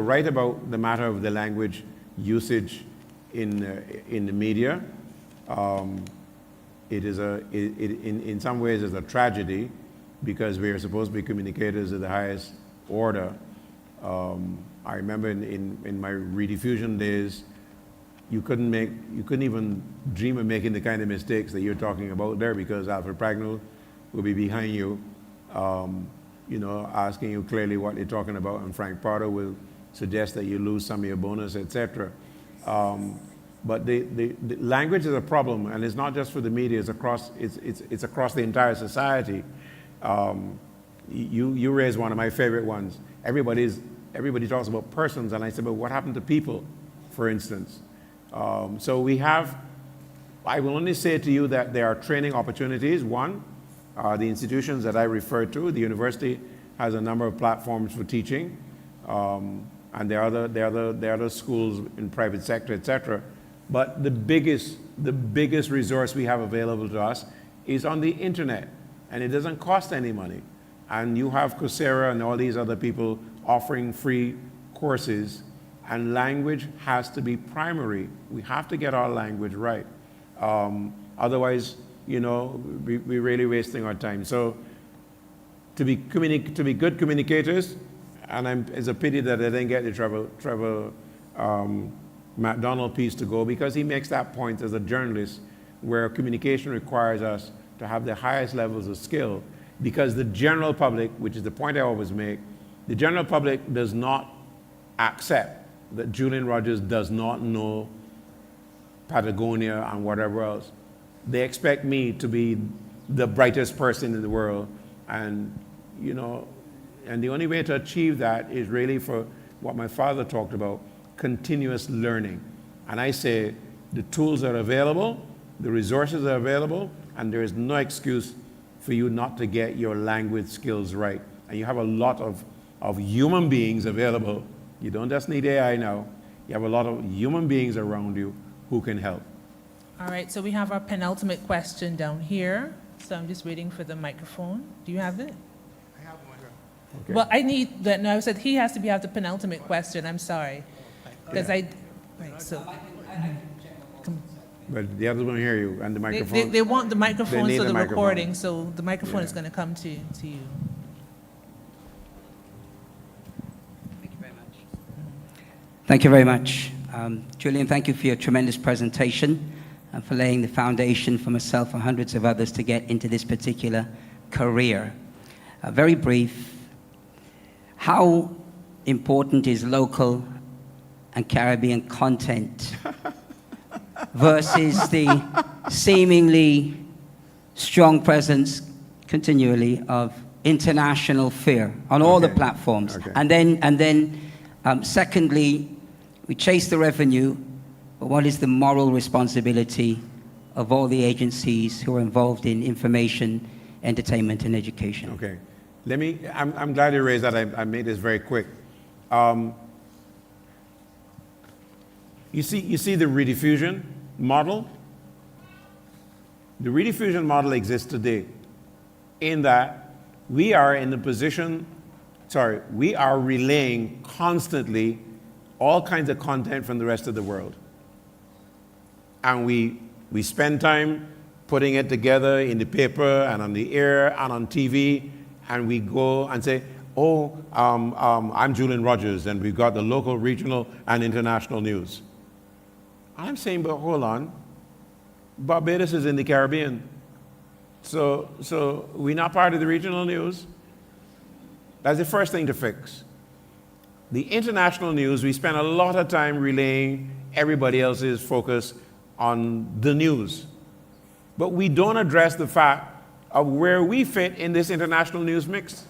E: right about the matter of the language usage in the media. In some ways it's a tragedy because we are supposed to be communicators of the highest order. I remember in my Rediffusion days, you couldn't even dream of making the kind of mistakes that you're talking about there, because Alfred Pragnell will be behind you, asking you clearly what you're talking about, and Frank Potter will suggest that you lose some of your bonus, etc. But the language is a problem, and it's not just for the media, it's across the entire society. You raised one of my favorite ones. Everybody talks about persons, and I said, but what happened to people, for instance? So I will only say to you that there are training opportunities. One, the institutions that I referred to, the university has a number of platforms for teaching, and there are other schools in private sector, etc. But the biggest resource we have available to us is on the internet, and it doesn't cost any money. And you have Coursera and all these other people offering free courses, and language has to be primary. We have to get our language right. Otherwise, we're really wasting our time. So to be good communicators, and it's a pity that I didn't get the Trevor McDonald piece to go, because he makes that point as a journalist, where communication requires us to have the highest levels of skill, because the general public, which is the point I always make, the general public does not accept that Julian Rogers does not know Patagonia and whatever else. They expect me to be the brightest person in the world, and and the only way to achieve that is really for what my father talked about, continuous learning. And I say the tools are available, the resources are available, and there is no excuse for you not to get your language skills right. And you have a lot of human beings available. You don't just need AI now. You have a lot of human beings around you who can help.
B: All right, so we have our penultimate question down here. So I'm just waiting for the microphone. Do you have it?
L: I have one.
E: Okay.
B: Well, I need that. No, I said he has to have the penultimate question. I'm sorry. Because right, so.
E: But the others won't hear you, and the microphone.
B: They want the microphone for the recording, so the microphone is
E: Yeah.
B: going to come to you.
L: Thank you very much. Thank you very much. Julian, thank you for your tremendous presentation and for laying the foundation for myself and hundreds of others to get into this particular career. Very brief, how important is local and Caribbean content versus the seemingly strong presence continually of international fear on all the platforms?
E: Okay.
L: And then secondly, we chase the revenue, but what is the moral responsibility of all the agencies who are involved in information, entertainment, and education?
E: Okay. I'm glad you raised that. I made this very quick. You see the rediffusion model? The rediffusion model exists today in that we are relaying constantly all kinds of content from the rest of the world. And we spend time putting it together in the paper and on the air and on TV, and we go and say, I'm Julian Rogers, and we've got the local, regional, and international news. I'm saying, but hold on, Barbados is in the Caribbean. So we're not part of the regional news. That's the first thing to fix. The international news, we spend a lot of time relaying everybody else's focus on the news. But we don't address the fact of where we fit in this international news mix.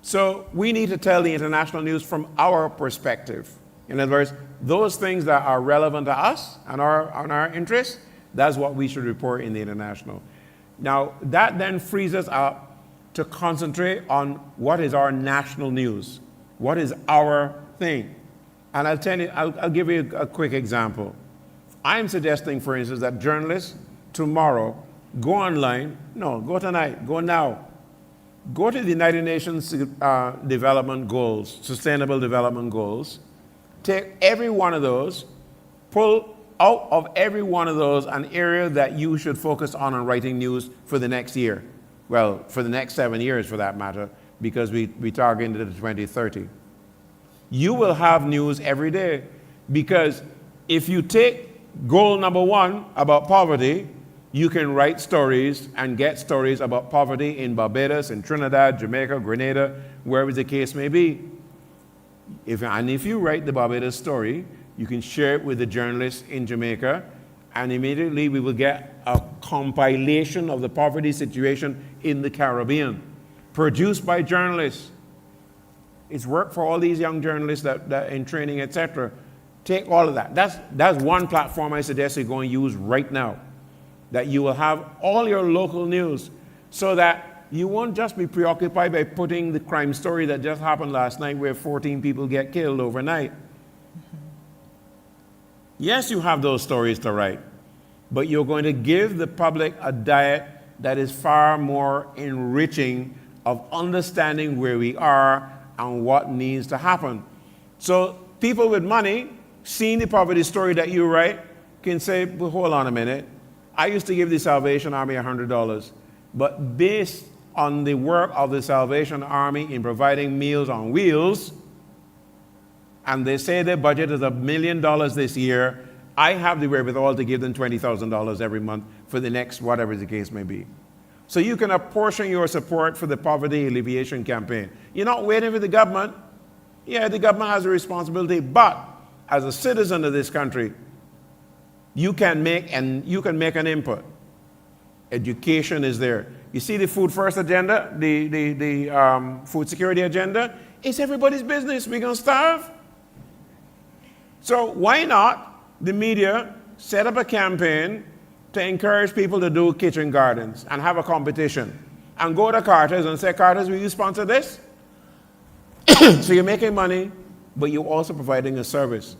E: So we need to tell the international news from our perspective. In other words, those things that are relevant to us and our interests, that's what we should report in the international. Now, that then frees us up to concentrate on what is our national news, what is our thing. And I'll tell you, I'll give you a quick example. I'm suggesting, for instance, that journalists tomorrow go online, no, go tonight, go now. Go to the United Nations Development Goals, Sustainable Development Goals, take every one of those, pull out of every one of those an area that you should focus on writing news for the next year. Well, for the next 7 years, for that matter, because we target into the 2030. You will have news every day, because if you take goal number 1 about poverty, you can write stories and get stories about poverty in Barbados, in Trinidad, Jamaica, Grenada, wherever the case may be. If you write the Barbados story, you can share it with the journalists in Jamaica, and immediately we will get a compilation of the poverty situation in the Caribbean, produced by journalists. It's work for all these young journalists that in training, etc. Take all of that. That's one platform I suggest you go and use right now, that you will have all your local news, so that you won't just be preoccupied by putting the crime story that just happened last night where 14 people get killed overnight. Yes, you have those stories to write, but you're going to give the public a diet that is far more enriching of understanding where we are and what needs to happen. So people with money, seeing the poverty story that you write, can say, well, hold on a minute. I used to give the Salvation Army $100, but based on the work of the Salvation Army in providing Meals on Wheels, and they say their budget is $1 million this year, I have the wherewithal to give them $20,000 every month for the next whatever the case may be. So you can apportion your support for the poverty alleviation campaign. You're not waiting for the government. Yeah, the government has a responsibility, but as a citizen of this country, you can make an input. Education is there. You see the food first agenda, the food security agenda, it's everybody's business. We're going to starve. So why not the media set up a campaign to encourage people to do kitchen gardens and have a competition, and go to Carter's and say, Carter's, will you sponsor this? So you're making money, but you're also providing a service.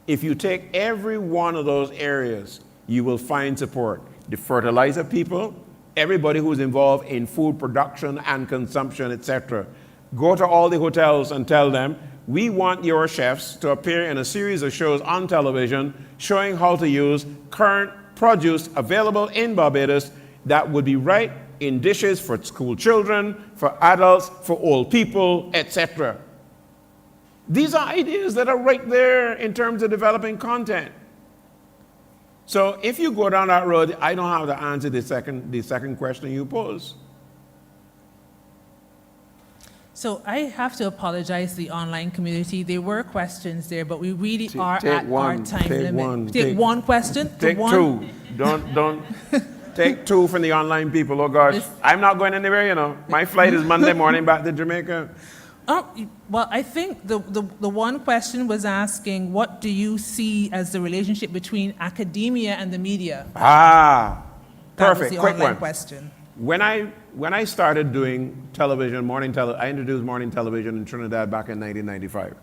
E: If you take every one of those areas, you will find support. The fertilizer people, everybody who's involved in food production and consumption, etc. Go to all the hotels and tell them, we want your chefs to appear in a series of shows on television showing how to use current produce available in Barbados that would be right in dishes for school children, for adults, for old people, etc. These are ideas that are right there in terms of developing content. So if you go down that road, I don't have to answer the second question you pose.
B: So I have to apologize to the online community. There were questions there, but we really are at our time limit. Take one question.
E: Take two. Don't take two from the online people. Oh gosh, I'm not going anywhere. You know, my flight is Monday morning back to Jamaica.
B: Well, I think the one question was asking, what do you see as the relationship between academia and the media?
E: Perfect.
B: That was the
E: Quick
B: online
E: one.
B: question.
E: When I started doing television, I introduced morning television in Trinidad back in 1995.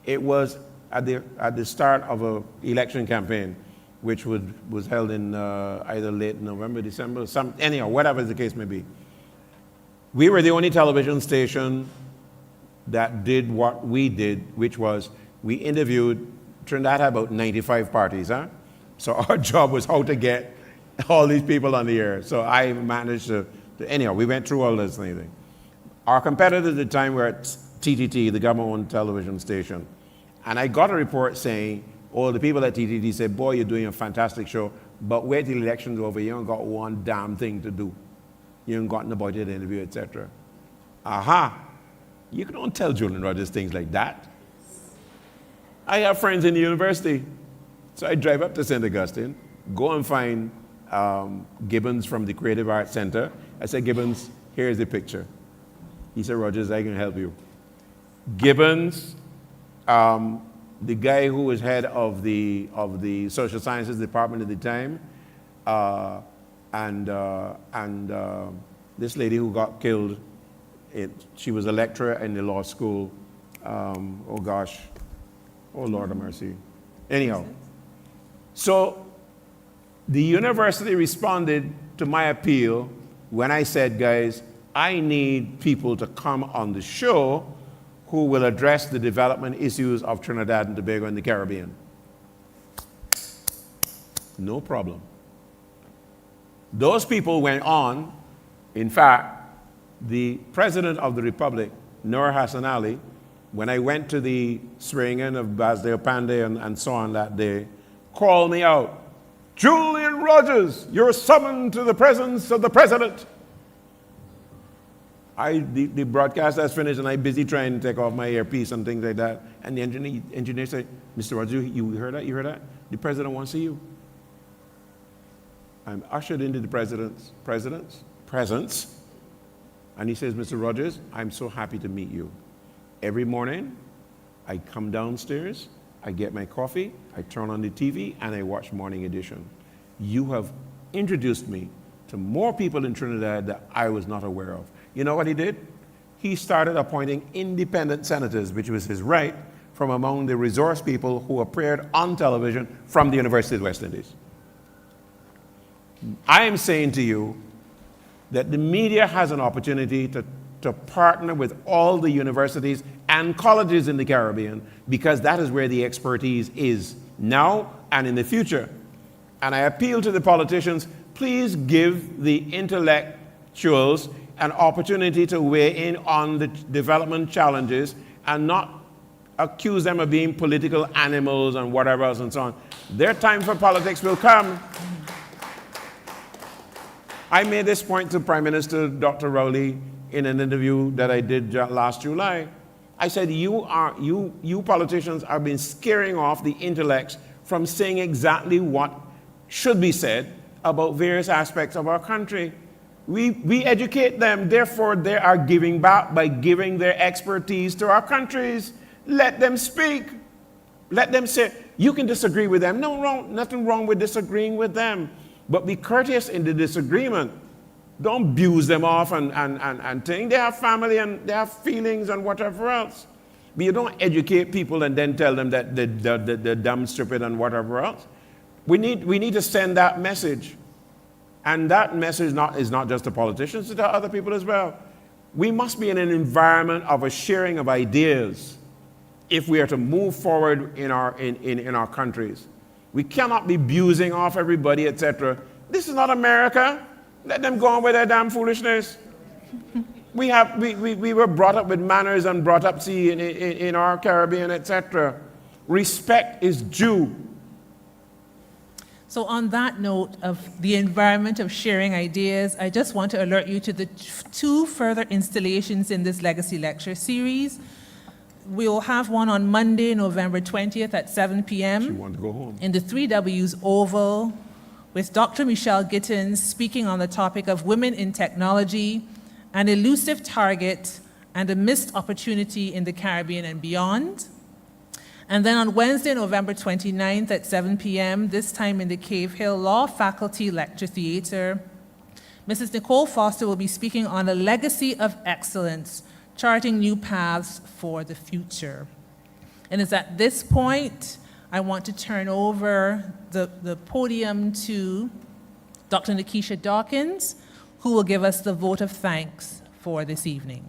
E: It was at the start of an election campaign, which was held in either late November, December, anyhow, whatever the case may be. We were the only television station that did what we did, which was we interviewed, Trinidad had about 95 parties, huh? So our job was how to get all these people on the air. So I managed to anyhow, we went through all this thing. Our competitors at the time were at TTT, the government-owned television station. And I got a report saying, the people at TTT said, boy, you're doing a fantastic show, but wait till the election's over, you ain't got one damn thing to do. You ain't got no budget interview, etc. You don't tell Julian Rogers things like that. I have friends in the university. So I drive up to St. Augustine, go and find Gibbons from the Creative Arts Center. I said, Gibbons, here's the picture. He said, Rogers, I can help you. Gibbons, the guy who was head of the social sciences department at the time, and this lady who got killed she was a lecturer in the law school. Oh gosh, oh Lord of mercy. Anyhow, so the university responded to my appeal when I said, guys, I need people to come on the show who will address the development issues of Trinidad and Tobago and the Caribbean. No problem. Those people went on. In fact, the President of the Republic, Noor Hassan Ali, when I went to the swearing-in of Basdeo Pandey and so on that day, called me out. Julian Rogers, you're summoned to the presence of the President. The broadcast has finished and I'm busy trying to take off my earpiece and things like that. And the engineer said, Mr. Rogers, you heard that? You heard that? The President wants to see you. I'm ushered into the President's presence. And he says, Mr. Rogers, I'm so happy to meet you. Every morning, I come downstairs, I get my coffee, I turn on the TV, and I watch Morning Edition. You have introduced me to more people in Trinidad that I was not aware of. You know what he did? He started appointing independent senators, which was his right, from among the resource people who appeared on television from the University of the West Indies. I am saying to you that the media has an opportunity to partner with all the universities and colleges in the Caribbean, because that is where the expertise is now and in the future. And I appeal to the politicians, please give the intellectuals an opportunity to weigh in on the development challenges and not accuse them of being political animals and whatever else and so on. Their time for politics will come. I made this point to Prime Minister Dr. Rowley in an interview that I did last July. I said, you politicians have been scaring off the intellects from saying exactly what should be said about various aspects of our country. We educate them, therefore they are giving back by giving their expertise to our countries. Let them speak. Let them say, you can disagree with them. Nothing wrong with disagreeing with them. But be courteous in the disagreement. Don't abuse them off and think. They have family and they have feelings and whatever else. But you don't educate people and then tell them that they're dumb, stupid, and whatever else. We need to send that message. And that message is not just to politicians, it's to other people as well. We must be in an environment of a sharing of ideas if we are to move forward in our countries. We cannot be abusing off everybody, etc. This is not America. Let them go on with their damn foolishness. We were brought up with manners and brought up, see, in our Caribbean, etc. Respect is due.
B: So on that note of the environment of sharing ideas, I just want to alert you to the two further installations in this Legacy Lecture series. We'll have one on Monday, November 20th at 7 p.m.
E: She wanted to go home.
B: In the 3Ws Oval with Dr. Michelle Gittins speaking on the topic of women in technology, an elusive target and a missed opportunity in the Caribbean and beyond. And then on Wednesday, November 29th at 7 p.m., this time in the Cave Hill Law Faculty Lecture Theater, Mrs. Nicole Foster will be speaking on a legacy of excellence, charting new paths for the future. And it's at this point I want to turn over the podium to Dr. Nikisha Dawkins, who will give us the vote of thanks for this evening.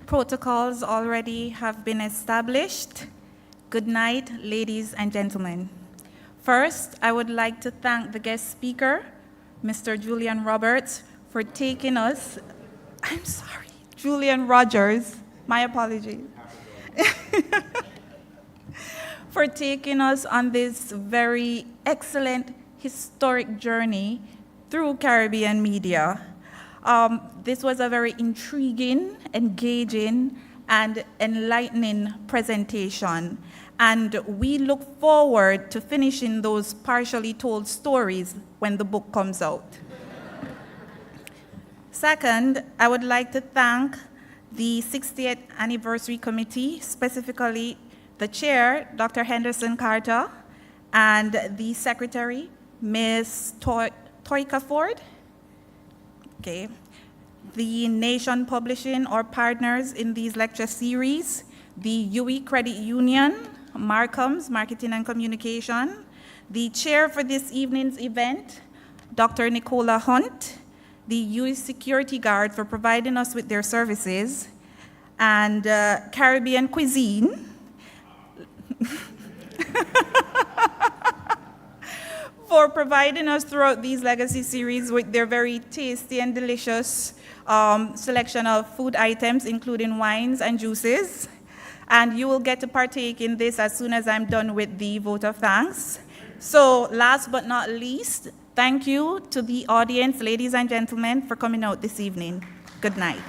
M: Protocols already have been established. Good night, ladies and gentlemen. First, I would like to thank the guest speaker, Mr. Julian Roberts, for taking us, Julian Rogers, my apologies, for taking us on this very excellent historic journey through Caribbean media. This was a very intriguing, engaging, and enlightening presentation. And we look forward to finishing those partially told stories when the book comes out. Second, I would like to thank the 60th Anniversary Committee, specifically the chair, Dr. Henderson Carter, and the secretary, Ms. Toyka Ford. Okay. The Nation Publishing, our partners in these lecture series, the UE Credit Union, Markham's Marketing and Communication, the chair for this evening's event, Dr. Nicola Hunt, the US Security Guard for providing us with their services, and Caribbean Cuisine, for providing us throughout these legacy series with their very tasty and delicious selection of food items, including wines and juices. And you will get to partake in this as soon as I'm done with the vote of thanks. So last but not least, thank you to the audience, ladies and gentlemen, for coming out this evening. Good night.